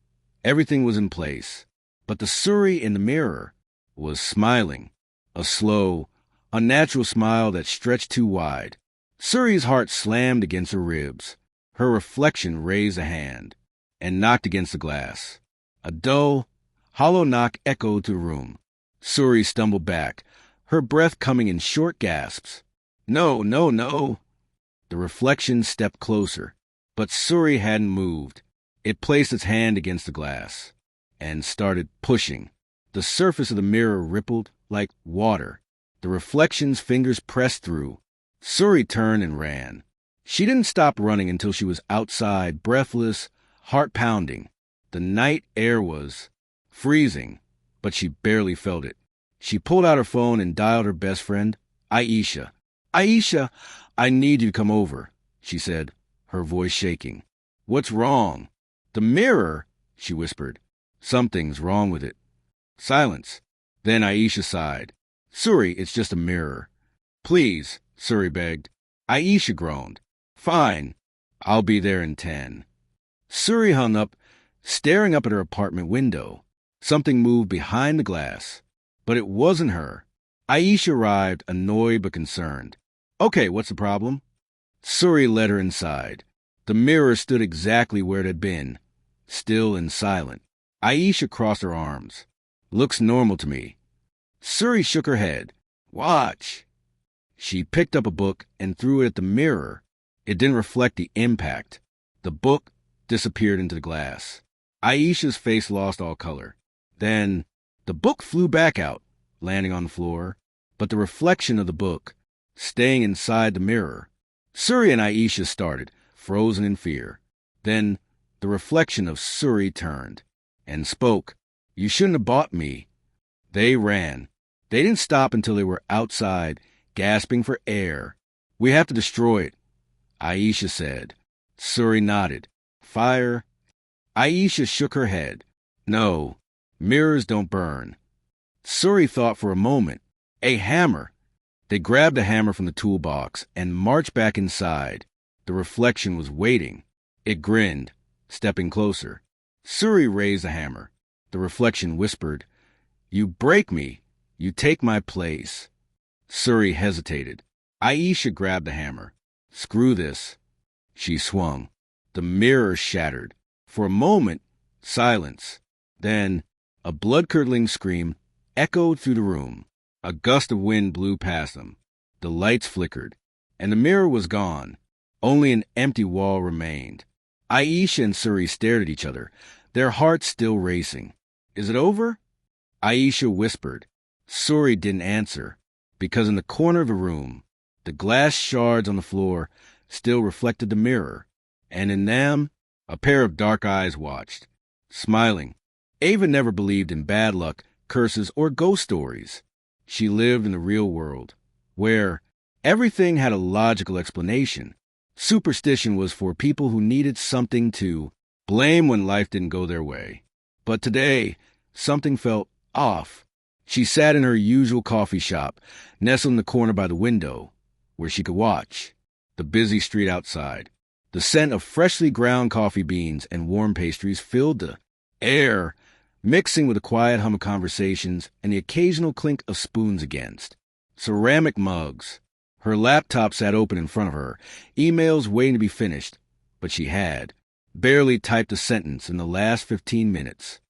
everything was in place. But the Suri in the mirror was smiling, a slow, unnatural smile that stretched too wide. Suri's heart slammed against her ribs. Her reflection raised a hand and knocked against the glass. A dull, hollow knock echoed through the room. Suri stumbled back, her breath coming in short gasps. No, no, no. The reflection stepped closer, but Suri hadn't moved. It placed its hand against the glass and started pushing. The surface of the mirror rippled like water. The reflection's fingers pressed through. Suri turned and ran. She didn't stop running until she was outside, breathless, heart pounding. The night air was freezing, but she barely felt it. She pulled out her phone and dialed her best friend, Aisha. Aisha, I need you to come over, she said, her voice shaking. What's wrong? The mirror, she whispered. Something's wrong with it. Silence. Then Aisha sighed. Suri, it's just a mirror. Please, Suri begged. Aisha groaned. Fine. I'll be there in 10. Suri hung up, staring up at her apartment window. Something moved behind the glass. But it wasn't her. Aisha arrived, annoyed but concerned. Okay, what's the problem? Suri led her inside. The mirror stood exactly where it had been, still and silent. Aisha crossed her arms. Looks normal to me. Suri shook her head. Watch. She picked up a book and threw it at the mirror. It didn't reflect the impact. The book disappeared into the glass. Aisha's face lost all color. Then the book flew back out, landing on the floor, but the reflection of the book, staying inside the mirror. Suri and Aisha started, frozen in fear. Then the reflection of Suri turned and spoke. You shouldn't have bought me. They ran. They didn't stop until they were outside, gasping for air. We have to destroy it, Aisha said. Suri nodded. Fire? Aisha shook her head. No, mirrors don't burn. Suri thought for a moment. A hammer. They grabbed a hammer from the toolbox and marched back inside. The reflection was waiting. It grinned, stepping closer. Suri raised the hammer. The reflection whispered, You break me. You take my place. Suri hesitated. Aisha grabbed the hammer. Screw this. She swung. The mirror shattered. For a moment, silence. Then, a blood-curdling scream echoed through the room. A gust of wind blew past them. The lights flickered, and the mirror was gone. Only an empty wall remained. Aisha and Suri stared at each other, their hearts still racing. "Is it over?" Aisha whispered. Suri didn't answer, because in the corner of the room, the glass shards on the floor still reflected the mirror, and in them, a pair of dark eyes watched, smiling. Ava never believed in bad luck, curses, or ghost stories. She lived in the real world, where everything had a logical explanation. Superstition was for people who needed something to blame when life didn't go their way. But today, something felt off. She sat in her usual coffee shop, nestled in the corner by the window, where she could watch the busy street outside. The scent of freshly ground coffee beans and warm pastries filled the air, mixing with the quiet hum of conversations and the occasional clink of spoons against ceramic mugs. Her laptop sat open in front of her, emails waiting to be finished, but she had barely typed a sentence in the last 15 minutes.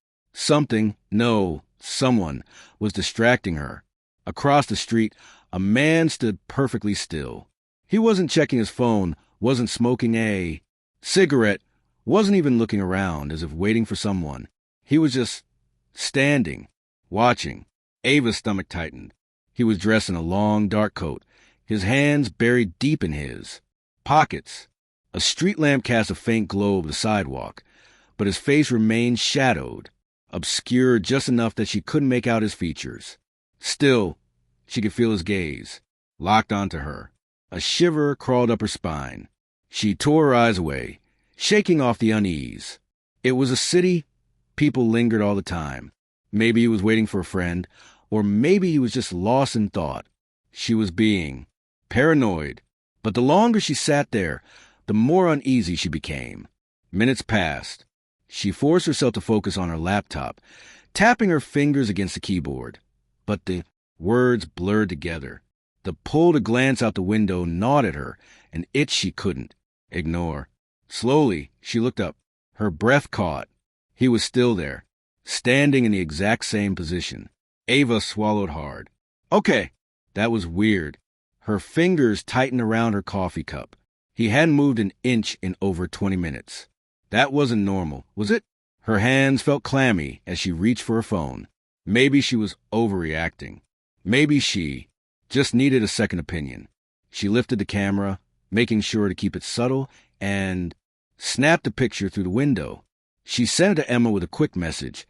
Someone was distracting her. Across the street, a man stood perfectly still. He wasn't checking his phone, wasn't smoking a cigarette, wasn't even looking around as if waiting for someone. He was just standing, watching. Ava's stomach tightened. He was dressed in a long, dark coat, his hands buried deep in his pockets. A street lamp cast a faint glow over the sidewalk, but his face remained shadowed, obscured just enough that she couldn't make out his features. Still, she could feel his gaze, locked onto her. A shiver crawled up her spine. She tore her eyes away, shaking off the unease. It was a city. People lingered all the time. Maybe he was waiting for a friend, or maybe he was just lost in thought. She was being paranoid. But the longer she sat there, the more uneasy she became. Minutes passed. She forced herself to focus on her laptop, tapping her fingers against the keyboard. But the words blurred together. The pull to glance out the window gnawed at her, an itch she couldn't ignore. Slowly, she looked up. Her breath caught. He was still there, standing in the exact same position. Ava swallowed hard. Okay, that was weird. Her fingers tightened around her coffee cup. He hadn't moved an inch in over 20 minutes. That wasn't normal, was it? Her hands felt clammy as she reached for her phone. Maybe she was overreacting. Maybe she just needed a second opinion. She lifted the camera, making sure to keep it subtle, and snapped a picture through the window. She sent it to Emma with a quick message.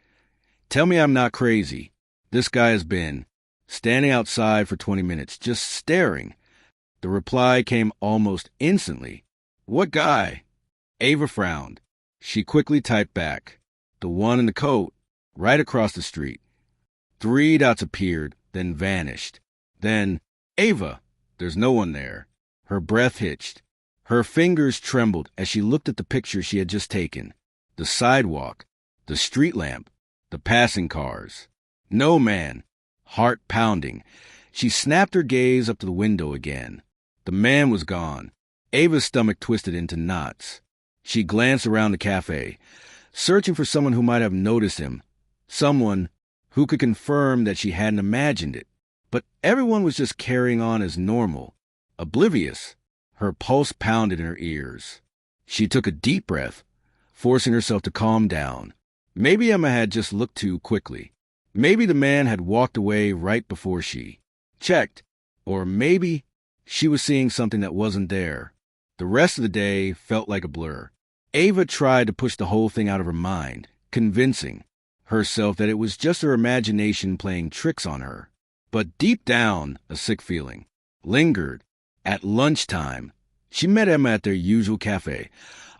"Tell me I'm not crazy. This guy has been standing outside for 20 minutes, just staring." The reply came almost instantly. "What guy?" Ava frowned. She quickly typed back. "The one in the coat, right across the street." 3 dots appeared, then vanished. Then, "Ava, there's no one there." Her breath hitched. Her fingers trembled as she looked at the picture she had just taken. The sidewalk, the street lamp, the passing cars. No man. Heart pounding. She snapped her gaze up to the window again. The man was gone. Ava's stomach twisted into knots. She glanced around the cafe, searching for someone who might have noticed him, someone who could confirm that she hadn't imagined it. But everyone was just carrying on as normal, oblivious. Her pulse pounded in her ears. She took a deep breath, forcing herself to calm down. Maybe Emma had just looked too quickly. Maybe the man had walked away right before she checked. Or maybe she was seeing something that wasn't there. The rest of the day felt like a blur. Ava tried to push the whole thing out of her mind, convincing herself that it was just her imagination playing tricks on her. But deep down, a sick feeling lingered. At lunchtime, she met Emma at their usual cafe,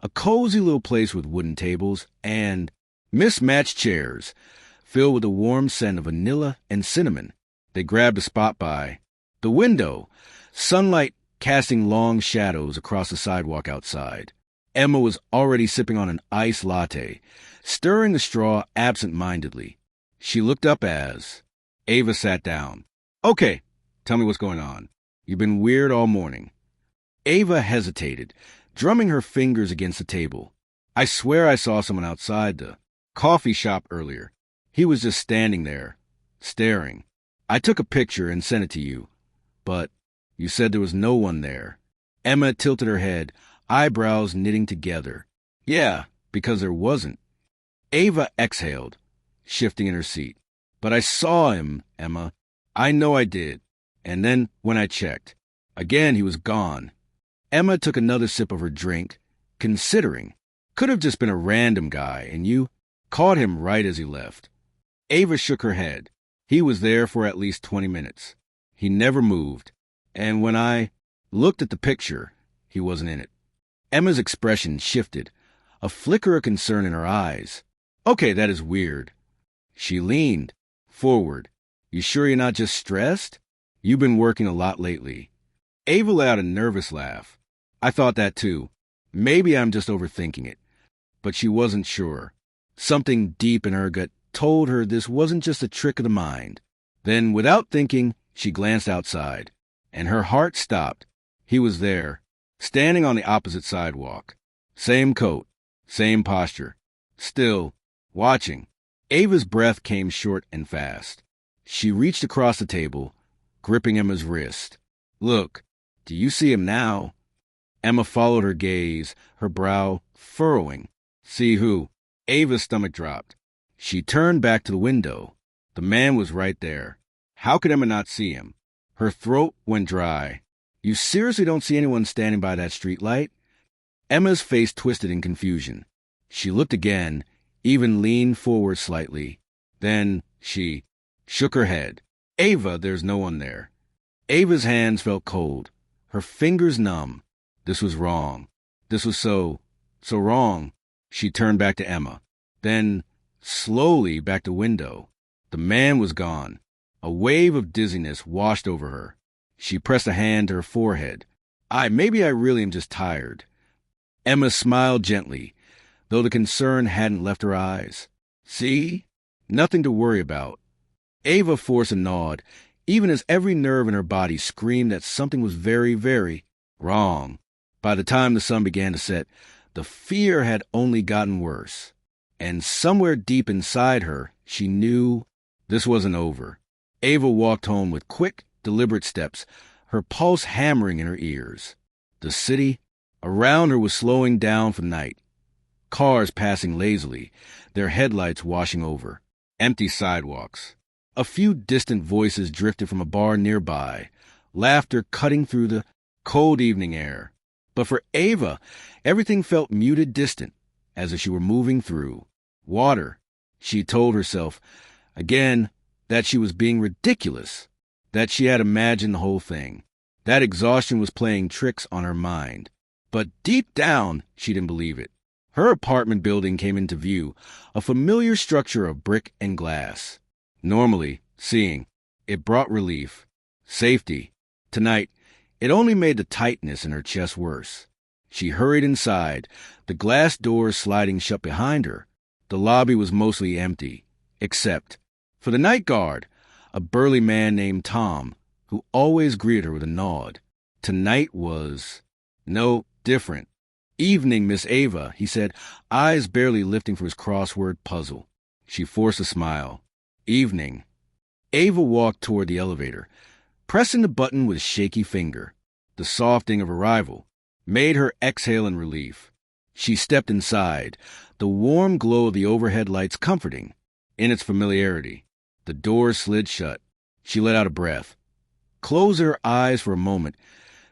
a cozy little place with wooden tables and mismatched chairs, filled with a warm scent of vanilla and cinnamon. They grabbed a spot by the window, sunlight casting long shadows across the sidewalk outside. Emma was already sipping on an iced latte, stirring the straw absent-mindedly. She looked up as Ava sat down. "Okay, tell me what's going on. You've been weird all morning." Ava hesitated, drumming her fingers against the table. "I swear I saw someone outside the coffee shop earlier. He was just standing there, staring. I took a picture and sent it to you, but you said there was no one there." Emma tilted her head, eyebrows knitting together. "Yeah, because there wasn't." Ava exhaled, shifting in her seat. But I saw him, Emma. I know I did. And then, when I checked, again he was gone. Emma took another sip of her drink, considering. Could have just been a random guy, and you caught him right as he left. Ava shook her head. He was there for at least 20 minutes. He never moved. And when I looked at the picture, he wasn't in it. Emma's expression shifted, a flicker of concern in her eyes. Okay, that is weird. She leaned forward. You sure you're not just stressed? You've been working a lot lately. Ava let out a nervous laugh. I thought that too. Maybe I'm just overthinking it. But she wasn't sure. Something deep in her gut told her this wasn't just a trick of the mind. Then, without thinking, she glanced outside, and her heart stopped. He was there, standing on the opposite sidewalk. Same coat, same posture. Still, watching. Ava's breath came short and fast. She reached across the table, gripping Emma's wrist. Look, do you see him now? Emma followed her gaze, her brow furrowing. See who? Ava's stomach dropped. She turned back to the window. The man was right there. How could Emma not see him? Her throat went dry. You seriously don't see anyone standing by that street light? Emma's face twisted in confusion. She looked again, even leaned forward slightly. Then she shook her head. Ava, there's no one there. Ava's hands felt cold, her fingers numb. This was wrong. This was so wrong. She turned back to Emma. Then, slowly back to window. The man was gone. A wave of dizziness washed over her. She pressed a hand to her forehead. Maybe I really am just tired. Emma smiled gently, though the concern hadn't left her eyes. See? Nothing to worry about. Ava forced a nod, even as every nerve in her body screamed that something was very, very wrong. By the time the sun began to set, the fear had only gotten worse. And somewhere deep inside her, she knew this wasn't over. Ava walked home with quick, deliberate steps, her pulse hammering in her ears. The city around her was slowing down for night. Cars passing lazily, their headlights washing over. Empty sidewalks. A few distant voices drifted from a bar nearby, laughter cutting through the cold evening air. But for Ava, everything felt muted distant, as if she were moving through water. She told herself, again, that she was being ridiculous, that she had imagined the whole thing, that exhaustion was playing tricks on her mind. But deep down, she didn't believe it. Her apartment building came into view, a familiar structure of brick and glass. Normally, seeing, it brought relief, safety. Tonight, it only made the tightness in her chest worse. She hurried inside, the glass doors sliding shut behind her. The lobby was mostly empty, except for the night guard, a burly man named Tom, who always greeted her with a nod. Tonight was different. Evening, Miss Ava, he said, eyes barely lifting from his crossword puzzle. She forced a smile. Evening. Ava walked toward the elevator, pressing the button with a shaky finger. The soft ding of arrival made her exhale in relief. She stepped inside, the warm glow of the overhead lights comforting in its familiarity. The door slid shut. She let out a breath, closed her eyes for a moment,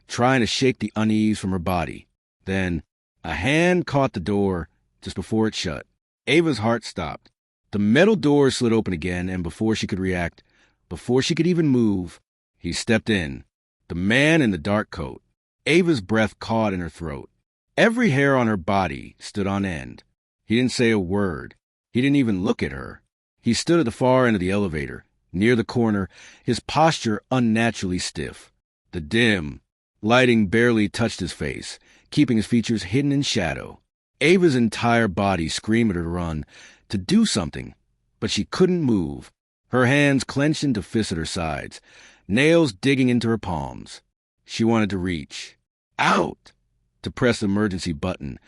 trying to shake the unease from her body. Then a hand caught the door just before it shut. Ava's heart stopped. The metal door slid open again, and before she could react, before she could even move, he stepped in. The man in the dark coat. Ava's breath caught in her throat. Every hair on her body stood on end. He didn't say a word. He didn't even look at her. He stood at the far end of the elevator, near the corner, his posture unnaturally stiff. The dim lighting barely touched his face, keeping his features hidden in shadow. Ava's entire body screamed at her to run, to do something, but she couldn't move. Her hands clenched into fists at her sides, nails digging into her palms. She wanted to reach out to press the emergency button,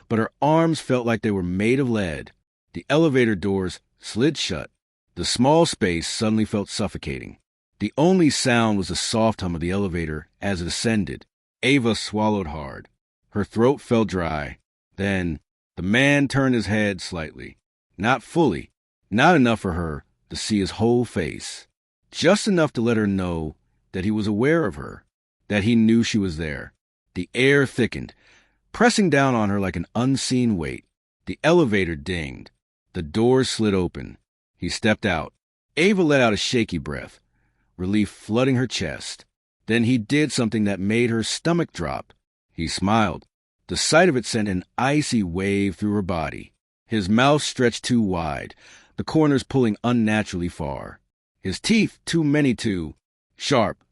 but her arms felt like they were made of lead. The elevator doors slid shut. The small space suddenly felt suffocating. The only sound was the soft hum of the elevator as it ascended. Ava swallowed hard. Her throat felt dry. Then the man turned his head slightly. Not fully. Not enough for her to see his whole face. Just enough to let her know that he was aware of her, that he knew she was there. The air thickened, pressing down on her like an unseen weight. The elevator dinged. The doors slid open. He stepped out. Ava let out a shaky breath, relief flooding her chest. Then he did something that made her stomach drop. He smiled. The sight of it sent an icy wave through her body. His mouth stretched too wide, the corners pulling unnaturally far. His teeth, too many too sharp,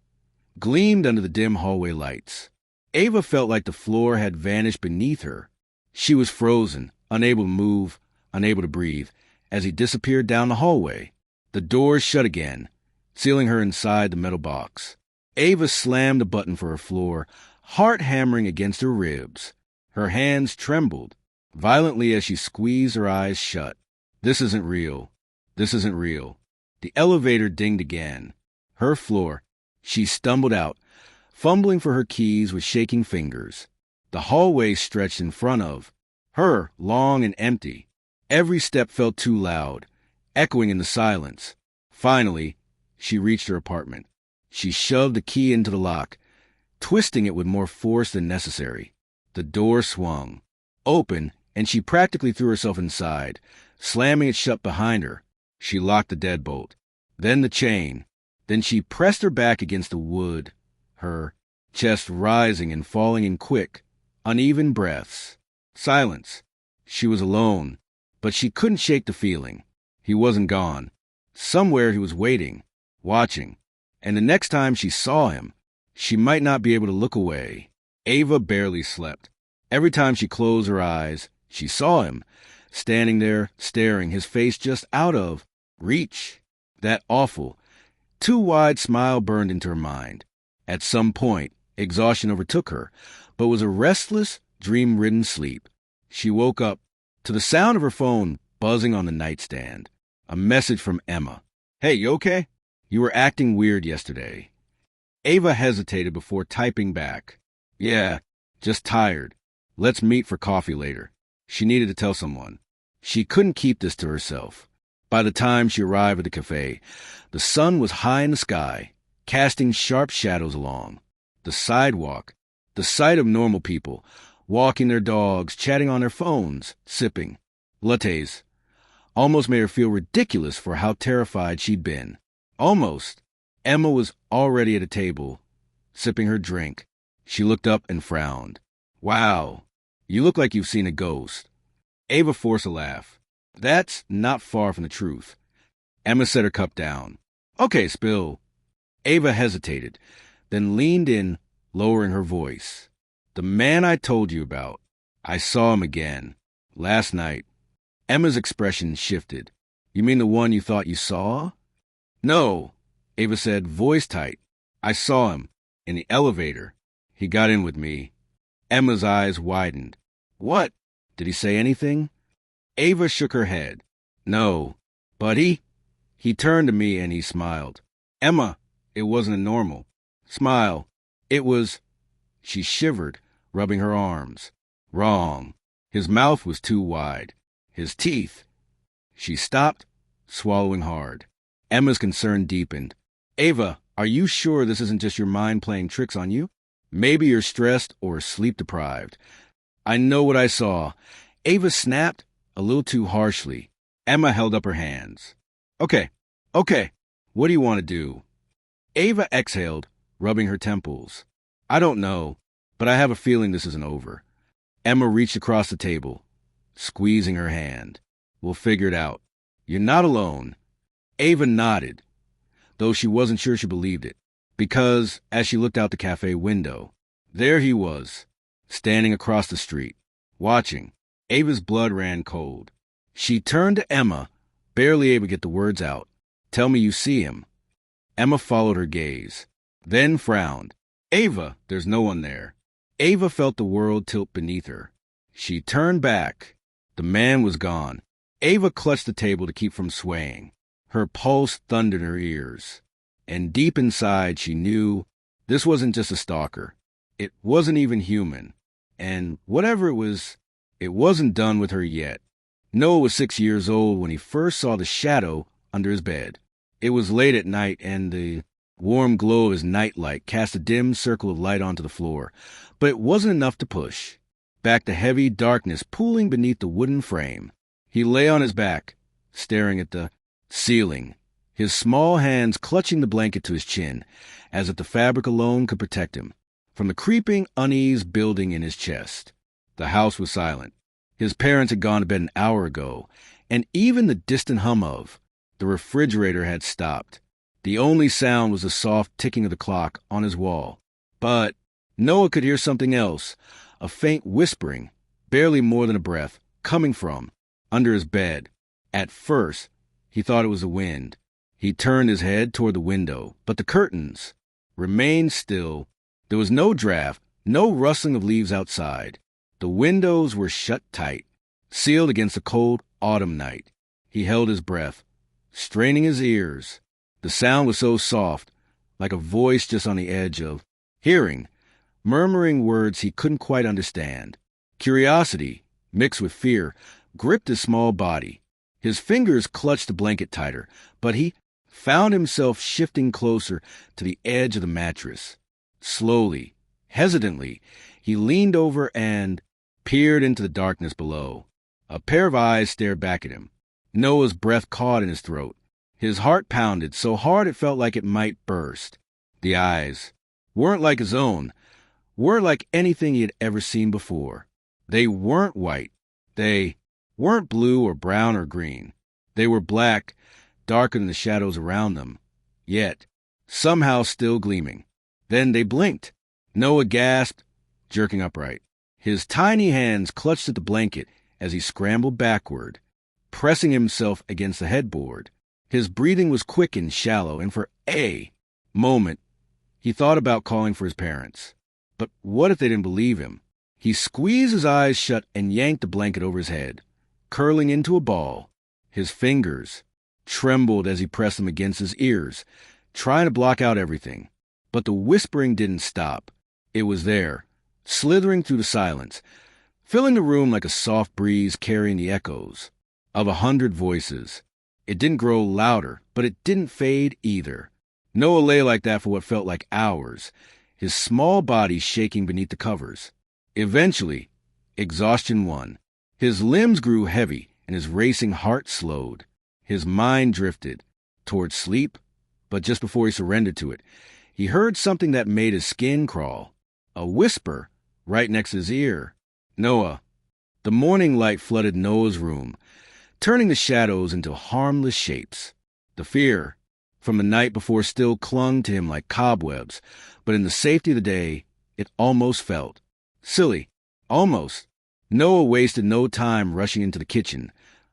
gleamed under the dim hallway lights. Ava felt like the floor had vanished beneath her. She was frozen, unable to move, unable to breathe, as he disappeared down the hallway. The doors shut again, sealing her inside the metal box. Ava slammed the button for her floor, heart hammering against her ribs. Her hands trembled violently as she squeezed her eyes shut. This isn't real. This isn't real. The elevator dinged again. Her floor. She stumbled out, fumbling for her keys with shaking fingers. The hallway stretched in front of her, long and empty. Every step felt too loud, echoing in the silence. Finally, she reached her apartment. She shoved the key into the lock, twisting it with more force than necessary. The door swung open, and she practically threw herself inside, slamming it shut behind her. She locked the deadbolt, then the chain. Then she pressed her back against the wood, her chest rising and falling in quick, uneven breaths. Silence. She was alone, but she couldn't shake the feeling. He wasn't gone. Somewhere he was waiting, watching. And the next time she saw him, she might not be able to look away. Ava barely slept. Every time she closed her eyes, she saw him, standing there, staring, his face just out of reach. That awful, too wide smile burned into her mind. At some point, exhaustion overtook her, but was a restless, dream-ridden sleep. She woke up to the sound of her phone buzzing on the nightstand. A message from Emma. "Hey, you okay? You were acting weird yesterday." Ava hesitated before typing back. "Yeah, just tired. Let's meet for coffee later." She needed to tell someone. She couldn't keep this to herself. By the time she arrived at the cafe, the sun was high in the sky, casting sharp shadows along the sidewalk. The sight of normal people, walking their dogs, chatting on their phones, sipping lattes, almost made her feel ridiculous for how terrified she'd been. Almost. Emma was already at a table, sipping her drink. She looked up and frowned. "Wow, you look like you've seen a ghost." Ava forced a laugh. "That's not far from the truth." Emma set her cup down. "Okay, spill." Ava hesitated, then leaned in, lowering her voice. "The man I told you about. I saw him again. Last night." Emma's expression shifted. "You mean the one you thought you saw?" "No," Ava said, voice tight. "I saw him. In the elevator. He got in with me." Emma's eyes widened. "What? Did he say anything?" Ava shook her head. "No. But he turned to me and he smiled." "Emma, it wasn't a normal smile. It was..." She shivered, rubbing her arms. "Wrong. His mouth was too wide. His teeth..." She stopped, swallowing hard. Emma's concern deepened. "Ava, are you sure this isn't just your mind playing tricks on you? Maybe you're stressed or sleep-deprived." "I know what I saw." Ava snapped, a little too harshly. Emma held up her hands. Okay. What do you want to do?" Ava exhaled, rubbing her temples. "I don't know, but I have a feeling this isn't over." Emma reached across the table, squeezing her hand. "We'll figure it out. You're not alone." Ava nodded, though she wasn't sure she believed it, because as she looked out the cafe window, there he was, standing across the street, watching. Ava's blood ran cold. She turned to Emma, barely able to get the words out. "Tell me you see him." Emma followed her gaze, then frowned. "Ava, there's no one there." Ava felt the world tilt beneath her. She turned back. The man was gone. Ava clutched the table to keep from swaying. Her pulse thundered in her ears. And deep inside, she knew this wasn't just a stalker. It wasn't even human. And whatever it was, it wasn't done with her yet. Noah was 6 years old when he first saw the shadow under his bed. It was late at night, and the warm glow of his nightlight cast a dim circle of light onto the floor, but it wasn't enough to push back the heavy darkness pooling beneath the wooden frame. He lay on his back, staring at the ceiling, his small hands clutching the blanket to his chin, as if the fabric alone could protect him from the creeping unease building in his chest. The house was silent. His parents had gone to bed an hour ago, and even the distant hum of the refrigerator had stopped. The only sound was the soft ticking of the clock on his wall. But Noah could hear something else, a faint whispering, barely more than a breath, coming from under his bed. At first, he thought it was the wind. He turned his head toward the window, but the curtains remained still. There was no draft, no rustling of leaves outside. The windows were shut tight, sealed against the cold autumn night. He held his breath, straining his ears. The sound was so soft, like a voice just on the edge of hearing, murmuring words he couldn't quite understand. Curiosity, mixed with fear, gripped his small body. His fingers clutched the blanket tighter, but he found himself shifting closer to the edge of the mattress. Slowly, hesitantly, he leaned over and peered into the darkness below. A pair of eyes stared back at him. Noah's breath caught in his throat. His heart pounded so hard it felt like it might burst. The eyes weren't like his own, weren't like anything he had ever seen before. They weren't white. They weren't blue or brown or green. They were black, darker than the shadows around them, yet somehow still gleaming. Then they blinked. Noah gasped, jerking upright. His tiny hands clutched at the blanket as he scrambled backward, pressing himself against the headboard. His breathing was quick and shallow, and for a moment, he thought about calling for his parents. But what if they didn't believe him? He squeezed his eyes shut and yanked the blanket over his head, curling into a ball. His fingers trembled as he pressed them against his ears, trying to block out everything. But the whispering didn't stop. It was there, slithering through the silence, filling the room like a soft breeze carrying the echoes of 100 voices. It didn't grow louder, but it didn't fade either. Noah lay like that for what felt like hours, his small body shaking beneath the covers. Eventually, exhaustion won. His limbs grew heavy, and his racing heart slowed. His mind drifted toward sleep, but just before he surrendered to it, he heard something that made his skin crawl. A whisper right next to his ear. Noah. The morning light flooded Noah's room, turning the shadows into harmless shapes. The fear from the night before still clung to him like cobwebs, but in the safety of the day, it almost felt silly. Almost. Noah wasted no time rushing into the kitchen,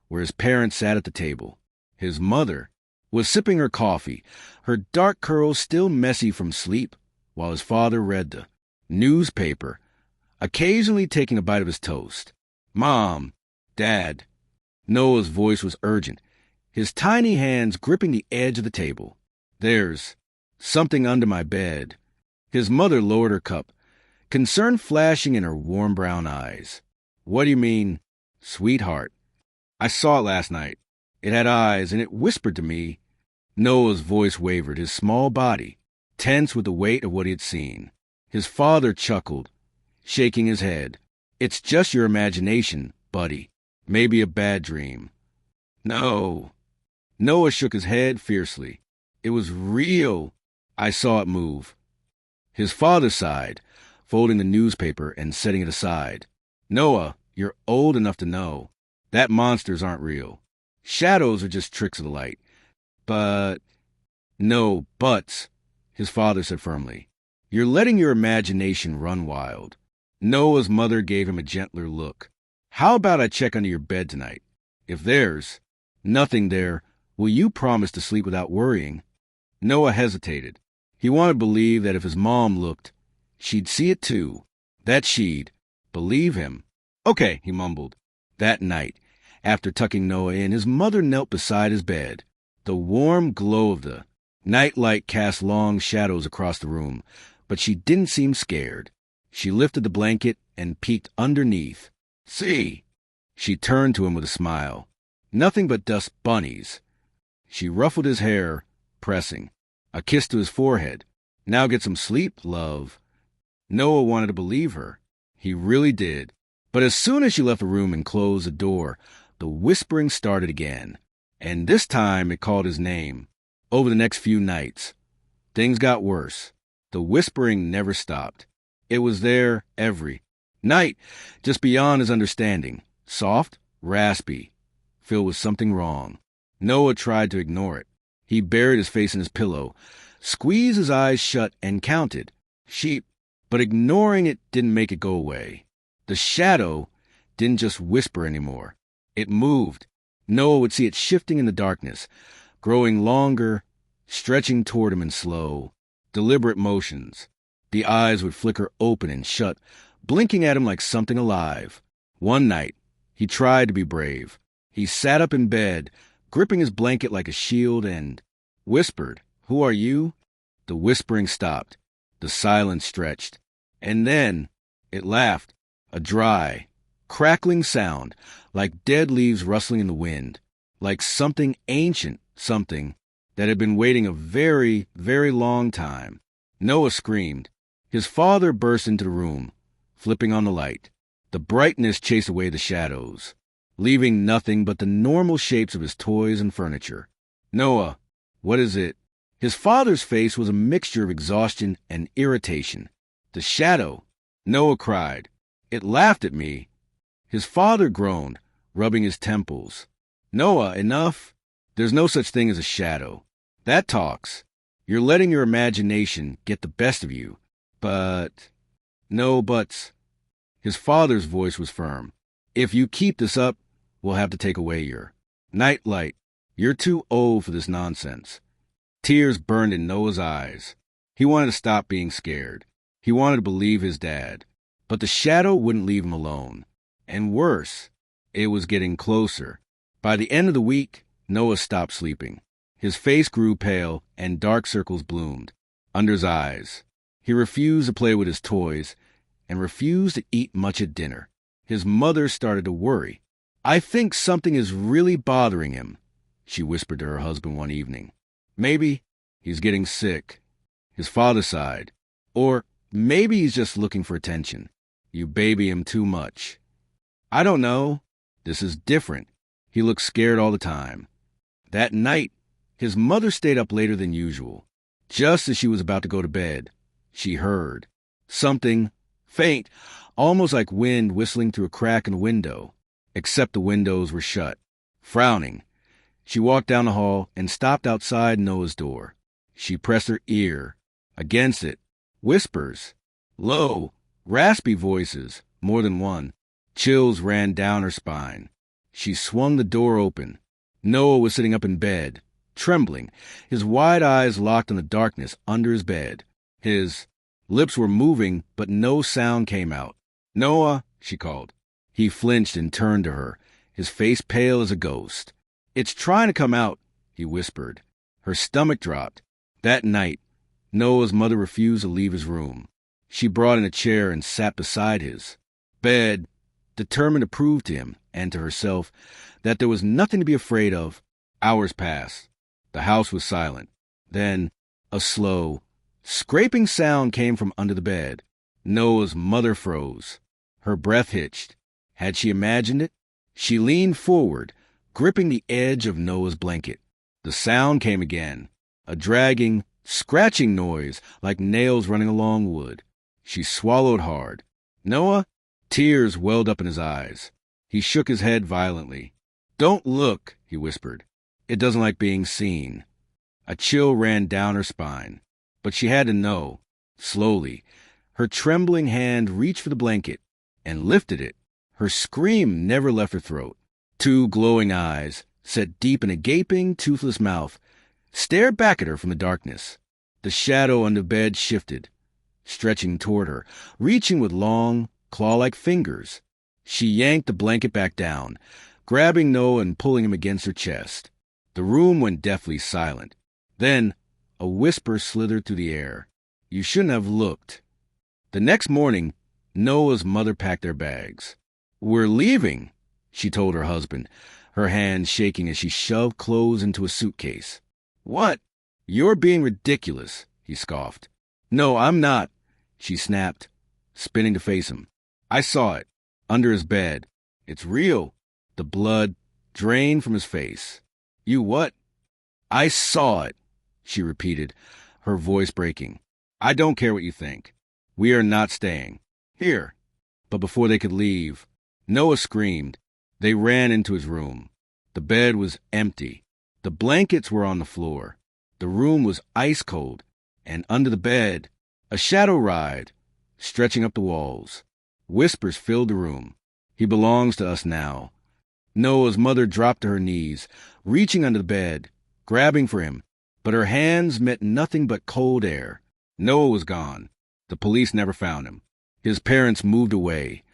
where his parents sat at the table. His mother was sipping her coffee, her dark curls still messy from sleep, while his father read the newspaper, occasionally taking a bite of his toast. Mom, Dad. Noah's voice was urgent, his tiny hands gripping the edge of the table. There's something under my bed. His mother lowered her cup, concern flashing in her warm brown eyes. What do you mean, sweetheart? I saw it last night. It had eyes, and it whispered to me. Noah's voice wavered, his small body tense with the weight of what he had seen. His father chuckled, shaking his head. It's just your imagination, buddy. Maybe a bad dream. No. Noah shook his head fiercely. It was real. I saw it move. His father sighed, folding the newspaper and setting it aside. Noah, you're old enough to know. That monsters aren't real. Shadows are just tricks of the light. But... No buts, his father said firmly. You're letting your imagination run wild. Noah's mother gave him a gentler look. How about I check under your bed tonight? If there's nothing there, will you promise to sleep without worrying? Noah hesitated. He wanted to believe that if his mom looked, she'd see it too. That she'd believe him. Okay, he mumbled. That night, after tucking Noah in, his mother knelt beside his bed. The warm glow of the nightlight cast long shadows across the room, but she didn't seem scared. She lifted the blanket and peeked underneath. See, She turned to him with a smile. Nothing but dust bunnies. She ruffled his hair, pressing. A kiss to his forehead. Now get some sleep, love. Noah wanted to believe her. He really did. But as soon as she left the room and closed the door, the whispering started again. And this time it called his name. Over the next few nights, things got worse. The whispering never stopped. It was there every night, just beyond his understanding. Soft, raspy, filled with something wrong. Noah tried to ignore it. He buried his face in his pillow, squeezed his eyes shut, and counted. Sheep. But ignoring it didn't make it go away. The shadow didn't just whisper anymore. It moved. Noah would see it shifting in the darkness, growing longer, stretching toward him in slow, deliberate motions. The eyes would flicker open and shut, blinking at him like something alive. One night, he tried to be brave. He sat up in bed, gripping his blanket like a shield, and whispered, "Who are you?" The whispering stopped. The silence stretched. And then it laughed, a dry, crackling sound, like dead leaves rustling in the wind, like something ancient, something that had been waiting a very, very long time. Noah screamed. His father burst into the room, flipping on the light. The brightness chased away the shadows, leaving nothing but the normal shapes of his toys and furniture. "Noah, what is it?" His father's face was a mixture of exhaustion and irritation. "The shadow," Noah cried. "It laughed at me." His father groaned, rubbing his temples. "Noah, enough. There's no such thing as a shadow. That talks. You're letting your imagination get the best of you. But—" "No buts." His father's voice was firm. "If you keep this up, we'll have to take away your night light. You're too old for this nonsense." Tears burned in Noah's eyes. He wanted to stop being scared. He wanted to believe his dad. But the shadow wouldn't leave him alone. And worse, it was getting closer. By the end of the week, Noah stopped sleeping. His face grew pale, and dark circles bloomed under his eyes. He refused to play with his toys, and refused to eat much at dinner. His mother started to worry. "I think something is really bothering him," she whispered to her husband one evening. "Maybe he's getting sick." His father sighed. "Or maybe he's just looking for attention. You baby him too much." "I don't know. This is different. He looks scared all the time." That night, his mother stayed up later than usual. Just as she was about to go to bed, she heard something faint, almost like wind whistling through a crack in the window, except the windows were shut. Frowning, she walked down the hall and stopped outside Noah's door. She pressed her ear against it. Whispers, low, raspy voices, more than one. Chills ran down her spine. She swung the door open. Noah was sitting up in bed, trembling, his wide eyes locked on the darkness under his bed. His lips were moving, but no sound came out. "Noah," she called. He flinched and turned to her, his face pale as a ghost. "It's trying to come out," he whispered. Her stomach dropped. That night, Noah's mother refused to leave his room. She brought in a chair and sat beside his bed, determined to prove to him and to herself that there was nothing to be afraid of. Hours passed. The house was silent. Then a slow, scraping sound came from under the bed. Noah's mother froze. Her breath hitched. Had she imagined it? She leaned forward, gripping the edge of Noah's blanket. The sound came again, a dragging, scratching noise like nails running along wood. She swallowed hard. "Noah?" Tears welled up in his eyes. He shook his head violently. "Don't look," he whispered. "It doesn't like being seen." A chill ran down her spine. But she had to know. Slowly, her trembling hand reached for the blanket and lifted it. Her scream never left her throat. Two glowing eyes, set deep in a gaping, toothless mouth, stared back at her from the darkness. The shadow under the bed shifted, stretching toward her, reaching with long, claw-like fingers. She yanked the blanket back down, grabbing Noah and pulling him against her chest. The room went deathly silent. Then a whisper slithered through the air. "You shouldn't have looked." The next morning, Noah's mother packed their bags. "We're leaving," she told her husband, her hands shaking as she shoved clothes into a suitcase. What? You're being ridiculous, he scoffed. No, I'm not, she snapped, spinning to face him. I saw it, under his bed. It's real. The blood drained from his face. You what? I saw it, she repeated, her voice breaking. I don't care what you think. We are not staying. Here. But before they could leave, Noah screamed. They ran into his room. The bed was empty. The blankets were on the floor. The room was ice cold, and under the bed, a shadow ride, stretching up the walls. Whispers filled the room. He belongs to us now. Noah's mother dropped to her knees, reaching under the bed, grabbing for him, but her hands met nothing but cold air. Noah was gone. The police never found him. His parents moved away,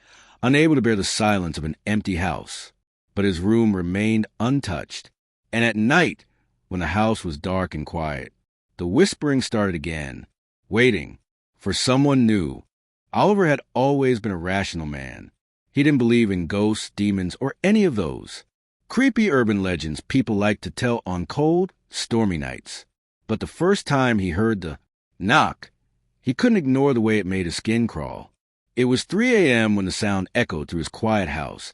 unable to bear the silence of an empty house. But his room remained untouched. And at night, when the house was dark and quiet, the whispering started again, waiting for someone new. Oliver had always been a rational man. He didn't believe in ghosts, demons, or any of those creepy urban legends people like to tell on cold, stormy nights. But the first time he heard the knock, he couldn't ignore the way it made his skin crawl. It was 3 a.m. when the sound echoed through his quiet house.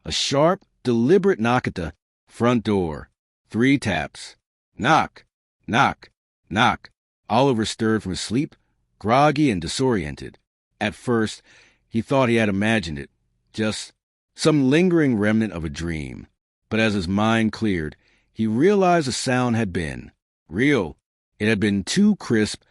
A sharp, deliberate knock at the front door. 3 taps. Knock, knock, knock. Oliver stirred from his sleep, groggy and disoriented. At first, he thought he had imagined it, just some lingering remnant of a dream. But as his mind cleared, he realized the sound had been real. It had been too crisp,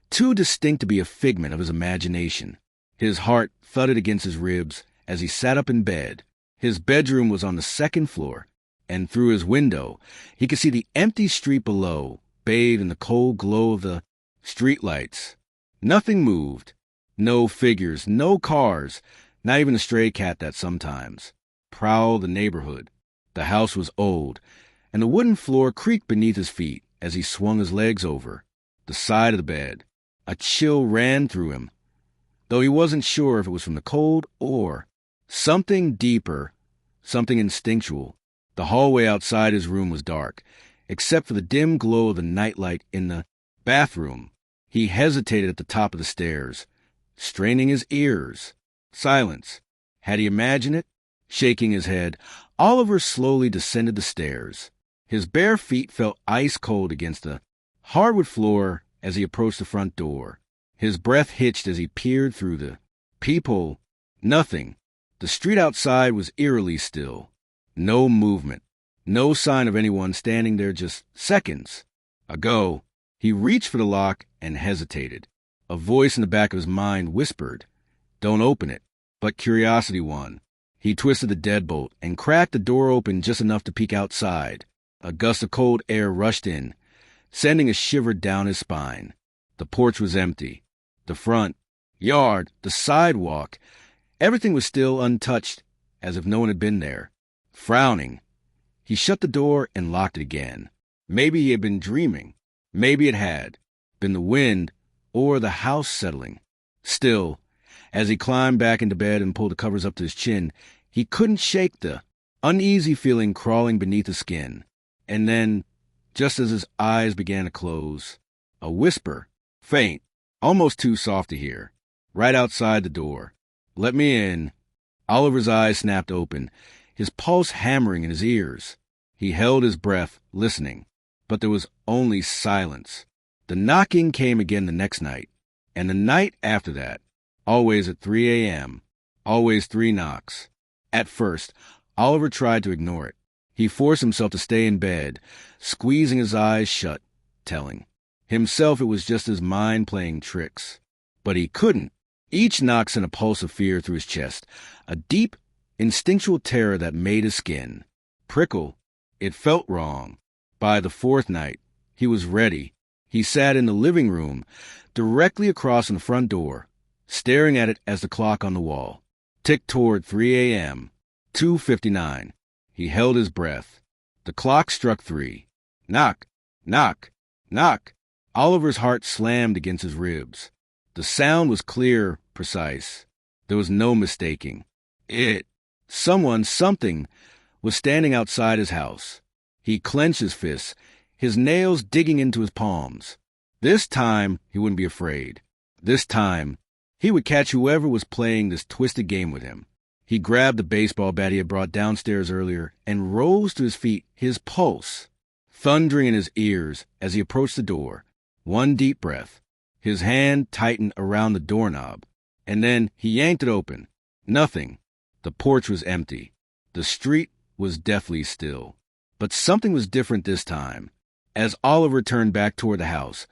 too distinct to be a figment of his imagination. His heart thudded against his ribs as he sat up in bed. His bedroom was on the 2nd floor, and through his window, he could see the empty street below, bathed in the cold glow of the streetlights. Nothing moved. No figures, no cars, not even a stray cat that sometimes prowled the neighborhood. The house was old, and the wooden floor creaked beneath his feet as he swung his legs over the side of the bed. A chill ran through him, though he wasn't sure if it was from the cold or something deeper, something instinctual. The hallway outside his room was dark, except for the dim glow of the nightlight in the bathroom. He hesitated at the top of the stairs, straining his ears. Silence. Had he imagined it? Shaking his head, Oliver slowly descended the stairs. His bare feet felt ice cold against the hardwood floor as he approached the front door. His breath hitched as he peered through the peephole. Nothing. The street outside was eerily still. No movement. No sign of anyone standing there just seconds ago. He reached for the lock and hesitated. A voice in the back of his mind whispered, "Don't open it." But curiosity won. He twisted the deadbolt and cracked the door open just enough to peek outside. A gust of cold air rushed in, sending a shiver down his spine. The porch was empty. The front yard, the sidewalk, everything was still untouched, as if no one had been there. Frowning, he shut the door and locked it again. Maybe he had been dreaming. Maybe it had been the wind or the house settling. Still, as he climbed back into bed and pulled the covers up to his chin, he couldn't shake the uneasy feeling crawling beneath his skin. And then, just as his eyes began to close, a whisper, faint, almost too soft to hear, right outside the door. "Let me in." Oliver's eyes snapped open, his pulse hammering in his ears. He held his breath, listening, but there was only silence. The knocking came again the next night, and the night after that, always at 3 a.m., always 3 knocks. At first, Oliver tried to ignore it. He forced himself to stay in bed, squeezing his eyes shut, telling himself it was just his mind playing tricks. But he couldn't. Each knock sent a pulse of fear through his chest, a deep, instinctual terror that made his skin prickle. It felt wrong. By the 4th night, he was ready. He sat in the living room, directly across from the front door, staring at it as the clock on the wall ticked toward 3 a.m., 2:59. He held his breath. The clock struck 3. Knock, knock, knock. Oliver's heart slammed against his ribs. The sound was clear, precise. There was no mistaking it. Something, was standing outside his house. He clenched his fists, his nails digging into his palms. This time, he wouldn't be afraid. This time, he would catch whoever was playing this twisted game with him. He grabbed the baseball bat he had brought downstairs earlier and rose to his feet, his pulse thundering in his ears as he approached the door. One deep breath. His hand tightened around the doorknob, and then he yanked it open. Nothing. The porch was empty. The street was deathly still. But something was different this time. As Oliver turned back toward the house,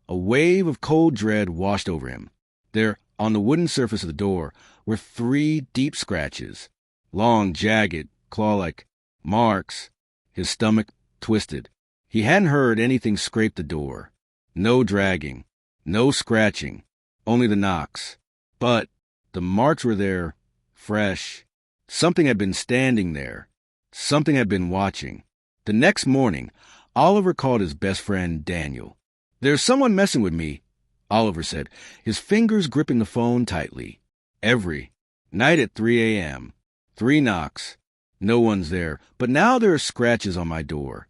a wave of cold dread washed over him. There, on the wooden surface of the door, were 3 deep scratches. Long, jagged, claw-like marks. His stomach twisted. He hadn't heard anything scrape the door. No dragging. No scratching. Only the knocks. But the marks were there, fresh. Something had been standing there. Something had been watching. The next morning, Oliver called his best friend, Daniel. "There's someone messing with me," Oliver said, his fingers gripping the phone tightly. Every night at 3 a.m. 3 knocks. No one's there, but now there are scratches on my door.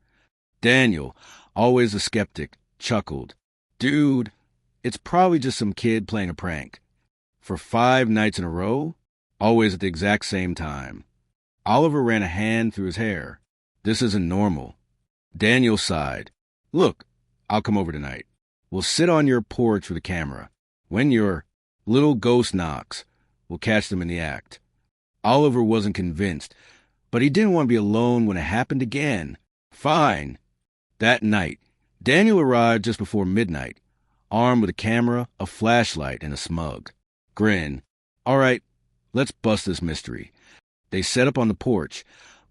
Daniel, always a skeptic, chuckled. "Dude, it's probably just some kid playing a prank." For 5 nights in a row, always at the exact same time. Oliver ran a hand through his hair. "This isn't normal." Daniel sighed. "Look, I'll come over tonight. We'll sit on your porch with a camera. When your little ghost knocks, we'll catch them in the act." Oliver wasn't convinced, but he didn't want to be alone when it happened again. Fine. That night, Daniel arrived just before midnight, armed with a camera, a flashlight, and a smug grin. "All right, let's bust this mystery." They set up on the porch,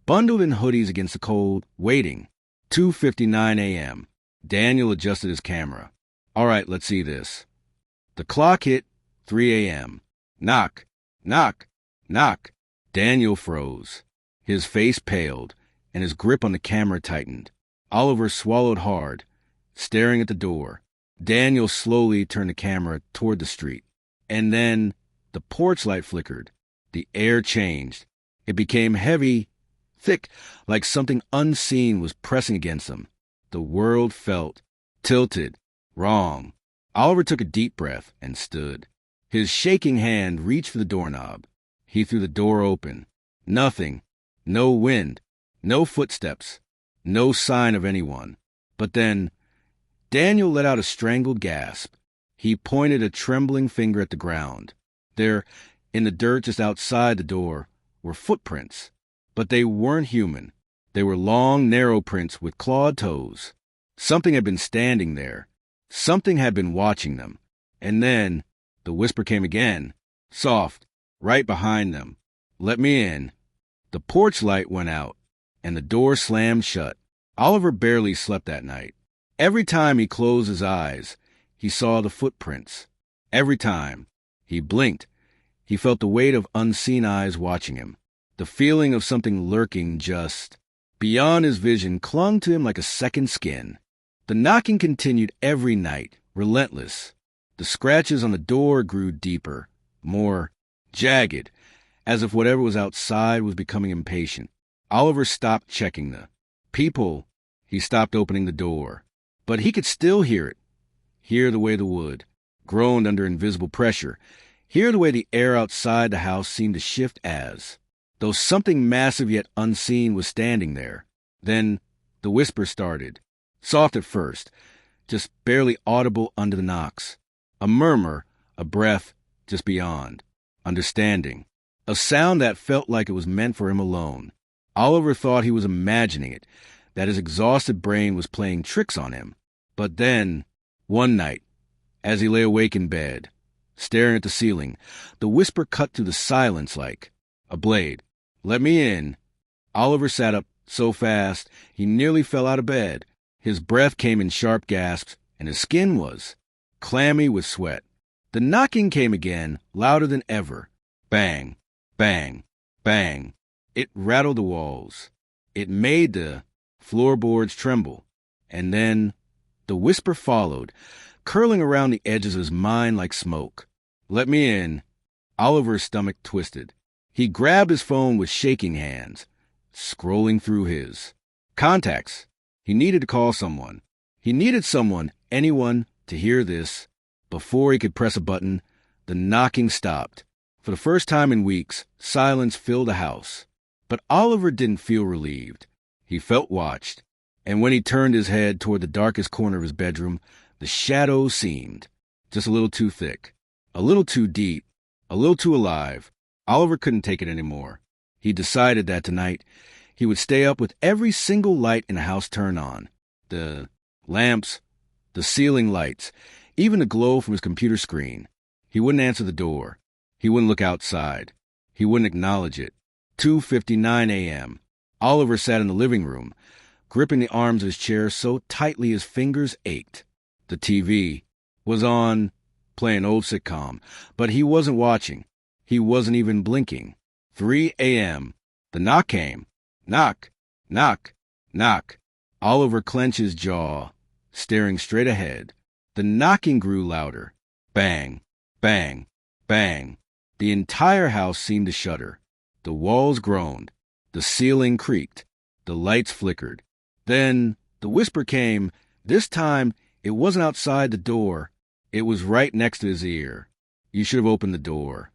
bundled in hoodies against the cold, waiting. 2:59 a.m. Daniel adjusted his camera. "All right, let's see this." The clock hit 3 a.m. Knock, knock, knock. Daniel froze. His face paled, and his grip on the camera tightened. Oliver swallowed hard, staring at the door. Daniel slowly turned the camera toward the street. And then the porch light flickered. The air changed. It became heavy, thick, like something unseen was pressing against them. The world felt tilted, wrong. Oliver took a deep breath and stood. His shaking hand reached for the doorknob. He threw the door open. Nothing. No wind. No footsteps. No sign of anyone. But then, Daniel let out a strangled gasp. He pointed a trembling finger at the ground. There, in the dirt just outside the door, were footprints. But they weren't human. They were long, narrow prints with clawed toes. Something had been standing there. Something had been watching them. And then, the whisper came again, soft, right behind them. "Let me in." The porch light went out, and the door slammed shut. Oliver barely slept that night. Every time he closed his eyes, he saw the footprints. Every time he blinked, he felt the weight of unseen eyes watching him. The feeling of something lurking just beyond his vision clung to him like a second skin. The knocking continued every night, relentless. The scratches on the door grew deeper, more jagged, as if whatever was outside was becoming impatient. Oliver stopped checking the people. He stopped opening the door. But he could still hear it. Hear the way the wood groaned under invisible pressure. Hear the way the air outside the house seemed to shift as though something massive yet unseen was standing there. Then the whisper started. Soft at first, just barely audible under the knocks. A murmur, a breath just beyond. Understanding. A sound that felt like it was meant for him alone. Oliver thought he was imagining it, that his exhausted brain was playing tricks on him. But then, one night, as he lay awake in bed, staring at the ceiling, the whisper cut through the silence like a blade. "Let me in." Oliver sat up so fast he nearly fell out of bed. His breath came in sharp gasps, and his skin was clammy with sweat. The knocking came again, louder than ever. Bang, bang, bang. It rattled the walls. It made the floorboards tremble. And then the whisper followed, curling around the edges of his mind like smoke. "Let me in." Oliver's stomach twisted. He grabbed his phone with shaking hands, scrolling through his contacts. He needed to call someone. He needed someone, anyone, to hear this. Before he could press a button, the knocking stopped. For the first time in weeks, silence filled the house. But Oliver didn't feel relieved. He felt watched. And when he turned his head toward the darkest corner of his bedroom, the shadows seemed just a little too thick, a little too deep, a little too alive. Oliver couldn't take it anymore. He decided that tonight he would stay up with every single light in the house turned on. The lamps, the ceiling lights, even the glow from his computer screen. He wouldn't answer the door. He wouldn't look outside. He wouldn't acknowledge it. 2:59 a.m. Oliver sat in the living room, gripping the arms of his chair so tightly his fingers ached. The TV was on, playing old sitcom, but he wasn't watching. He wasn't even blinking. 3 a.m. The knock came. Knock, knock, knock. Oliver clenched his jaw, staring straight ahead. The knocking grew louder. Bang, bang, bang. The entire house seemed to shudder. The walls groaned. The ceiling creaked. The lights flickered. Then the whisper came. This time, it wasn't outside the door. It was right next to his ear. You should have opened the door.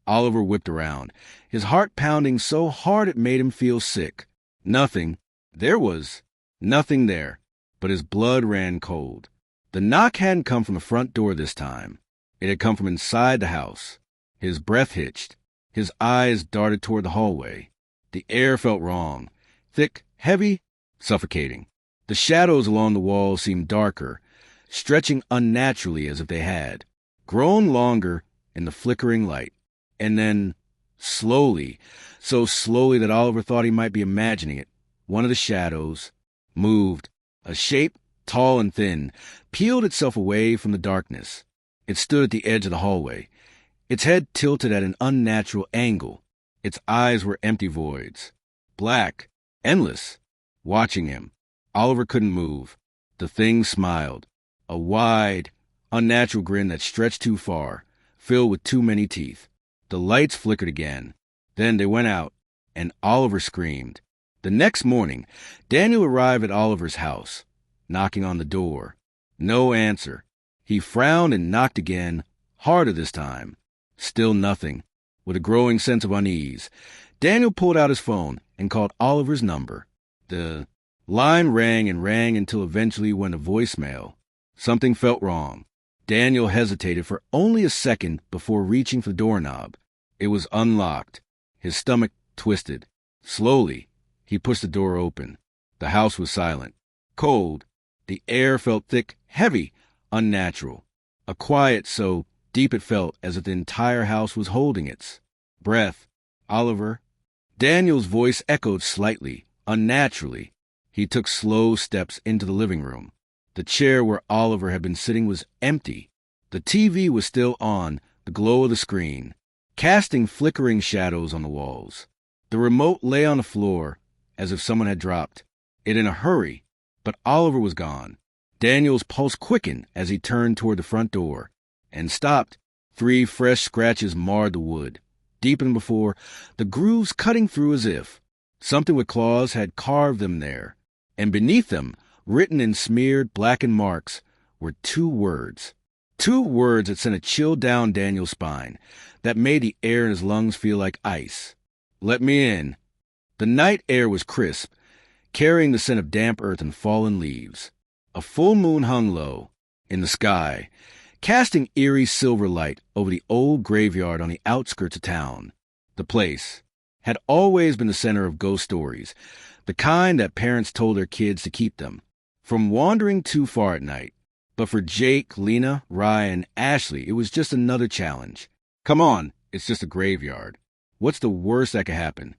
Oliver whipped around, his heart pounding so hard it made him feel sick. Nothing. There was nothing there, but his blood ran cold. The knock hadn't come from the front door this time. It had come from inside the house. His breath hitched. His eyes darted toward the hallway. The air felt wrong. Thick, heavy, suffocating. The shadows along the walls seemed darker, stretching unnaturally as if they had grown longer in the flickering light. And then, slowly, so slowly that Oliver thought he might be imagining it, one of the shadows moved. A shape, tall and thin, peeled itself away from the darkness. It stood at the edge of the hallway, its head tilted at an unnatural angle. Its eyes were empty voids, black, endless, watching him. Oliver couldn't move. The thing smiled, a wide, unnatural grin that stretched too far, filled with too many teeth. The lights flickered again. Then they went out, and Oliver screamed. The next morning, Daniel arrived at Oliver's house, knocking on the door. No answer. He frowned and knocked again, harder this time. Still nothing. With a growing sense of unease, Daniel pulled out his phone and called Oliver's number. The line rang and rang until eventually went to voicemail. Something felt wrong. Daniel hesitated for only a second before reaching for the doorknob. It was unlocked. His stomach twisted. Slowly, he pushed the door open. The house was silent. Cold. The air felt thick, heavy, unnatural. A quiet so deep it felt as if the entire house was holding its breath. Oliver. Daniel's voice echoed slightly, unnaturally. He took slow steps into the living room. The chair where Oliver had been sitting was empty. The TV was still on, the glow of the screen, casting flickering shadows on the walls. The remote lay on the floor, as if someone had dropped it in a hurry, but Oliver was gone. Daniel's pulse quickened as he turned toward the front door, and stopped. 3 fresh scratches marred the wood. Deeper than before, the grooves cutting through as if something with claws had carved them there, and beneath them, written in smeared, blackened marks, were 2 words. 2 words that sent a chill down Daniel's spine, that made the air in his lungs feel like ice. Let me in. The night air was crisp, carrying the scent of damp earth and fallen leaves. A full moon hung low in the sky, casting eerie silver light over the old graveyard on the outskirts of town. The place had always been the center of ghost stories, the kind that parents told their kids to keep them from wandering too far at night. But for Jake, Lena, Ryan, Ashley, it was just another challenge. Come on, it's just a graveyard. What's the worst that could happen?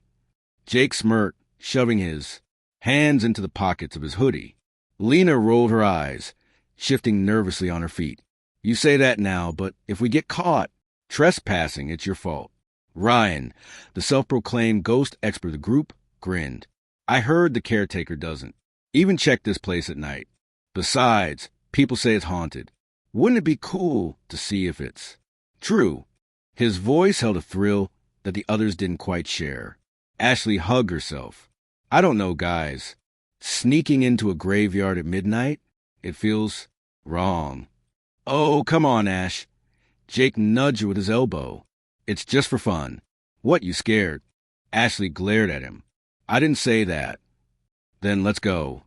Jake smirked, shoving his hands into the pockets of his hoodie. Lena rolled her eyes, shifting nervously on her feet. You say that now, but if we get caught trespassing, it's your fault. Ryan, the self-proclaimed ghost expert of the group, grinned. I heard the caretaker doesn't even check this place at night. Besides, people say it's haunted. Wouldn't it be cool to see if it's true? His voice held a thrill, that the others didn't quite share. Ashley hugged herself. I don't know, guys. Sneaking into a graveyard at midnight? It feels wrong. Oh, come on, Ash. Jake nudged her with his elbow. It's just for fun. What, you scared? Ashley glared at him. I didn't say that. Then let's go.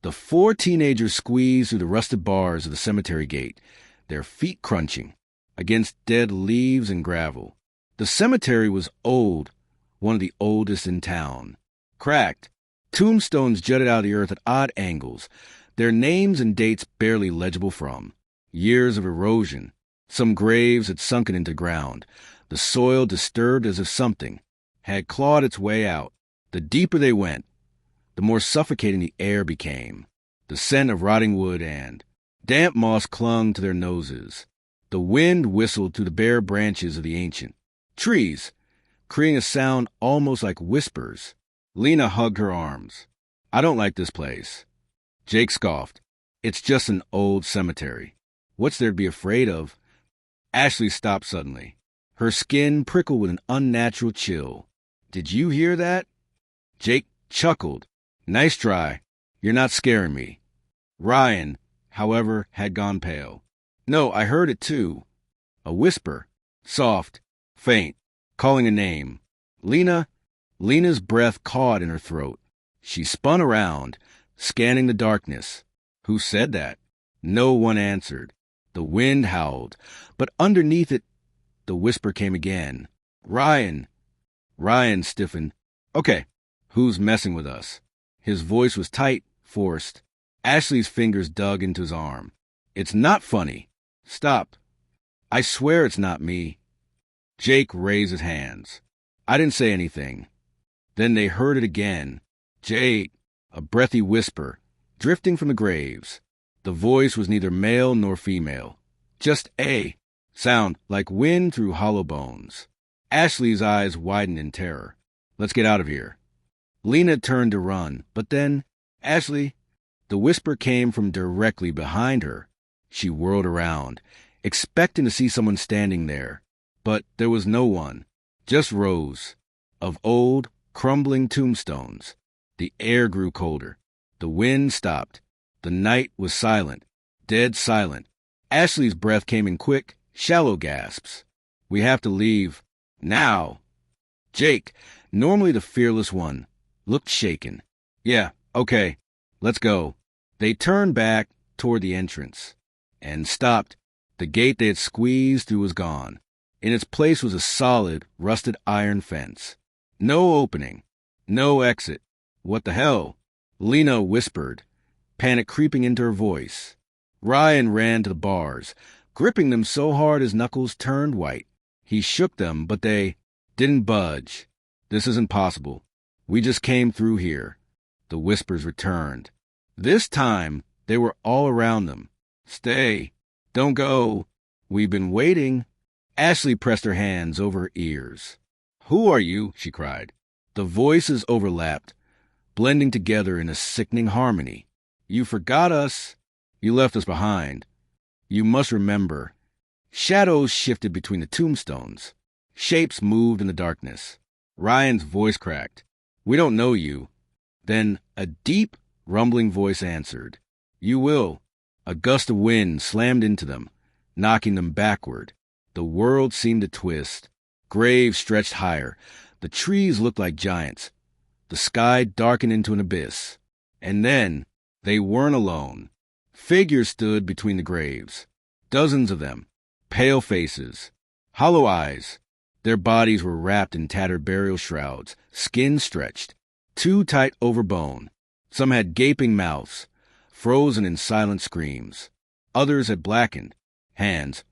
The four teenagers squeezed through the rusted bars of the cemetery gate, their feet crunching against dead leaves and gravel. The cemetery was old, one of the oldest in town. Cracked, tombstones jutted out of the earth at odd angles, their names and dates barely legible from. Years of erosion. Some graves had sunken into ground, the soil disturbed as if something had clawed its way out. The deeper they went, the more suffocating the air became. The scent of rotting wood and damp moss clung to their noses. The wind whistled through the bare branches of the ancient trees, creating a sound almost like whispers. Lena hugged her arms. I don't like this place. Jake scoffed. It's just an old cemetery. What's there to be afraid of? Ashley stopped suddenly. Her skin prickled with an unnatural chill. Did you hear that? Jake chuckled. Nice try. You're not scaring me. Ryan, however, had gone pale. No, I heard it too. A whisper. Soft, faint, calling a name. Lena's breath caught in her throat. She spun around, scanning the darkness. Who said that? No one answered. The wind howled, but underneath it, the whisper came again. Ryan. Ryan stiffened. Okay, who's messing with us? His voice was tight, forced. Ashley's fingers dug into his arm. It's not funny. Stop. I swear it's not me. Jake raised his hands. I didn't say anything. Then they heard it again. Jake, a breathy whisper, drifting from the graves. The voice was neither male nor female. Just a sound like wind through hollow bones. Ashley's eyes widened in terror. Let's get out of here. Lena turned to run, but then, Ashley, the whisper came from directly behind her. She whirled around, expecting to see someone standing there. But there was no one, just rows of old, crumbling tombstones. The air grew colder. The wind stopped. The night was silent, dead silent. Ashley's breath came in quick, shallow gasps. We have to leave. Now. Jake, normally the fearless one, looked shaken. Yeah, okay, let's go. They turned back toward the entrance and stopped. The gate they had squeezed through was gone. In its place was a solid, rusted iron fence. No opening. No exit. What the hell? Lena whispered, panic creeping into her voice. Ryan ran to the bars, gripping them so hard his knuckles turned white. He shook them, but they didn't budge. This isn't possible. We just came through here. The whispers returned. This time, they were all around them. Stay. Don't go. We've been waiting. Ashley pressed her hands over her ears. Who are you? She cried. The voices overlapped, blending together in a sickening harmony. You forgot us. You left us behind. You must remember. Shadows shifted between the tombstones. Shapes moved in the darkness. Ryan's voice cracked. We don't know you. Then a deep, rumbling voice answered. You will. A gust of wind slammed into them, knocking them backward. The world seemed to twist. Graves stretched higher. The trees looked like giants. The sky darkened into an abyss. And then, they weren't alone. Figures stood between the graves. Dozens of them. Pale faces. Hollow eyes. Their bodies were wrapped in tattered burial shrouds, skin stretched, too tight over bone. Some had gaping mouths, frozen in silent screams. Others had blackened. Hands.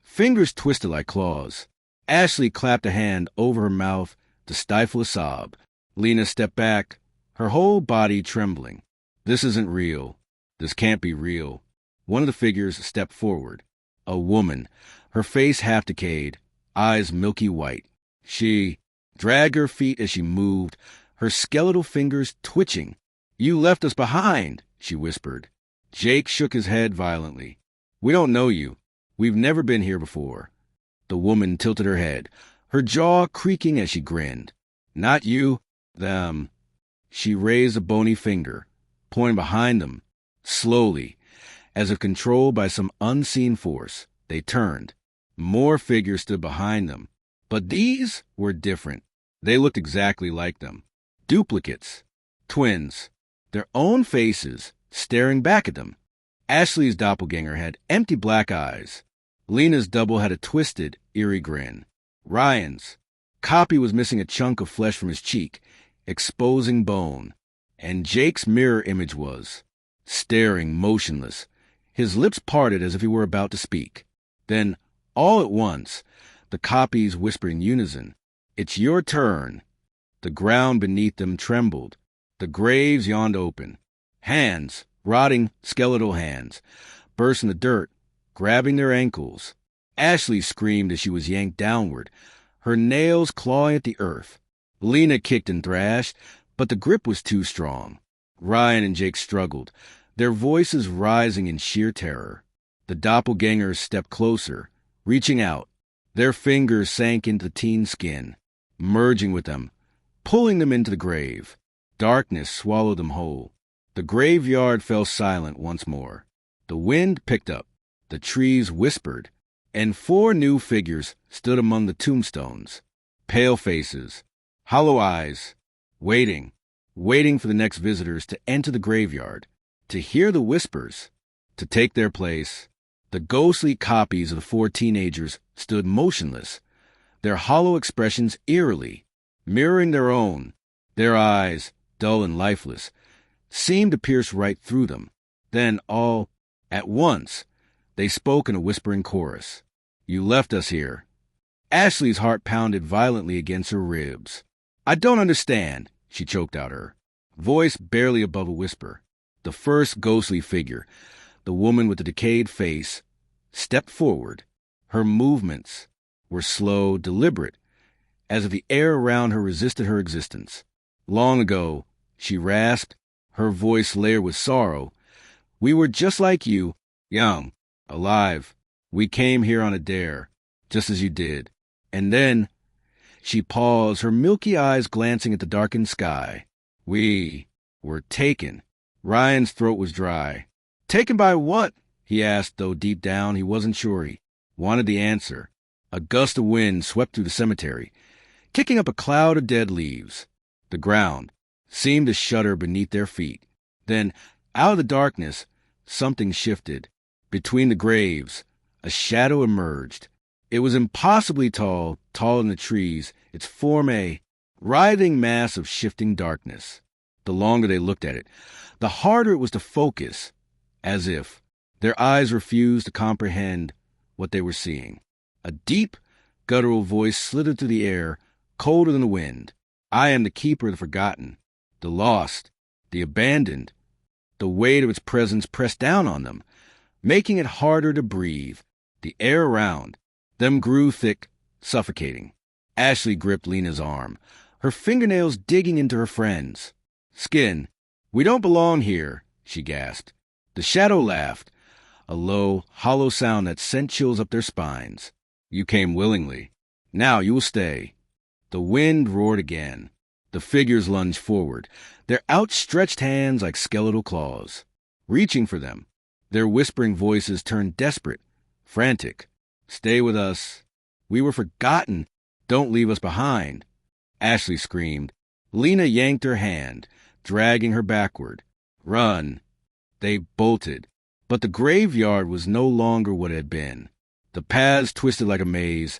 Fingers twisted like claws. Ashley clapped a hand over her mouth to stifle a sob. Lena stepped back, her whole body trembling. This isn't real. This can't be real. One of the figures stepped forward. A woman, her face half decayed, eyes milky white. She dragged her feet as she moved, her skeletal fingers twitching. You left us behind, she whispered. Jake shook his head violently. We don't know you. We've never been here before. The woman tilted her head, her jaw creaking as she grinned. Not you, them. She raised a bony finger, pointing behind them. Slowly, as if controlled by some unseen force, they turned. More figures stood behind them, but these were different. They looked exactly like them. Duplicates. Twins. Their own faces staring back at them. Ashley's doppelganger had empty black eyes. Lena's double had a twisted, eerie grin. Ryan's copy was missing a chunk of flesh from his cheek, exposing bone. And Jake's mirror image was staring motionless, his lips parted as if he were about to speak. Then, all at once, the copies whispered in unison, "It's your turn." The ground beneath them trembled. The graves yawned open. Hands, rotting skeletal hands, burst in the dirt, grabbing their ankles. Ashley screamed as she was yanked downward, her nails clawing at the earth. Lena kicked and thrashed, but the grip was too strong. Ryan and Jake struggled, their voices rising in sheer terror. The doppelgangers stepped closer, reaching out. Their fingers sank into the teen's skin, merging with them, pulling them into the grave. Darkness swallowed them whole. The graveyard fell silent once more. The wind picked up. The trees whispered. And 4 new figures stood among the tombstones. Pale faces, hollow eyes, waiting for the next visitors to enter the graveyard, to hear the whispers, to take their place. The ghostly copies of the 4 teenagers stood motionless, their hollow expressions eerily, mirroring their own. Their eyes, dull and lifeless, seemed to pierce right through them. Then, all at once, they spoke in a whispering chorus. "You left us here." Ashley's heart pounded violently against her ribs. "I don't understand," she choked out her voice barely above a whisper. The first ghostly figure, the woman with the decayed face, stepped forward. Her movements were slow, deliberate, as if the air around her resisted her existence. "Long ago," she rasped, her voice layered with sorrow, "we were just like you, young, alive. We came here on a dare, just as you did. And then," she paused, her milky eyes glancing at the darkened sky, "we were taken." Ryan's throat was dry. "Taken by what?" he asked, though deep down he wasn't sure. He wanted the answer. A gust of wind swept through the cemetery, kicking up a cloud of dead leaves. The ground seemed to shudder beneath their feet. Then, out of the darkness, something shifted. Between the graves, a shadow emerged. It was impossibly tall, taller than the trees, its form a writhing mass of shifting darkness. The longer they looked at it, the harder it was to focus, as if their eyes refused to comprehend what they were seeing. A deep, guttural voice slithered through the air, colder than the wind. "I am the keeper of the forgotten, the lost, the abandoned." The weight of its presence pressed down on them, making it harder to breathe. The air around them grew thick, suffocating. Ashley gripped Lena's arm, her fingernails digging into her friend's skin. "We don't belong here," she gasped. The shadow laughed, a low, hollow sound that sent chills up their spines. "You came willingly. Now you will stay." The wind roared again. The figures lunged forward, their outstretched hands like skeletal claws, reaching for them. Their whispering voices turned desperate, frantic. "Stay with us. We were forgotten. Don't leave us behind." Ashley screamed. Lena yanked her hand, dragging her backward. "Run." They bolted. But the graveyard was no longer what it had been. The paths twisted like a maze.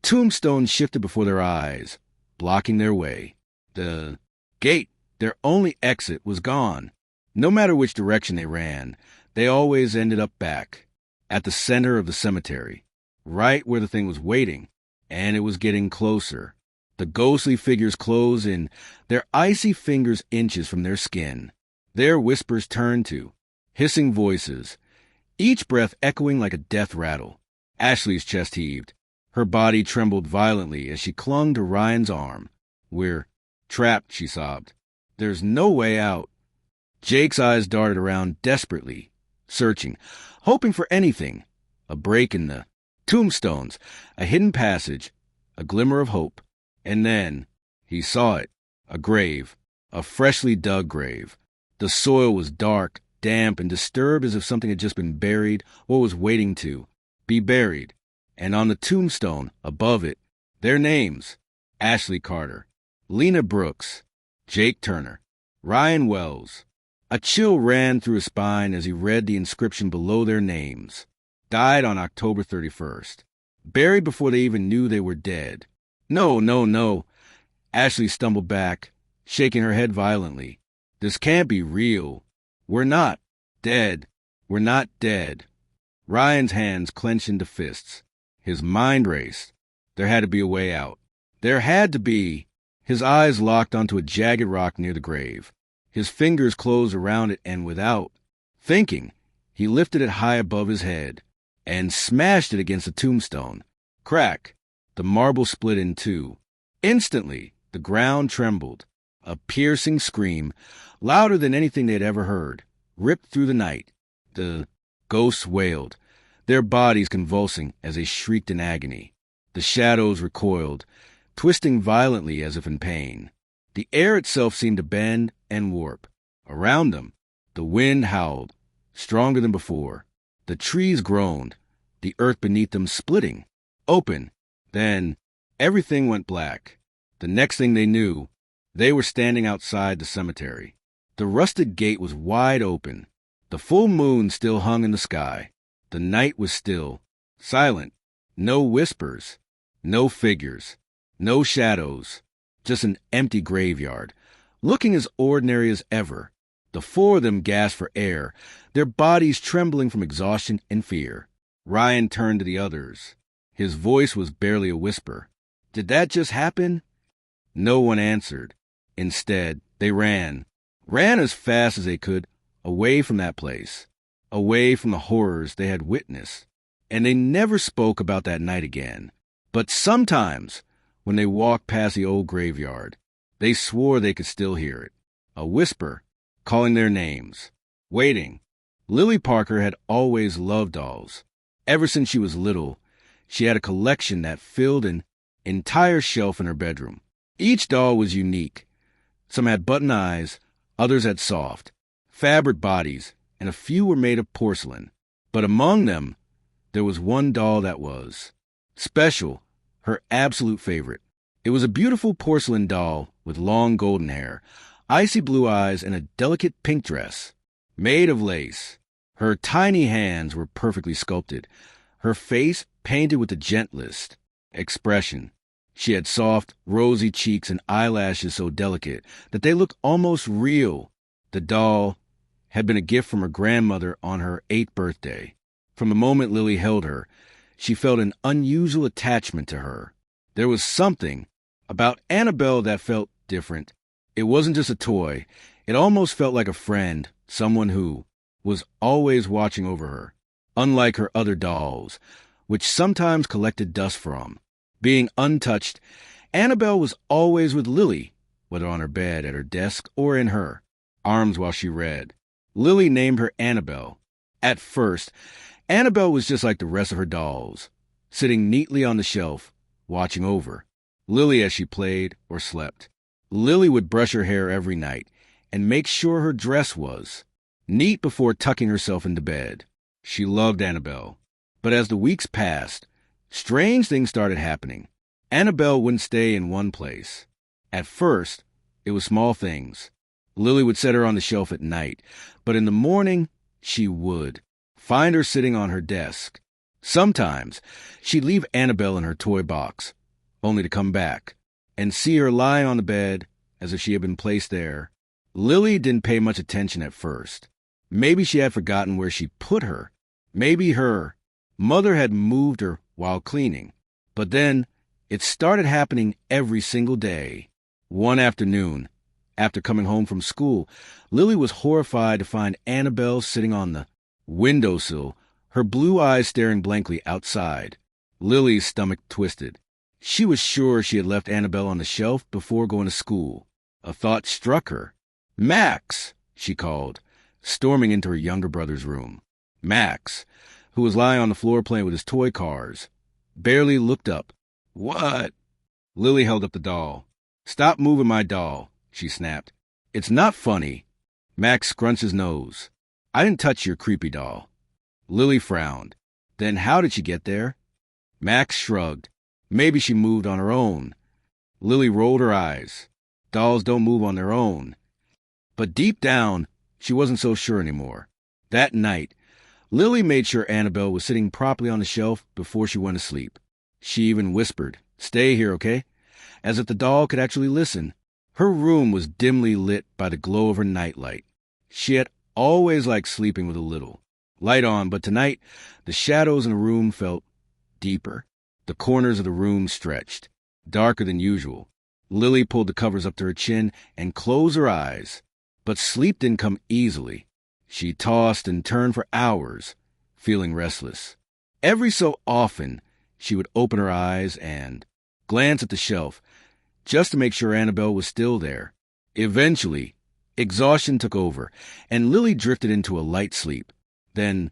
Tombstones shifted before their eyes, blocking their way. The gate, their only exit, was gone. No matter which direction they ran, they always ended up back, at the center of the cemetery, right where the thing was waiting, and it was getting closer. The ghostly figures closed in, their icy fingers inches from their skin. Their whispers turned to hissing voices, each breath echoing like a death rattle. Ashley's chest heaved. Her body trembled violently as she clung to Ryan's arm. "We're trapped," she sobbed. "There's no way out." Jake's eyes darted around desperately, searching, hoping for anything. A break in the tombstones, a hidden passage, a glimmer of hope. And then he saw it, a grave, a freshly dug grave. The soil was dark, damp, and disturbed as if something had just been buried or was waiting to be buried. And on the tombstone, above it, their names: Ashley Carter, Lena Brooks, Jake Turner, Ryan Wells. A chill ran through his spine as he read the inscription below their names. Died on October 31st. Buried before they even knew they were dead. No, no, no. Ashley stumbled back, shaking her head violently. This can't be real. We're not dead. We're not dead. Ryan's hands clenched into fists. His mind raced. There had to be a way out. There had to be. His eyes locked onto a jagged rock near the grave. His fingers closed around it, and without thinking, he lifted it high above his head and smashed it against the tombstone. Crack! The marble split in two. Instantly, the ground trembled. A piercing scream, louder than anything they'd ever heard, ripped through the night. The ghosts wailed, their bodies convulsing as they shrieked in agony. The shadows recoiled, twisting violently as if in pain. The air itself seemed to bend and warp. Around them, the wind howled, stronger than before. The trees groaned, the earth beneath them splitting, open. Then everything went black. The next thing they knew, they were standing outside the cemetery. The rusted gate was wide open. The full moon still hung in the sky. The night was still, silent. No whispers, no figures, no shadows. Just an empty graveyard, looking as ordinary as ever. The four of them gasped for air, their bodies trembling from exhaustion and fear. Ryan turned to the others. His voice was barely a whisper. Did that just happen? No one answered. Instead, they ran as fast as they could, away from that place, away from the horrors they had witnessed. And they never spoke about that night again. But sometimes, when they walked past the old graveyard, they swore they could still hear it. A whisper, calling their names, waiting. Lily Parker had always loved dolls. Ever since she was little, she had a collection that filled an entire shelf in her bedroom. Each doll was unique. Some had button eyes, others had soft, fabric bodies, and a few were made of porcelain. But among them, there was one doll that was special. Her absolute favorite. It was a beautiful porcelain doll with long golden hair, icy blue eyes, and a delicate pink dress, made of lace. Her tiny hands were perfectly sculpted, her face painted with the gentlest expression. She had soft, rosy cheeks and eyelashes so delicate that they looked almost real. The doll had been a gift from her grandmother on her 8th birthday. From the moment Lily held her, she felt an unusual attachment to her. There was something about Annabelle that felt different. It wasn't just a toy. It almost felt like a friend, someone who was always watching over her. Unlike her other dolls, which sometimes collected dust from. Being untouched, Annabelle was always with Lily, whether on her bed, at her desk, or in her arms while she read. Lily named her Annabelle. At first, Annabelle was just like the rest of her dolls, sitting neatly on the shelf, watching over Lily as she played or slept. Lily would brush her hair every night and make sure her dress was neat before tucking herself into bed. She loved Annabelle. But as the weeks passed, strange things started happening. Annabelle wouldn't stay in one place. At first, it was small things. Lily would set her on the shelf at night, but in the morning, she would find her sitting on her desk. Sometimes, she'd leave Annabelle in her toy box, only to come back and see her lying on the bed as if she had been placed there. Lily didn't pay much attention at first. Maybe she had forgotten where she put her. Maybe her mother had moved her while cleaning. But then, it started happening every single day. One afternoon, after coming home from school, Lily was horrified to find Annabelle sitting on the windowsill, her blue eyes staring blankly outside. Lily's stomach twisted. She was sure she had left Annabelle on the shelf before going to school. A thought struck her. Max, she called, storming into her younger brother's room. Max, who was lying on the floor playing with his toy cars, barely looked up. What? Lily held up the doll. "Stop moving my doll," she snapped. "It's not funny." Max scrunched his nose. "I didn't touch your creepy doll." Lily frowned. "Then how did she get there?" Max shrugged. "Maybe she moved on her own." Lily rolled her eyes. "Dolls don't move on their own." But deep down, she wasn't so sure anymore. That night, Lily made sure Annabelle was sitting properly on the shelf before she went to sleep. She even whispered, "Stay here, okay?" As if the doll could actually listen. Her room was dimly lit by the glow of her nightlight. She had always liked sleeping with a little light on, but tonight, the shadows in the room felt deeper. The corners of the room stretched, darker than usual. Lily pulled the covers up to her chin and closed her eyes. But sleep didn't come easily. She tossed and turned for hours, feeling restless. Every so often, she would open her eyes and glance at the shelf, just to make sure Annabelle was still there. Eventually, exhaustion took over, and Lily drifted into a light sleep. Then,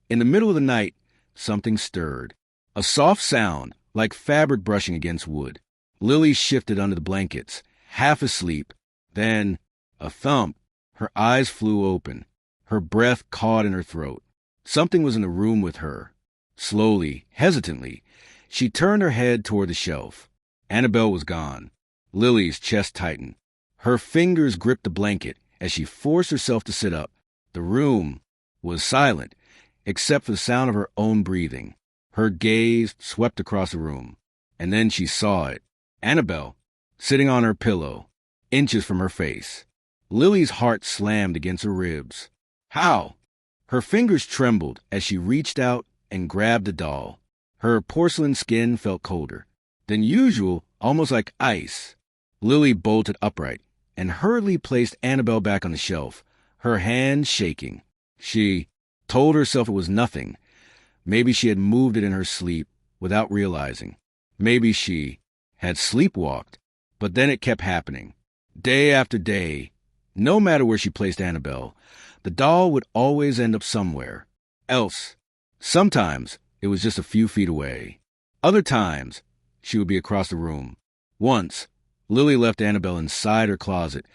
in the middle of the night, something stirred. A soft sound, like fabric brushing against wood. Lily shifted under the blankets, half asleep. Then, a thump. Her eyes flew open. Her breath caught in her throat. Something was in the room with her. Slowly, hesitantly, she turned her head toward the shelf. Annabelle was gone. Lily's chest tightened. Her fingers gripped the blanket as she forced herself to sit up. The room was silent, except for the sound of her own breathing. Her gaze swept across the room, and then she saw it. Annabelle, sitting on her pillow, inches from her face. Lily's heart slammed against her ribs. How? Her fingers trembled as she reached out and grabbed the doll. Her porcelain skin felt colder than usual, almost like ice. Lily bolted upright and hurriedly placed Annabelle back on the shelf, her hands shaking. She told herself it was nothing. Maybe she had moved it in her sleep without realizing. Maybe she had sleepwalked, but then it kept happening. Day after day, no matter where she placed Annabelle, the doll would always end up somewhere else. Sometimes it was just a few feet away. Other times, she would be across the room. Once, Lily left Annabelle inside her closet,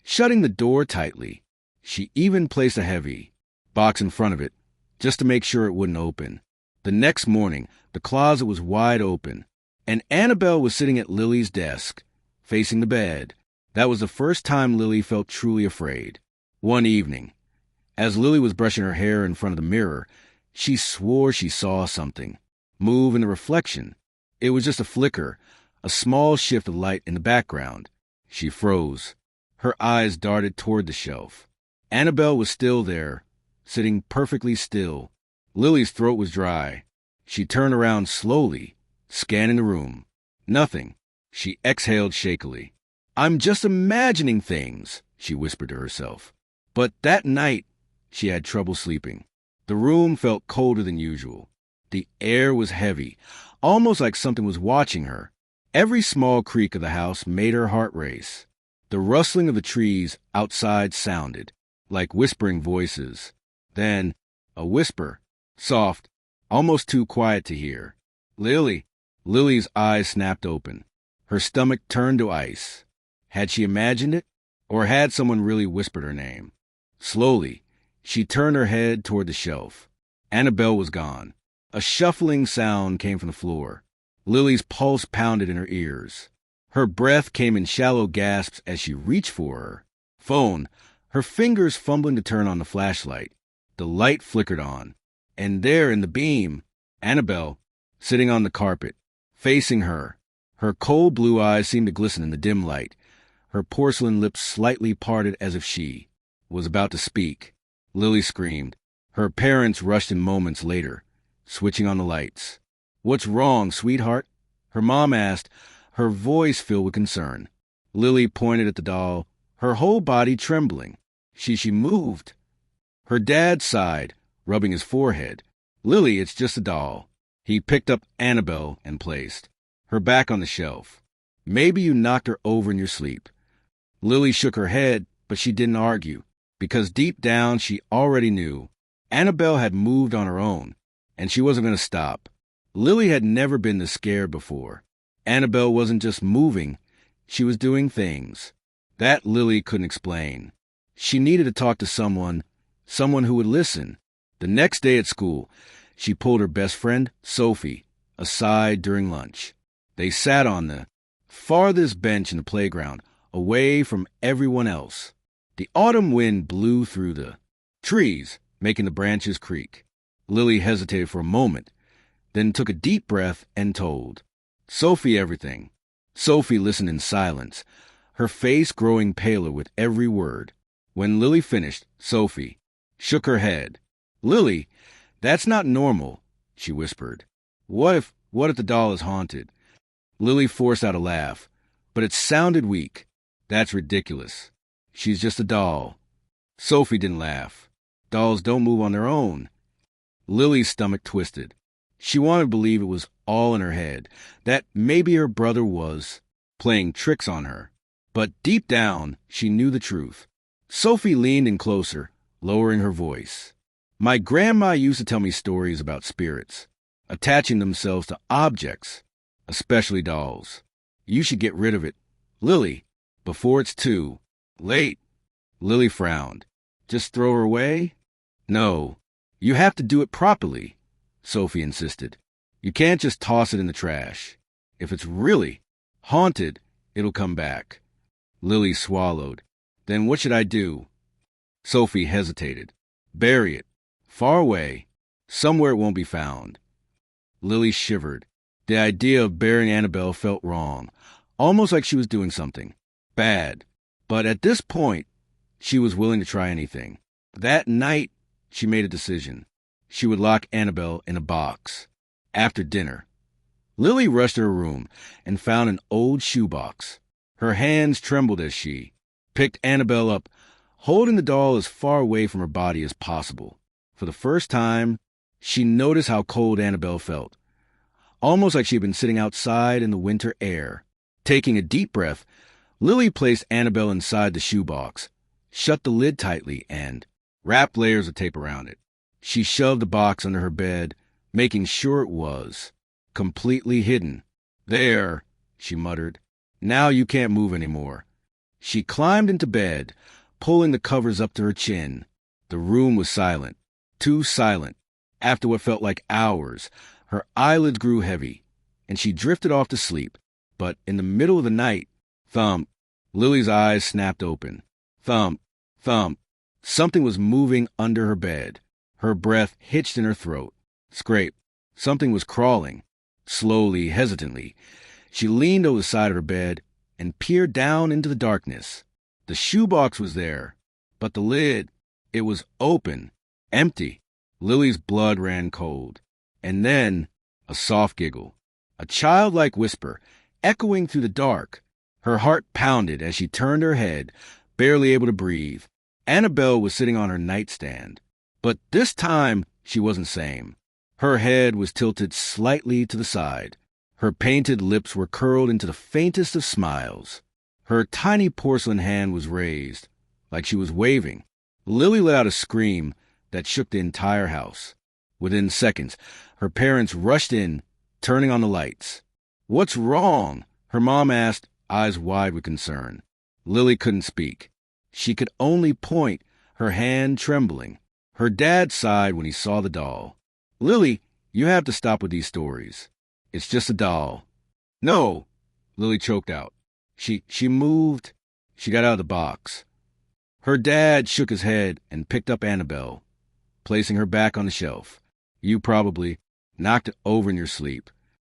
shutting the door tightly. She even placed a heavy box in front of it, just to make sure it wouldn't open. The next morning, the closet was wide open, and Annabelle was sitting at Lily's desk, facing the bed. That was the first time Lily felt truly afraid. One evening, as Lily was brushing her hair in front of the mirror, she swore she saw something move in the reflection. It was just a flicker, a small shift of light in the background. She froze. Her eyes darted toward the shelf. Annabelle was still there, sitting perfectly still. Lily's throat was dry. She turned around slowly, scanning the room. Nothing. She exhaled shakily. "I'm just imagining things," she whispered to herself. But that night, she had trouble sleeping. The room felt colder than usual. The air was heavy, almost like something was watching her. Every small creak of the house made her heart race. The rustling of the trees outside sounded, like whispering voices. Then, a whisper, soft, almost too quiet to hear. "Lily." Lily's eyes snapped open. Her stomach turned to ice. Had she imagined it, or had someone really whispered her name? Slowly, she turned her head toward the shelf. Annabelle was gone. A shuffling sound came from the floor. Lily's pulse pounded in her ears. Her breath came in shallow gasps as she reached for her phone, her fingers fumbling to turn on the flashlight. The light flickered on, and there in the beam, Annabelle, sitting on the carpet, facing her. Her cold blue eyes seemed to glisten in the dim light. Her porcelain lips slightly parted as if she was about to speak. Lily screamed. Her parents rushed in moments later, switching on the lights. "What's wrong, sweetheart?" her mom asked, her voice filled with concern. Lily pointed at the doll, her whole body trembling. She moved. Her dad sighed, rubbing his forehead. "Lily, it's just a doll." He picked up Annabelle and placed her back on the shelf. "Maybe you knocked her over in your sleep." Lily shook her head, but she didn't argue, because deep down she already knew Annabelle had moved on her own, and she wasn't going to stop. Lily had never been this scared before. Annabelle wasn't just moving, she was doing things. That Lily couldn't explain. She needed to talk to someone who would listen. The next day at school, she pulled her best friend, Sophie, aside during lunch. They sat on the farthest bench in the playground, away from everyone else. The autumn wind blew through the trees, making the branches creak. Lily hesitated for a moment, then took a deep breath and told Sophie everything. Sophie listened in silence, her face growing paler with every word. When Lily finished, Sophie shook her head. "Lily, that's not normal," she whispered. What if the doll is haunted?" Lily forced out a laugh, but it sounded weak. "That's ridiculous. She's just a doll." Sophie didn't laugh. "Dolls don't move on their own." Lily's stomach twisted. She wanted to believe it was all in her head, that maybe her brother was playing tricks on her. But deep down, she knew the truth. Sophie leaned in closer, lowering her voice. "My grandma used to tell me stories about spirits, attaching themselves to objects, especially dolls. You should get rid of it, Lily, before it's too late." Lily frowned. "Just throw her away?" "No, you have to do it properly," Sophie insisted. "You can't just toss it in the trash. If it's really haunted, it'll come back." Lily swallowed. "Then what should I do?" Sophie hesitated. "Bury it. Far away. Somewhere it won't be found." Lily shivered. The idea of burying Annabelle felt wrong, almost like she was doing something bad. But at this point, she was willing to try anything. That night, she made a decision. She would lock Annabelle in a box. After dinner, Lily rushed to her room and found an old shoebox. Her hands trembled as she picked Annabelle up, holding the doll as far away from her body as possible. For the first time, she noticed how cold Annabelle felt, almost like she had been sitting outside in the winter air. Taking a deep breath, Lily placed Annabelle inside the shoebox, shut the lid tightly, and wrapped layers of tape around it. She shoved the box under her bed, making sure it was completely hidden. "There," she muttered. "Now you can't move anymore." She climbed into bed, pulling the covers up to her chin. The room was silent, too silent. After what felt like hours, her eyelids grew heavy, and she drifted off to sleep. But in the middle of the night, thump, Lily's eyes snapped open. Thump, thump. Something was moving under her bed. Her breath hitched in her throat. Scrape. Something was crawling. Slowly, hesitantly, she leaned over the side of her bed and peered down into the darkness. The shoebox was there, but the lid, it was open, empty. Lily's blood ran cold. And then, a soft giggle, a childlike whisper, echoing through the dark. Her heart pounded as she turned her head, barely able to breathe. Annabelle was sitting on her nightstand. But this time, she wasn't sane. Her head was tilted slightly to the side. Her painted lips were curled into the faintest of smiles. Her tiny porcelain hand was raised, like she was waving. Lily let out a scream that shook the entire house. Within seconds, her parents rushed in, turning on the lights. "What's wrong?" her mom asked, eyes wide with concern. Lily couldn't speak. She could only point, her hand trembling. Her dad sighed when he saw the doll. "Lily, you have to stop with these stories. It's just a doll." "No," Lily choked out. She moved. She got out of the box. Her dad shook his head and picked up Annabelle, placing her back on the shelf. "You probably knocked it over in your sleep."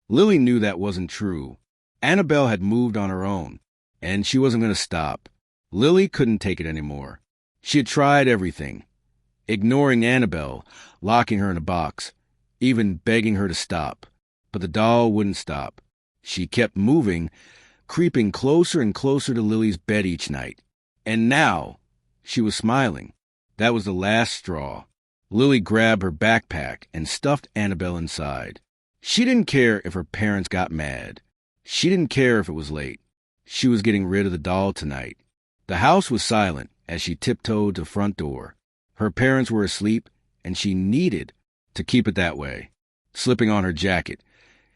Lily knew that wasn't true. Annabelle had moved on her own, and she wasn't going to stop. Lily couldn't take it anymore. She had tried everything, ignoring Annabelle, locking her in a box, even begging her to stop. But the doll wouldn't stop. She kept moving, creeping closer and closer to Lily's bed each night. And now, she was smiling. That was the last straw. Lily grabbed her backpack and stuffed Annabelle inside. She didn't care if her parents got mad. She didn't care if it was late. She was getting rid of the doll tonight. The house was silent as she tiptoed to the front door. Her parents were asleep, and she needed to keep it that way. Slipping on her jacket,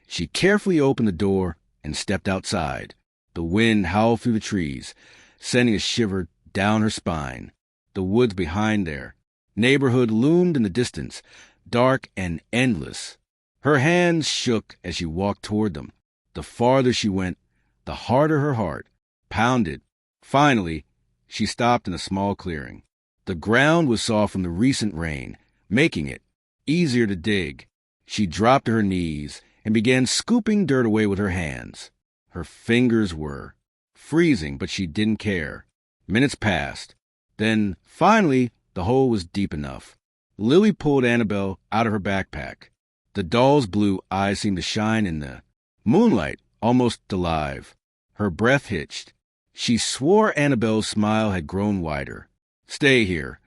she carefully opened the door and stepped outside. The wind howled through the trees, sending a shiver down her spine. The woods behind their neighborhood loomed in the distance, dark and endless. Her hands shook as she walked toward them. The farther she went, the harder her heart pounded. Finally, she stopped in a small clearing. The ground was soft from the recent rain, making it easier to dig. She dropped to her knees and began scooping dirt away with her hands. Her fingers were freezing, but she didn't care. Minutes passed. Then, finally, the hole was deep enough. Lily pulled Annabelle out of her backpack. The doll's blue eyes seemed to shine in the moonlight, almost alive. Her breath hitched. She swore Annabelle's smile had grown wider. "Stay here,"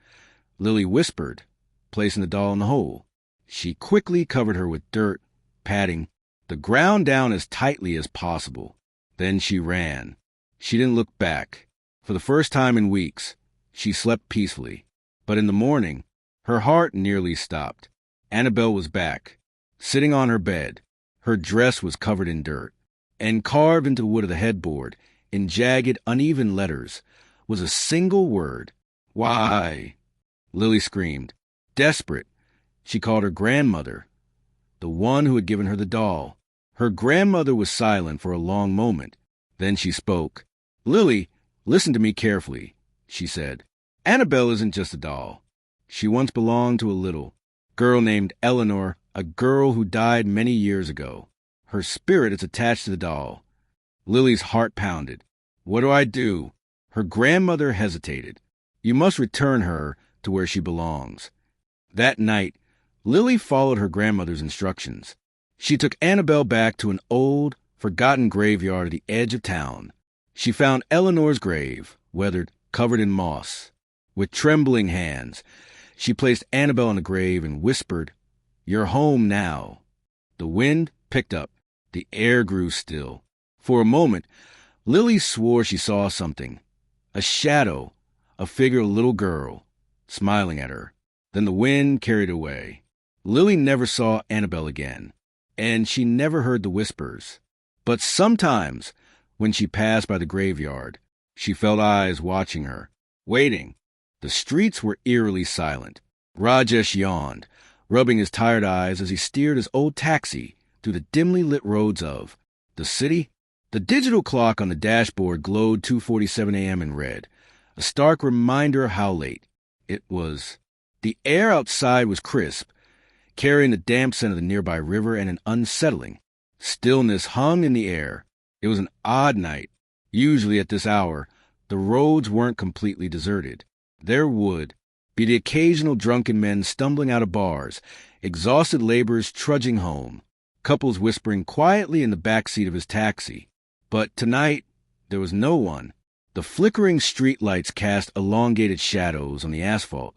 Lily whispered, placing the doll in the hole. She quickly covered her with dirt, patting the ground down as tightly as possible. Then she ran. She didn't look back. For the first time in weeks, she slept peacefully. But in the morning, her heart nearly stopped. Annabelle was back, sitting on her bed. Her dress was covered in dirt, and carved into the wood of the headboard, in jagged, uneven letters, was a single word. "Why?" Lily screamed. Desperate, she called her grandmother, the one who had given her the doll. Her grandmother was silent for a long moment. Then she spoke. "Lily, listen to me carefully," she said. "Annabelle isn't just a doll. She once belonged to a little girl named Eleanor, a girl who died many years ago. Her spirit is attached to the doll." Lily's heart pounded. "What do I do?" Her grandmother hesitated. "You must return her to where she belongs." That night, Lily followed her grandmother's instructions. She took Annabelle back to an old, forgotten graveyard at the edge of town. She found Eleanor's grave, weathered, covered in moss. With trembling hands, she placed Annabelle in the grave and whispered, "You're home now." The wind picked up. The air grew still. For a moment, Lily swore she saw something. A shadow, a figure of a little girl, smiling at her. Then the wind carried away. Lily never saw Annabelle again, and she never heard the whispers. But sometimes, when she passed by the graveyard, she felt eyes watching her, waiting. The streets were eerily silent. Rajesh yawned, rubbing his tired eyes as he steered his old taxi through the dimly lit roads of the city. The digital clock on the dashboard glowed 2:47 a.m. in red, a stark reminder of how late it was. The air outside was crisp, carrying the damp scent of the nearby river, and an unsettling stillness hung in the air. It was an odd night. Usually at this hour, the roads weren't completely deserted. There would be the occasional drunken men stumbling out of bars, exhausted laborers trudging home, couples whispering quietly in the back seat of his taxi. But tonight, there was no one. The flickering streetlights cast elongated shadows on the asphalt,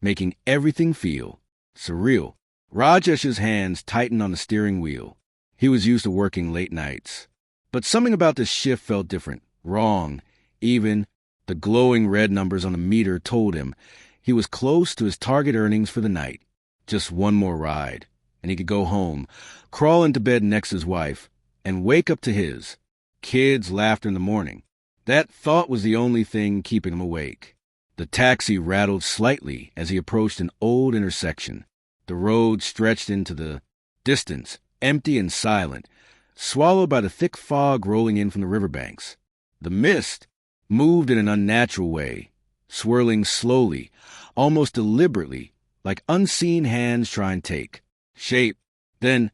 making everything feel surreal. Rajesh's hands tightened on the steering wheel. He was used to working late nights. But something about this shift felt different, wrong. Even the glowing red numbers on the meter told him he was close to his target earnings for the night. Just one more ride, and he could go home, crawl into bed next to his wife, and wake up to his kids' laughter in the morning. That thought was the only thing keeping him awake. The taxi rattled slightly as he approached an old intersection. The road stretched into the distance, empty and silent, swallowed by the thick fog rolling in from the riverbanks. The mist moved in an unnatural way, swirling slowly, almost deliberately, like unseen hands trying to take shape. Then,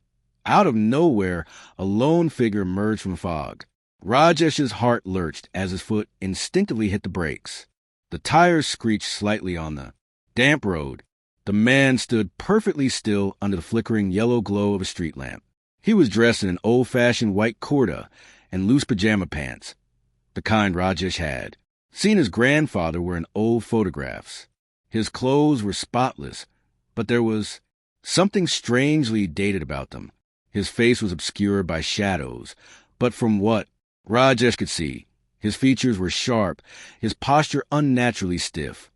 out of nowhere, a lone figure emerged from fog. Rajesh's heart lurched as his foot instinctively hit the brakes. The tires screeched slightly on the damp road. The man stood perfectly still under the flickering yellow glow of a street lamp. He was dressed in an old-fashioned white kurta and loose pajama pants, the kind Rajesh had seen his grandfather wear in old photographs. His clothes were spotless, but there was something strangely dated about them. His face was obscured by shadows, but from what Rajesh could see, his features were sharp, his posture unnaturally stiff,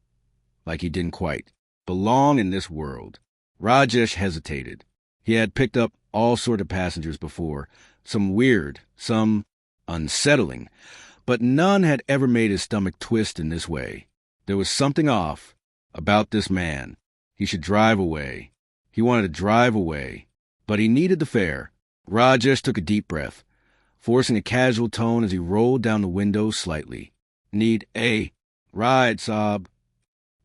like he didn't quite belong in this world. Rajesh hesitated. He had picked up all sorts of passengers before, some weird, some unsettling, but none had ever made his stomach twist in this way. There was something off about this man. He should drive away. He wanted to drive away, but he needed the fare. Rajesh took a deep breath, forcing a casual tone as he rolled down the window slightly. Need a ride, Saab.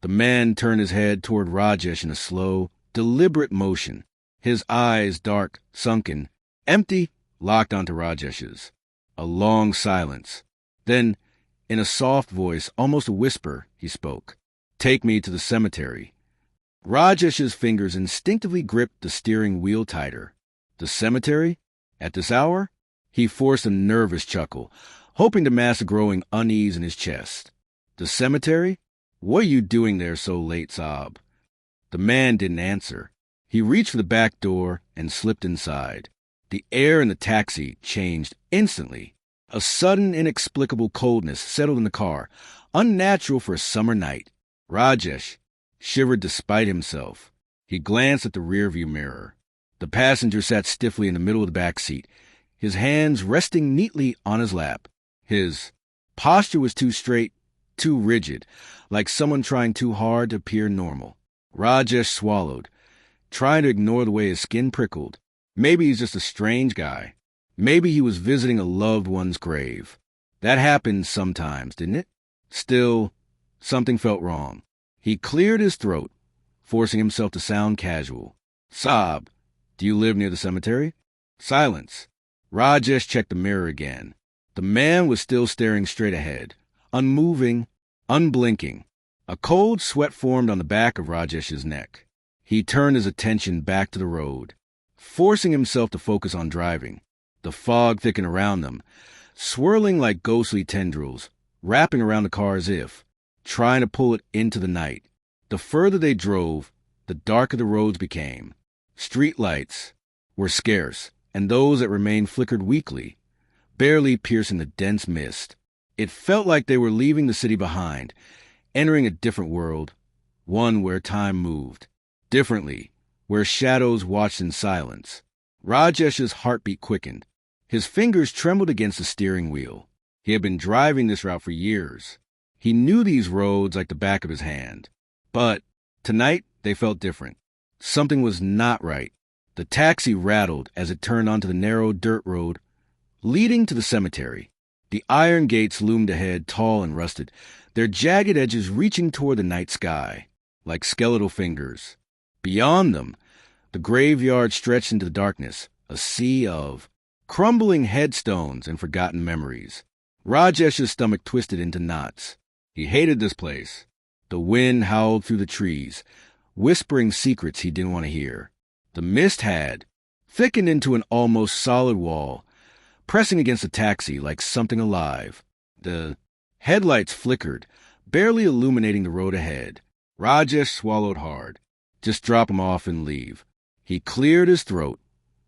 The man turned his head toward Rajesh in a slow, deliberate motion, his eyes dark, sunken, empty, locked onto Rajesh's. A long silence. Then, in a soft voice, almost a whisper, he spoke. Take me to the cemetery. Rajesh's fingers instinctively gripped the steering wheel tighter. The cemetery? At this hour? He forced a nervous chuckle, hoping to mask a growing unease in his chest. The cemetery? What are you doing there so late, Saab? The man didn't answer. He reached for the back door and slipped inside. The air in the taxi changed instantly. A sudden, inexplicable coldness settled in the car, unnatural for a summer night. Rajesh shivered despite himself. He glanced at the rearview mirror. The passenger sat stiffly in the middle of the back seat, his hands resting neatly on his lap. His posture was too straight, too rigid, like someone trying too hard to appear normal. Rajesh swallowed, trying to ignore the way his skin prickled. Maybe he's just a strange guy. Maybe he was visiting a loved one's grave. That happened sometimes, didn't it? Still, something felt wrong. He cleared his throat, forcing himself to sound casual. Saab, do you live near the cemetery? Silence. Rajesh checked the mirror again. The man was still staring straight ahead, unmoving, unblinking. A cold sweat formed on the back of Rajesh's neck. He turned his attention back to the road, forcing himself to focus on driving. The fog thickened around them, swirling like ghostly tendrils, wrapping around the car as if trying to pull it into the night. The further they drove, the darker the roads became. Street lights were scarce, and those that remained flickered weakly, barely piercing the dense mist. It felt like they were leaving the city behind, entering a different world, one where time moved differently, where shadows watched in silence. Rajesh's heartbeat quickened. His fingers trembled against the steering wheel. He had been driving this route for years. He knew these roads like the back of his hand. But tonight, they felt different. Something was not right. The taxi rattled as it turned onto the narrow dirt road leading to the cemetery. The iron gates loomed ahead, tall and rusted, their jagged edges reaching toward the night sky, like skeletal fingers. Beyond them, the graveyard stretched into the darkness, a sea of crumbling headstones and forgotten memories. Rajesh's stomach twisted into knots. He hated this place. The wind howled through the trees, whispering secrets he didn't want to hear. The mist had thickened into an almost solid wall, pressing against the taxi like something alive. The headlights flickered, barely illuminating the road ahead. Rajesh swallowed hard. Just drop him off and leave. He cleared his throat,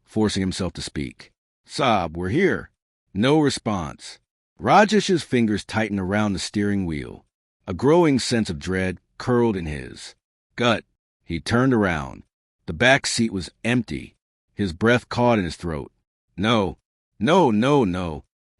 forcing himself to speak. Saab, we're here. No response. Rajesh's fingers tightened around the steering wheel. A growing sense of dread curled in his gut. He turned around. The back seat was empty. His breath caught in his throat. No.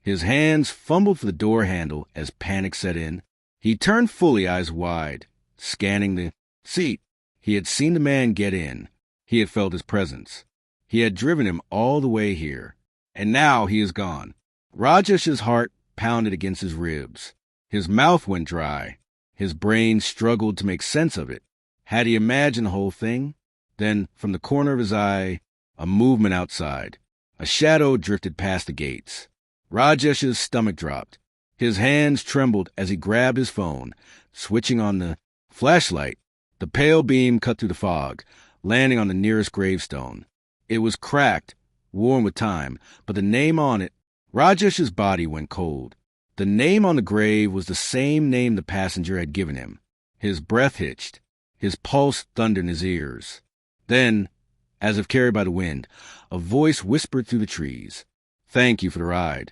His hands fumbled for the door handle as panic set in. He turned fully, eyes wide, scanning the seat. He had seen the man get in. He had felt his presence. He had driven him all the way here. And now he is gone. Rajesh's heart pounded against his ribs. His mouth went dry. His brain struggled to make sense of it. Had he imagined the whole thing? Then, from the corner of his eye, a movement outside. A shadow drifted past the gates. Rajesh's stomach dropped. His hands trembled as he grabbed his phone, switching on the flashlight. The pale beam cut through the fog, landing on the nearest gravestone. It was cracked, worn with time, but the name on it, Rajesh's body went cold. The name on the grave was the same name the passenger had given him. His breath hitched. His pulse thundered in his ears. Then, as if carried by the wind, a voice whispered through the trees. Thank you for the ride.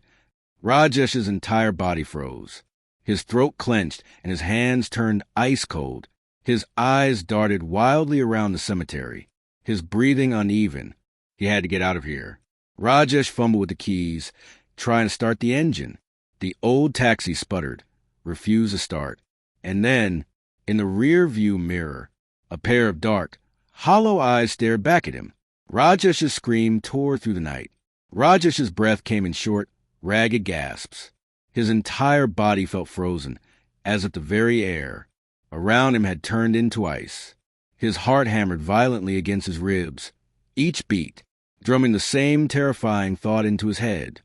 Rajesh's entire body froze. His throat clenched and his hands turned ice cold. His eyes darted wildly around the cemetery, his breathing uneven. He had to get out of here. Rajesh fumbled with the keys, trying to start the engine. The old taxi sputtered, refused to start. And then, in the rear view mirror, a pair of dark, hollow eyes stared back at him. Rajesh's scream tore through the night. Rajesh's breath came in short, ragged gasps. His entire body felt frozen, as if the very air around him had turned into ice. His heart hammered violently against his ribs, each beat drumming the same terrifying thought into his head.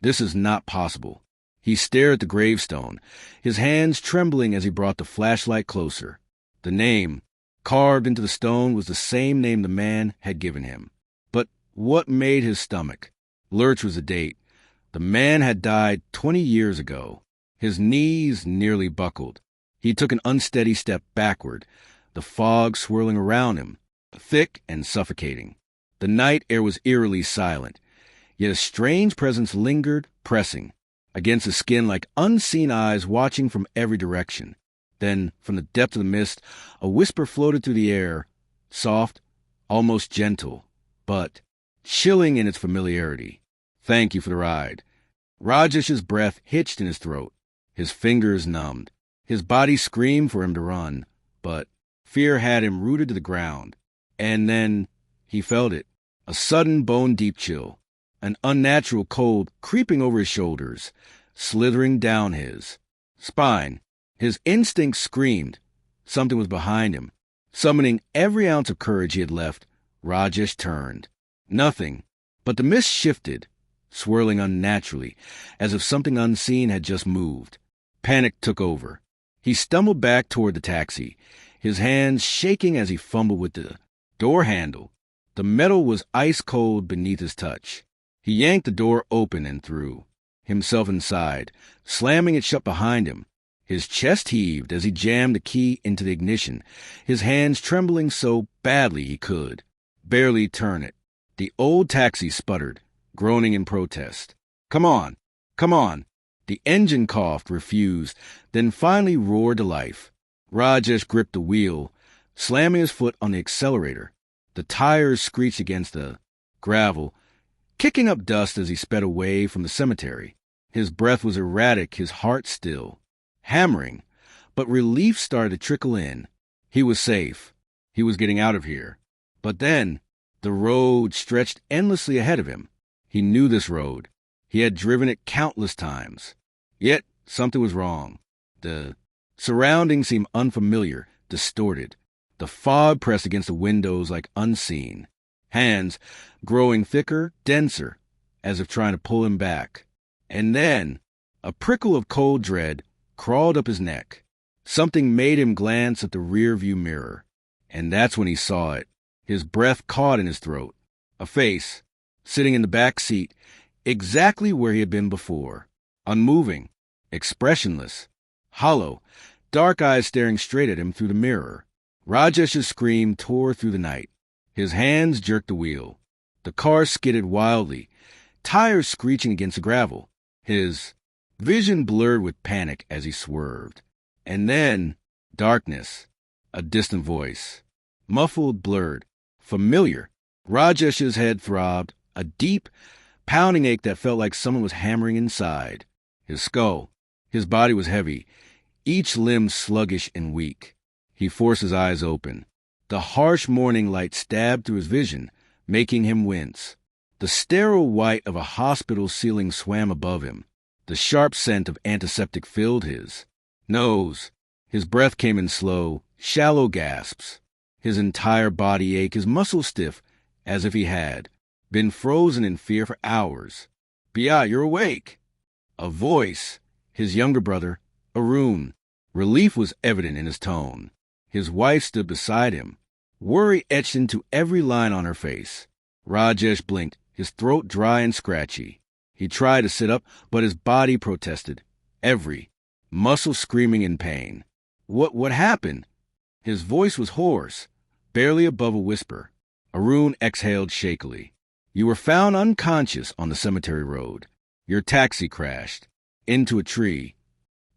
This is not possible. He stared at the gravestone, his hands trembling as he brought the flashlight closer. The name carved into the stone was the same name the man had given him. But what made his stomach lurch was the date. The man had died 20 years ago. His knees nearly buckled. He took an unsteady step backward, the fog swirling around him, thick and suffocating. The night air was eerily silent, yet a strange presence lingered, pressing against his skin like unseen eyes watching from every direction. Then, from the depth of the mist, a whisper floated through the air, soft, almost gentle, but chilling in its familiarity. "Thank you for the ride." Rajesh's breath hitched in his throat, his fingers numbed. His body screamed for him to run, but fear had him rooted to the ground. And then he felt it, a sudden bone-deep chill, an unnatural cold creeping over his shoulders, slithering down his spine. His instincts screamed. Something was behind him. Summoning every ounce of courage he had left, Rajesh turned. Nothing, but the mist shifted, swirling unnaturally, as if something unseen had just moved. Panic took over. He stumbled back toward the taxi, his hands shaking as he fumbled with the door handle. The metal was ice-cold beneath his touch. He yanked the door open and threw himself inside, slamming it shut behind him. His chest heaved as he jammed the key into the ignition, his hands trembling so badly he could barely turn it. The old taxi sputtered, groaning in protest. "Come on, come on." The engine coughed, refused, then finally roared to life. Rajesh gripped the wheel, slamming his foot on the accelerator. The tires screeched against the gravel, kicking up dust as he sped away from the cemetery. His breath was erratic, his heart still hammering, but relief started to trickle in. He was safe. He was getting out of here. But then, the road stretched endlessly ahead of him. He knew this road. He had driven it countless times. Yet, something was wrong. The surroundings seemed unfamiliar, distorted. The fog pressed against the windows like unseen. Hands growing thicker, denser, as if trying to pull him back. And then, a prickle of cold dread crawled up his neck. Something made him glance at the rearview mirror. And that's when he saw it. His breath caught in his throat. A face, sitting in the back seat, exactly where he had been before. Unmoving, expressionless, hollow, dark eyes staring straight at him through the mirror. Rajesh's scream tore through the night. His hands jerked the wheel. The car skidded wildly, tires screeching against the gravel. His vision blurred with panic as he swerved. And then, darkness, a distant voice. Muffled, blurred, familiar. Rajesh's head throbbed, a deep, pounding ache that felt like someone was hammering inside. His skull, his body was heavy, each limb sluggish and weak. He forced his eyes open. The harsh morning light stabbed through his vision, making him wince. The sterile white of a hospital ceiling swam above him. The sharp scent of antiseptic filled his nose. His breath came in slow, shallow gasps. His entire body ached, his muscles stiff, as if he had been frozen in fear for hours. "Bia, you're awake." A voice, his younger brother, Arun. Relief was evident in his tone. His wife stood beside him, worry etched into every line on her face. Rajesh blinked, his throat dry and scratchy. He tried to sit up, but his body protested, every muscle screaming in pain. What happened? His voice was hoarse, barely above a whisper. Arun exhaled shakily. "You were found unconscious on the cemetery road. Your taxi crashed into a tree."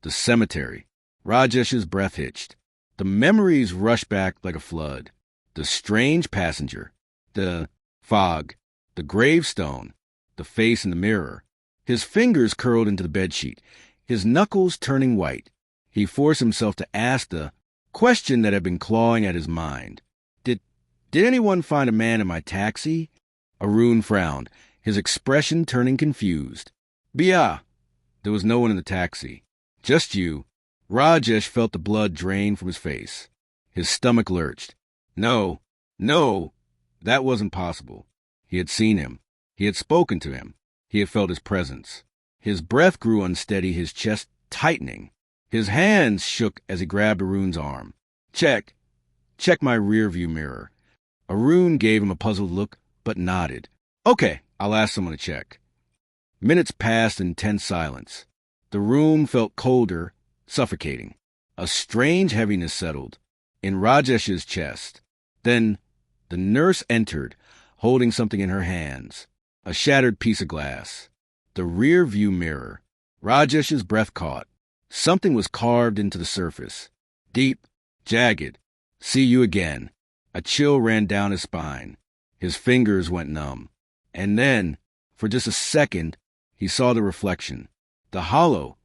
The cemetery. Rajesh's breath hitched. The memories rushed back like a flood. The strange passenger, the fog, the gravestone, the face in the mirror. His fingers curled into the bedsheet, his knuckles turning white. He forced himself to ask the question that had been clawing at his mind. Did anyone find a man in my taxi? Arun frowned, his expression turning confused. Bia! There was no one in the taxi. Just you. Rajesh felt the blood drain from his face. His stomach lurched. No, that wasn't possible. He had seen him. He had spoken to him. He had felt his presence. His breath grew unsteady, his chest tightening. His hands shook as he grabbed Arun's arm. Check my rearview mirror. Arun gave him a puzzled look, but nodded. Okay, I'll ask someone to check. Minutes passed in tense silence. The room felt colder, suffocating. A strange heaviness settled in Rajesh's chest. Then the nurse entered, holding something in her hands. A shattered piece of glass. The rear-view mirror. Rajesh's breath caught. Something was carved into the surface. Deep, jagged. See you again. A chill ran down his spine. His fingers went numb. And then, for just a second, he saw the reflection. The hollow,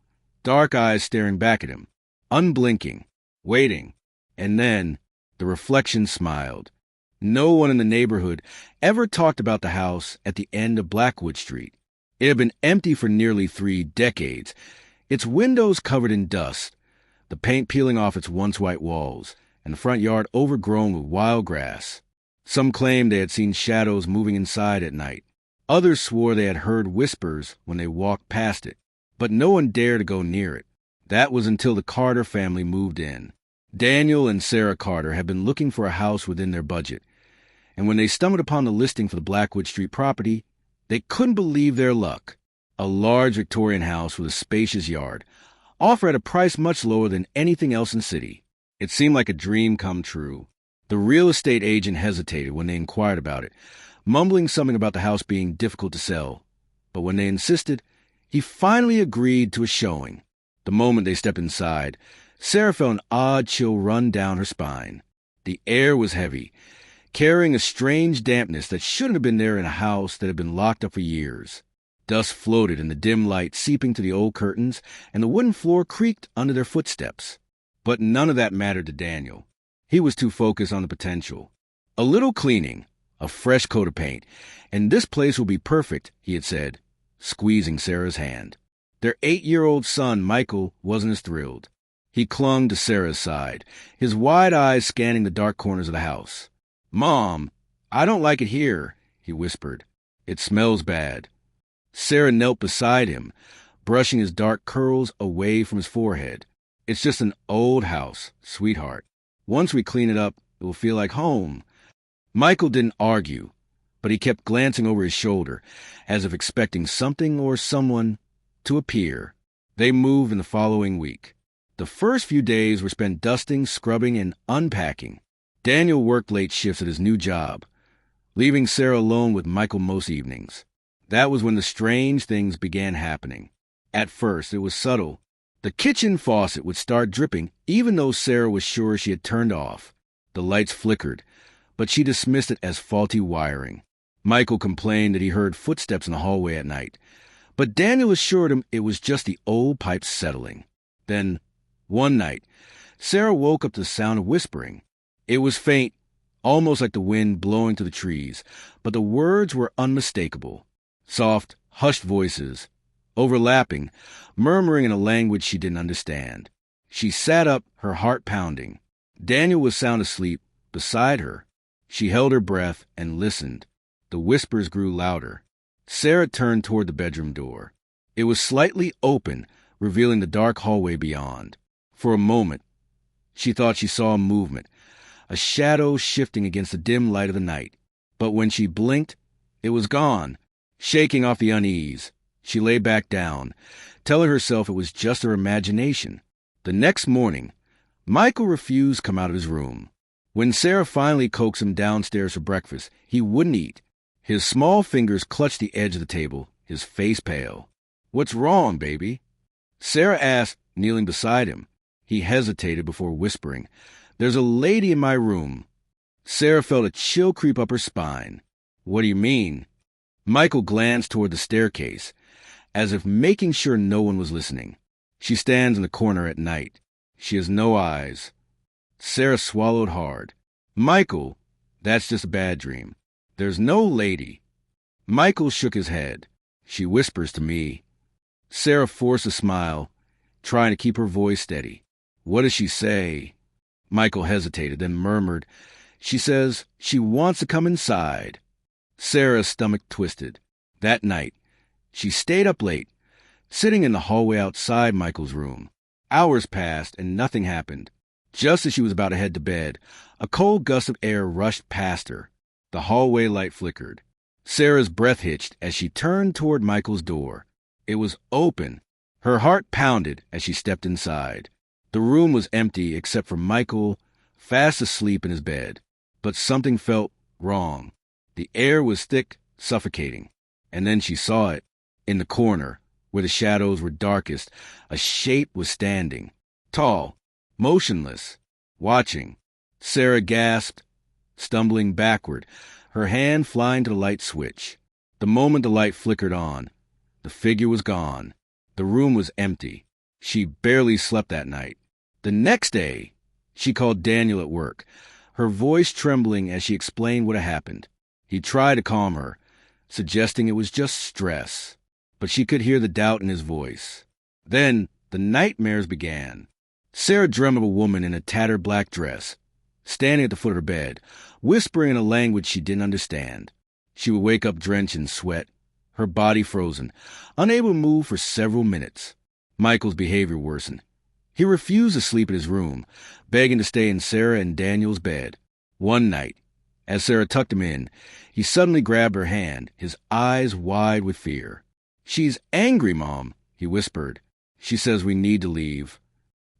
dark eyes staring back at him, unblinking, waiting. And then, the reflection smiled. No one in the neighborhood ever talked about the house at the end of Blackwood Street. It had been empty for nearly 3 decades, its windows covered in dust, the paint peeling off its once white walls, and the front yard overgrown with wild grass. Some claimed they had seen shadows moving inside at night. Others swore they had heard whispers when they walked past it, but no one dared to go near it. That was until the Carter family moved in. Daniel and Sarah Carter had been looking for a house within their budget, and when they stumbled upon the listing for the Blackwood Street property, they couldn't believe their luck. A large Victorian house with a spacious yard, offered at a price much lower than anything else in the city. It seemed like a dream come true. The real estate agent hesitated when they inquired about it, mumbling something about the house being difficult to sell. But when they insisted, he finally agreed to a showing. The moment they stepped inside, Sarah felt an odd chill run down her spine. The air was heavy, carrying a strange dampness that shouldn't have been there in a house that had been locked up for years. Dust floated in the dim light seeping through the old curtains, and the wooden floor creaked under their footsteps. But none of that mattered to Daniel. He was too focused on the potential. A little cleaning, a fresh coat of paint, and this place will be perfect, he had said, squeezing Sarah's hand. Their 8-year-old son, Michael, wasn't as thrilled. He clung to Sarah's side, his wide eyes scanning the dark corners of the house. Mom, I don't like it here, he whispered. It smells bad. Sarah knelt beside him, brushing his dark curls away from his forehead. It's just an old house, sweetheart. Once we clean it up, it will feel like home. Michael didn't argue, but he kept glancing over his shoulder, as if expecting something or someone to appear. They moved in the following week. The first few days were spent dusting, scrubbing, and unpacking. Daniel worked late shifts at his new job, leaving Sarah alone with Michael most evenings. That was when the strange things began happening. At first, it was subtle. The kitchen faucet would start dripping, even though Sarah was sure she had turned off. The lights flickered, but she dismissed it as faulty wiring. Michael complained that he heard footsteps in the hallway at night, but Daniel assured him it was just the old pipes settling. Then, one night, Sarah woke up to the sound of whispering. It was faint, almost like the wind blowing through the trees, but the words were unmistakable. Soft, hushed voices, overlapping, murmuring in a language she didn't understand. She sat up, her heart pounding. Daniel was sound asleep beside her. She held her breath and listened. The whispers grew louder. Sarah turned toward the bedroom door. It was slightly open, revealing the dark hallway beyond. For a moment, she thought she saw a movement, a shadow shifting against the dim light of the night. But when she blinked, it was gone. Shaking off the unease, she lay back down, telling herself it was just her imagination. The next morning, Michael refused to come out of his room. When Sarah finally coaxed him downstairs for breakfast, he wouldn't eat. His small fingers clutched the edge of the table, his face pale. "What's wrong, baby?" Sarah asked, kneeling beside him. He hesitated before whispering, "There's a lady in my room." Sarah felt a chill creep up her spine. "What do you mean?" Michael glanced toward the staircase, as if making sure no one was listening. She stands in the corner at night. She has no eyes. Sarah swallowed hard. Michael, that's just a bad dream. There's no lady. Michael shook his head. She whispers to me. Sarah forced a smile, trying to keep her voice steady. What does she say? Michael hesitated, then murmured. She says she wants to come inside. Sarah's stomach twisted. That night, she stayed up late, sitting in the hallway outside Michael's room. Hours passed and nothing happened. Just as she was about to head to bed, a cold gust of air rushed past her. The hallway light flickered. Sarah's breath hitched as she turned toward Michael's door. It was open. Her heart pounded as she stepped inside. The room was empty except for Michael, fast asleep in his bed. But something felt wrong. The air was thick, suffocating. And then she saw it. In the corner, where the shadows were darkest, a shape was standing. Tall, motionless, watching. Sarah gasped, stumbling backward, her hand flying to the light switch. The moment the light flickered on, the figure was gone. The room was empty. She barely slept that night. The next day, she called Daniel at work, her voice trembling as she explained what had happened. He tried to calm her, suggesting it was just stress, but she could hear the doubt in his voice. Then the nightmares began. Sarah dreamt of a woman in a tattered black dress, standing at the foot of her bed, whispering in a language she didn't understand. She would wake up drenched in sweat, her body frozen, unable to move for several minutes. Michael's behavior worsened. He refused to sleep in his room, begging to stay in Sarah and Daniel's bed. One night, as Sarah tucked him in, he suddenly grabbed her hand, his eyes wide with fear. "She's angry, Mom," he whispered. "She says we need to leave."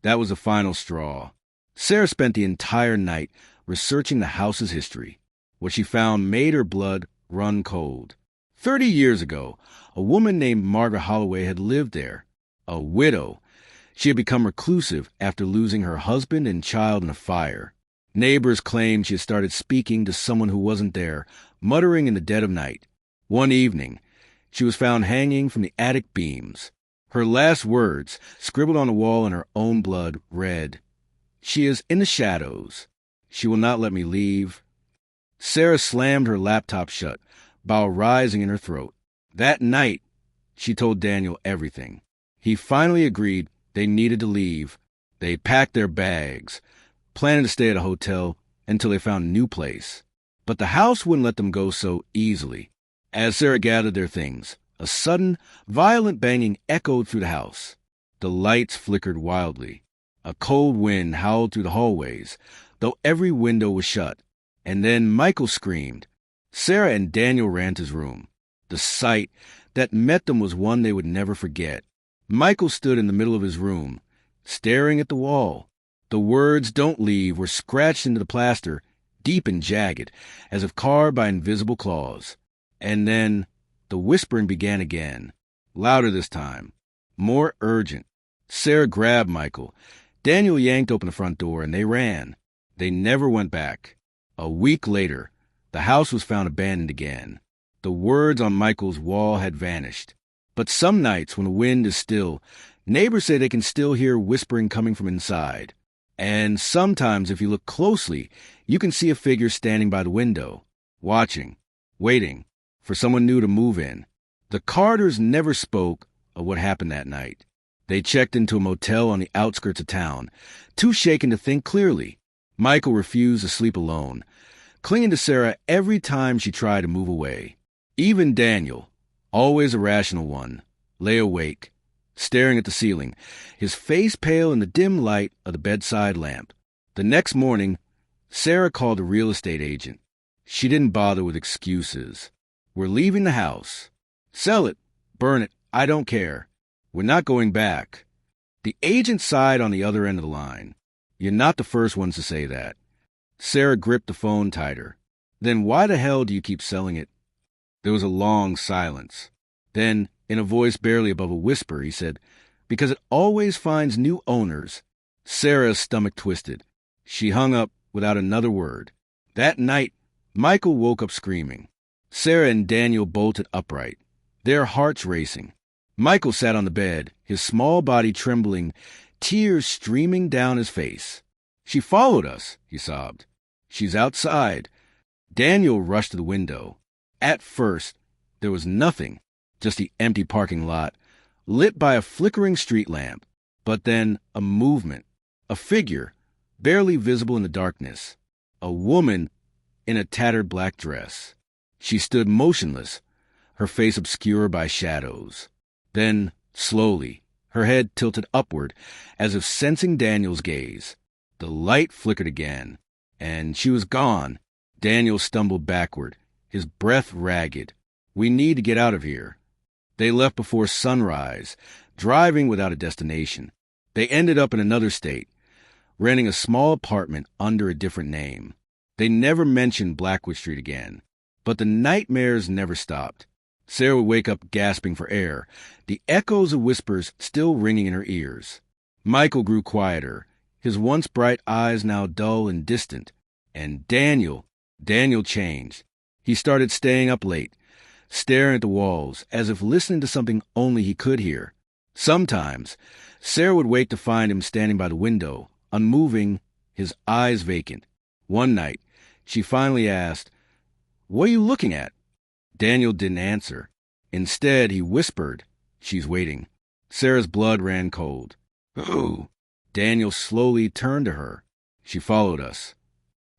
That was the final straw. Sarah spent the entire night researching the house's history. What she found made her blood run cold. 30 years ago, a woman named Margaret Holloway had lived there. A widow. She had become reclusive after losing her husband and child in a fire. Neighbors claimed she had started speaking to someone who wasn't there, muttering in the dead of night. One evening, she was found hanging from the attic beams. Her last words, scribbled on the wall in her own blood, read, "She is in the shadows. She will not let me leave." Sarah slammed her laptop shut, bile rising in her throat. That night, she told Daniel everything. He finally agreed they needed to leave. They packed their bags, planning to stay at a hotel until they found a new place. But the house wouldn't let them go so easily. As Sarah gathered their things, a sudden, violent banging echoed through the house. The lights flickered wildly. A cold wind howled through the hallways, though every window was shut. And then Michael screamed. Sarah and Daniel ran to his room. The sight that met them was one they would never forget. Michael stood in the middle of his room, staring at the wall. The words "Don't leave" were scratched into the plaster, deep and jagged, as if carved by invisible claws. And then the whispering began again, louder this time, more urgent. Sarah grabbed Michael. Daniel yanked open the front door, and they ran. They never went back. A week later, the house was found abandoned again. The words on Michael's wall had vanished. But some nights, when the wind is still, neighbors say they can still hear whispering coming from inside. And sometimes, if you look closely, you can see a figure standing by the window, watching, waiting for someone new to move in. The Carters never spoke of what happened that night. They checked into a motel on the outskirts of town, too shaken to think clearly. Michael refused to sleep alone, clinging to Sarah every time she tried to move away. Even Daniel, always a rational one, lay awake, staring at the ceiling, his face pale in the dim light of the bedside lamp. The next morning, Sarah called a real estate agent. She didn't bother with excuses. "We're leaving the house. Sell it, burn it, I don't care. We're not going back." The agent sighed on the other end of the line. "You're not the first ones to say that." Sarah gripped the phone tighter. "Then why the hell do you keep selling it?" There was a long silence. Then, in a voice barely above a whisper, he said, "Because it always finds new owners." Sarah's stomach twisted. She hung up without another word. That night, Michael woke up screaming. Sarah and Daniel bolted upright, their hearts racing. Michael sat on the bed, his small body trembling, tears streaming down his face. "She followed us," he sobbed. "She's outside." Daniel rushed to the window. At first, there was nothing, just the empty parking lot, lit by a flickering street lamp. But then a movement, a figure, barely visible in the darkness. A woman in a tattered black dress. She stood motionless, her face obscured by shadows. Then, slowly, her head tilted upward, as if sensing Daniel's gaze. The light flickered again, and she was gone. Daniel stumbled backward, his breath ragged. "We need to get out of here." They left before sunrise, driving without a destination. They ended up in another state, renting a small apartment under a different name. They never mentioned Blackwood Street again, but the nightmares never stopped. Sarah would wake up gasping for air, the echoes of whispers still ringing in her ears. Michael grew quieter, his once bright eyes now dull and distant. And Daniel changed. He started staying up late, staring at the walls, as if listening to something only he could hear. Sometimes, Sarah would wake to find him standing by the window, unmoving, his eyes vacant. One night, she finally asked, "What are you looking at?" Daniel didn't answer. Instead, he whispered, "She's waiting." Sarah's blood ran cold. "Who?" Daniel slowly turned to her. "She followed us."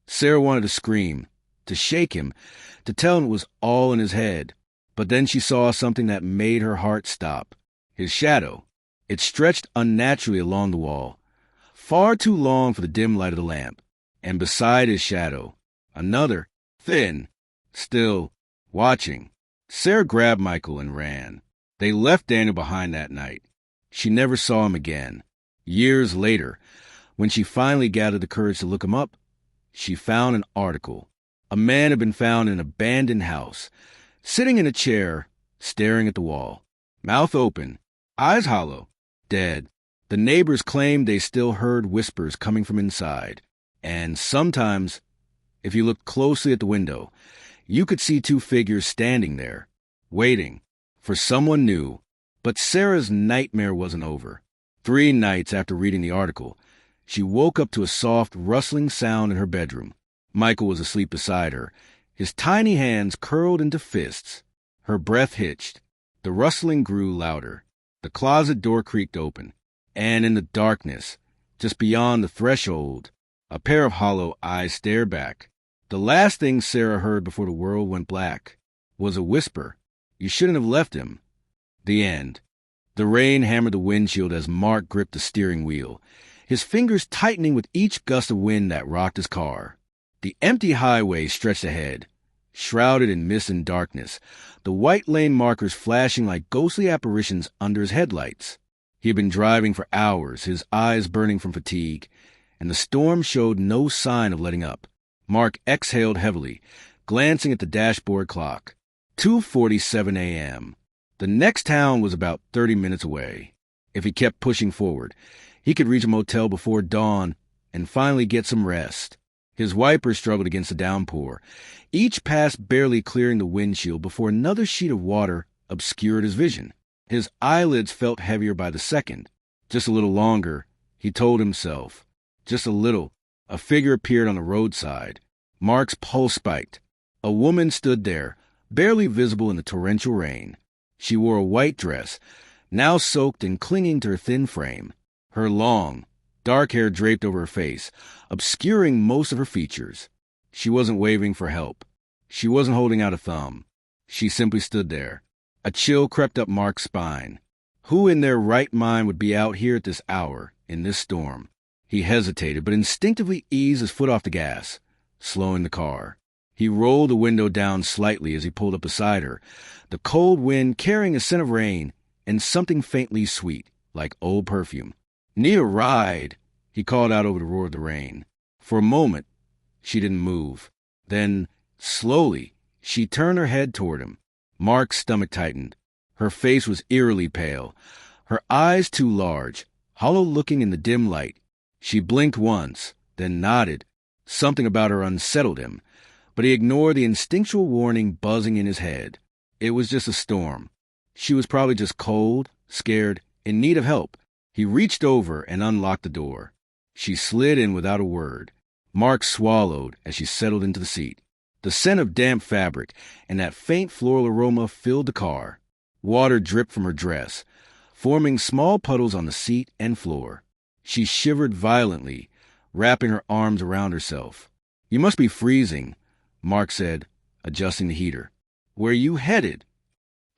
Sarah wanted to scream, to shake him, to tell him it was all in his head. But then she saw something that made her heart stop. His shadow. It stretched unnaturally along the wall, far too long for the dim light of the lamp. And beside his shadow, another, thin, still, watching. Sarah grabbed Michael and ran. They left Daniel behind that night. She never saw him again. Years later, when she finally gathered the courage to look him up, she found an article. A man had been found in an abandoned house, sitting in a chair, staring at the wall, mouth open, eyes hollow, dead. The neighbors claimed they still heard whispers coming from inside. And sometimes, if you looked closely at the window, you could see two figures standing there, waiting for someone new. But Sarah's nightmare wasn't over. 3 nights after reading the article, she woke up to a soft, rustling sound in her bedroom. Michael was asleep beside her, his tiny hands curled into fists. Her breath hitched. The rustling grew louder. The closet door creaked open. And in the darkness, just beyond the threshold, a pair of hollow eyes stared back. The last thing Sarah heard before the world went black was a whisper. "You shouldn't have left him." The end. The rain hammered the windshield as Mark gripped the steering wheel, his fingers tightening with each gust of wind that rocked his car. The empty highway stretched ahead, shrouded in mist and darkness, the white lane markers flashing like ghostly apparitions under his headlights. He had been driving for hours, his eyes burning from fatigue, and the storm showed no sign of letting up. Mark exhaled heavily, glancing at the dashboard clock. 2:47 a.m. The next town was about 30 minutes away. If he kept pushing forward, he could reach a motel before dawn and finally get some rest. His wipers struggled against the downpour, each pass barely clearing the windshield before another sheet of water obscured his vision. His eyelids felt heavier by the second. Just a little longer, he told himself. Just a little. A figure appeared on the roadside. Mark's pulse spiked. A woman stood there, barely visible in the torrential rain. She wore a white dress, now soaked and clinging to her thin frame. Her long, dark hair draped over her face, obscuring most of her features. She wasn't waving for help. She wasn't holding out a thumb. She simply stood there. A chill crept up Mark's spine. Who in their right mind would be out here at this hour, in this storm? He hesitated, but instinctively eased his foot off the gas, slowing the car. He rolled the window down slightly as he pulled up beside her, the cold wind carrying a scent of rain and something faintly sweet, like old perfume. "Need a ride," he called out over the roar of the rain. For a moment, she didn't move. Then, slowly, she turned her head toward him. Mark's stomach tightened. Her face was eerily pale, her eyes too large, hollow-looking in the dim light. She blinked once, then nodded. Something about her unsettled him. but he ignored the instinctual warning buzzing in his head. It was just a storm. She was probably just cold, scared, in need of help. He reached over and unlocked the door. She slid in without a word. Mark swallowed as she settled into the seat. The scent of damp fabric and that faint floral aroma filled the car. Water dripped from her dress, forming small puddles on the seat and floor. She shivered violently, wrapping her arms around herself. "You must be freezing," Mark said, adjusting the heater. "Where are you headed?"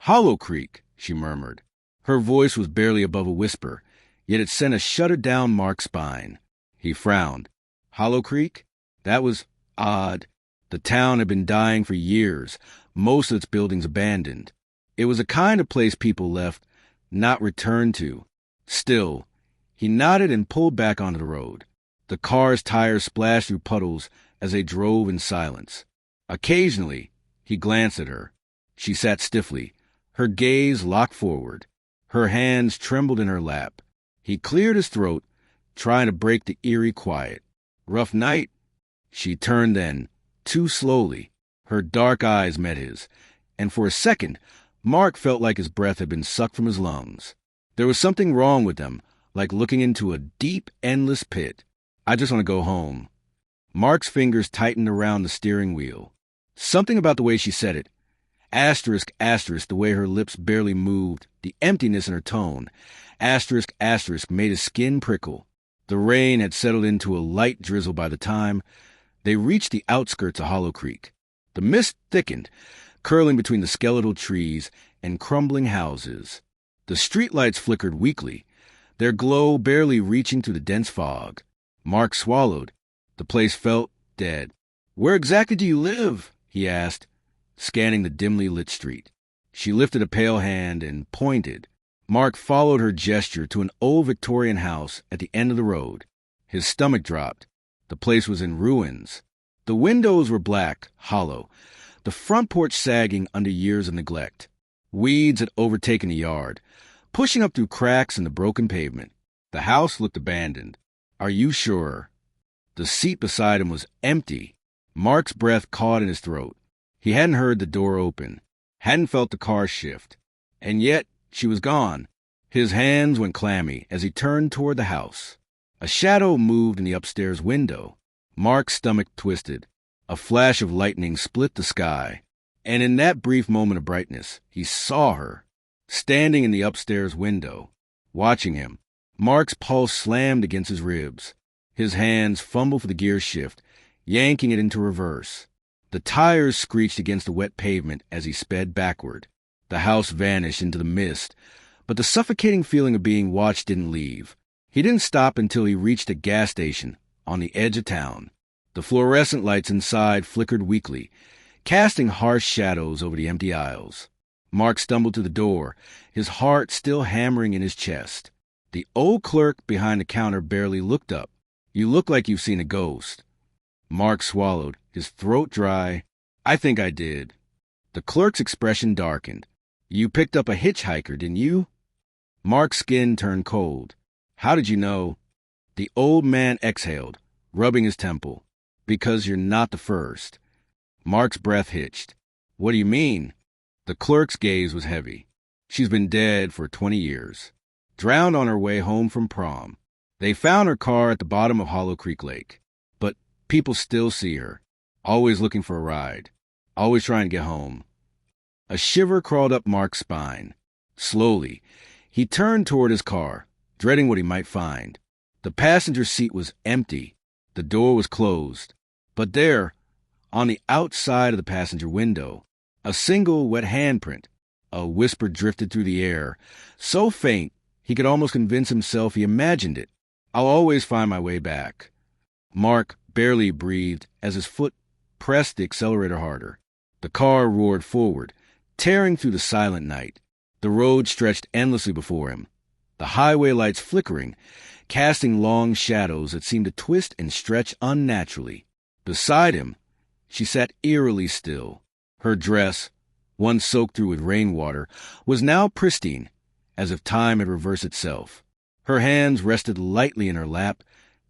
"Hollow Creek," she murmured. Her voice was barely above a whisper, yet it sent a shudder down Mark's spine. He frowned. Hollow Creek? That was odd. The town had been dying for years, most of its buildings abandoned. It was a kind of place people left, not returned to. Still, he nodded and pulled back onto the road. The car's tires splashed through puddles as they drove in silence. Occasionally, he glanced at her. She sat stiffly, her gaze locked forward. Her hands trembled in her lap. He cleared his throat, trying to break the eerie quiet. "Rough night?" She turned then, too slowly. Her dark eyes met his, and for a second, Mark felt like his breath had been sucked from his lungs. There was something wrong with them, like looking into a deep, endless pit. "I just want to go home." Mark's fingers tightened around the steering wheel. Something about the way she said it, asterisk, asterisk, the way her lips barely moved, the emptiness in her tone, asterisk, asterisk, made his skin prickle. The rain had settled into a light drizzle by the time they reached the outskirts of Hollow Creek. The mist thickened, curling between the skeletal trees and crumbling houses. The streetlights flickered weakly, their glow barely reaching through the dense fog. Mark swallowed. The place felt dead. "Where exactly do you live?" he asked, scanning the dimly lit street. She lifted a pale hand and pointed. Mark followed her gesture to an old Victorian house at the end of the road. His stomach dropped. The place was in ruins. The windows were black, hollow, the front porch sagging under years of neglect. Weeds had overtaken the yard, pushing up through cracks in the broken pavement. The house looked abandoned. "Are you sure?" The seat beside him was empty. Mark's breath caught in his throat. He hadn't heard the door open, hadn't felt the car shift. And yet, she was gone. His hands went clammy as he turned toward the house. A shadow moved in the upstairs window. Mark's stomach twisted. A flash of lightning split the sky. And in that brief moment of brightness, he saw her, standing in the upstairs window, watching him. Mark's pulse slammed against his ribs. His hands fumbled for the gear shift, yanking it into reverse. The tires screeched against the wet pavement as he sped backward. The house vanished into the mist, but the suffocating feeling of being watched didn't leave. He didn't stop until he reached a gas station on the edge of town. The fluorescent lights inside flickered weakly, casting harsh shadows over the empty aisles. Mark stumbled to the door, his heart still hammering in his chest. The old clerk behind the counter barely looked up. "You look like you've seen a ghost." Mark swallowed, his throat dry. "I think I did." The clerk's expression darkened. "You picked up a hitchhiker, didn't you?" Mark's skin turned cold. "How did you know?" The old man exhaled, rubbing his temple. "Because you're not the first." Mark's breath hitched. "What do you mean?" The clerk's gaze was heavy. "She's been dead for 20 years. Drowned on her way home from prom. They found her car at the bottom of Hollow Creek Lake. But people still see her, always looking for a ride, always trying to get home." A shiver crawled up Mark's spine. Slowly, he turned toward his car, dreading what he might find. The passenger seat was empty. The door was closed. But there, on the outside of the passenger window, a single wet handprint. A whisper drifted through the air, so faint he could almost convince himself he imagined it. "I'll always find my way back." Mark barely breathed as his foot pressed the accelerator harder. The car roared forward, tearing through the silent night. The road stretched endlessly before him, the highway lights flickering, casting long shadows that seemed to twist and stretch unnaturally. Beside him, she sat eerily still. Her dress, once soaked through with rainwater, was now pristine, as if time had reversed itself. Her hands rested lightly in her lap,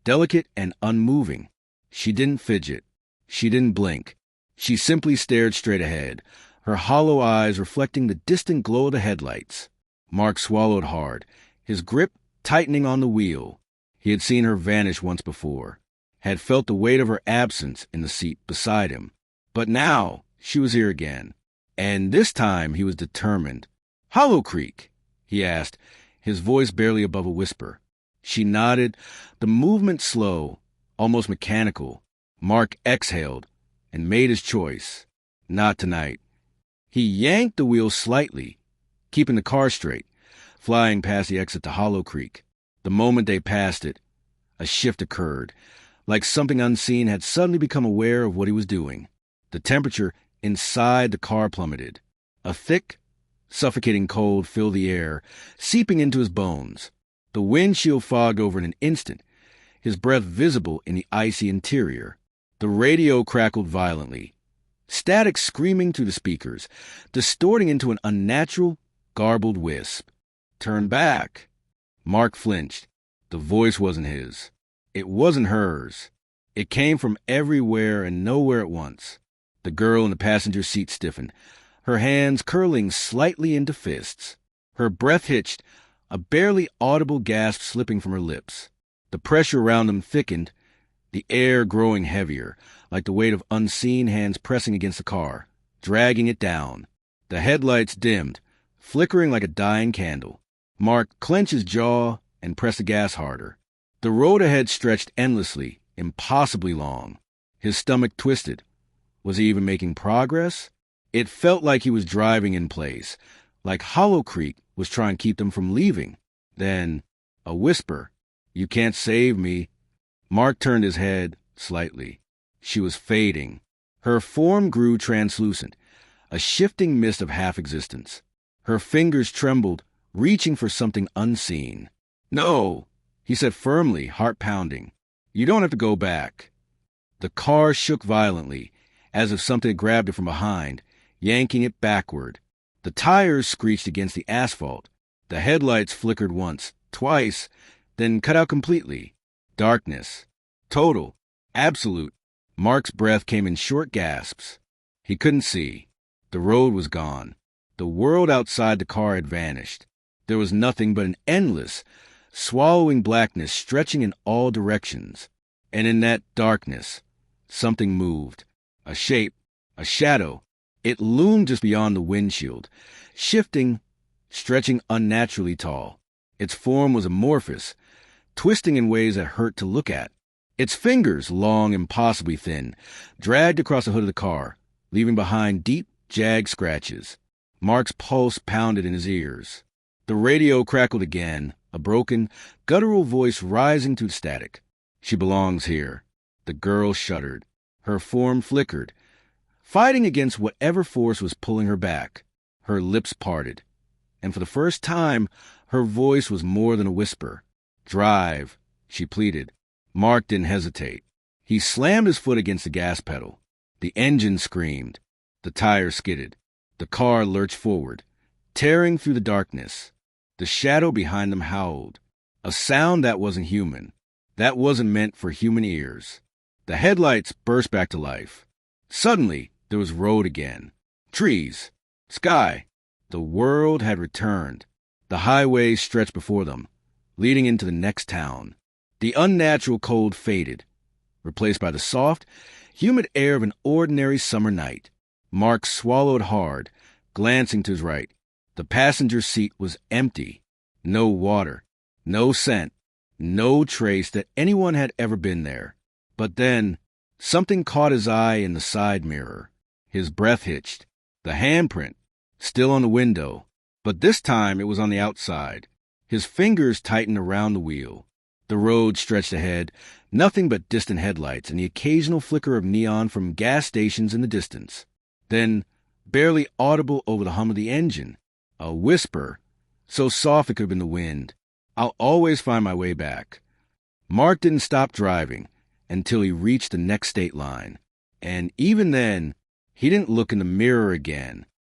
delicate and unmoving. She didn't fidget. She didn't blink. She simply stared straight ahead, her hollow eyes reflecting the distant glow of the headlights. Mark swallowed hard, his grip tightening on the wheel. He had seen her vanish once before, had felt the weight of her absence in the seat beside him. But now she was here again, and this time he was determined. "Hollow Creek?" he asked, his voice barely above a whisper. She nodded, the movement slow, almost mechanical. Mark exhaled and made his choice. Not tonight. He yanked the wheel slightly, keeping the car straight, flying past the exit to Hollow Creek. The moment they passed it, a shift occurred, like something unseen had suddenly become aware of what he was doing. The temperature inside the car plummeted. A thick, suffocating cold filled the air, seeping into his bones. The windshield fogged over in an instant, his breath visible in the icy interior. The radio crackled violently, static screaming through the speakers, distorting into an unnatural, garbled wisp. "Turn back." Mark flinched. The voice wasn't his. It wasn't hers. It came from everywhere and nowhere at once. The girl in the passenger seat stiffened, her hands curling slightly into fists. Her breath hitched, a barely audible gasp slipping from her lips. The pressure around them thickened, the air growing heavier, like the weight of unseen hands pressing against the car, dragging it down. The headlights dimmed, flickering like a dying candle. Mark clenched his jaw and pressed the gas harder. The road ahead stretched endlessly, impossibly long. His stomach twisted. Was he even making progress? It felt like he was driving in place, like Hollow Creek was trying to keep them from leaving. Then, a whisper, "You can't save me." Mark turned his head slightly. She was fading. Her form grew translucent, a shifting mist of half-existence. Her fingers trembled, reaching for something unseen. "No," he said firmly, heart pounding. "You don't have to go back." The car shook violently, as if something had grabbed it from behind, yanking it backward. The tires screeched against the asphalt. The headlights flickered once, twice, then cut out completely. Darkness. Total. Absolute. Mark's breath came in short gasps. He couldn't see. The road was gone. The world outside the car had vanished. There was nothing but an endless, swallowing blackness stretching in all directions. And in that darkness, something moved. A shape, a shadow. It loomed just beyond the windshield, shifting, stretching unnaturally tall. Its form was amorphous, twisting in ways that hurt to look at. Its fingers, long, impossibly thin, dragged across the hood of the car, leaving behind deep, jagged scratches. Mark's pulse pounded in his ears. The radio crackled again, a broken, guttural voice rising through the static. "She belongs here." The girl shuddered. Her form flickered, fighting against whatever force was pulling her back. Her lips parted, and for the first time, her voice was more than a whisper. "Drive," she pleaded. Mark didn't hesitate. He slammed his foot against the gas pedal. The engine screamed. The tires skidded. The car lurched forward, tearing through the darkness. The shadow behind them howled, a sound that wasn't human, that wasn't meant for human ears. The headlights burst back to life. Suddenly, there was road again. Trees. Sky. The world had returned. The highway stretched before them, leading into the next town. The unnatural cold faded, replaced by the soft, humid air of an ordinary summer night. Mark swallowed hard, glancing to his right. The passenger seat was empty. No water, no scent, no trace that anyone had ever been there. But then, something caught his eye in the side mirror. His breath hitched. The handprint, still on the window, but this time it was on the outside. His fingers tightened around the wheel. The road stretched ahead, nothing but distant headlights and the occasional flicker of neon from gas stations in the distance. Then, barely audible over the hum of the engine, a whisper, so soft it could have been the wind. "I'll always find my way back." Mark didn't stop driving until he reached the next state line. And even then, he didn't look in the mirror again.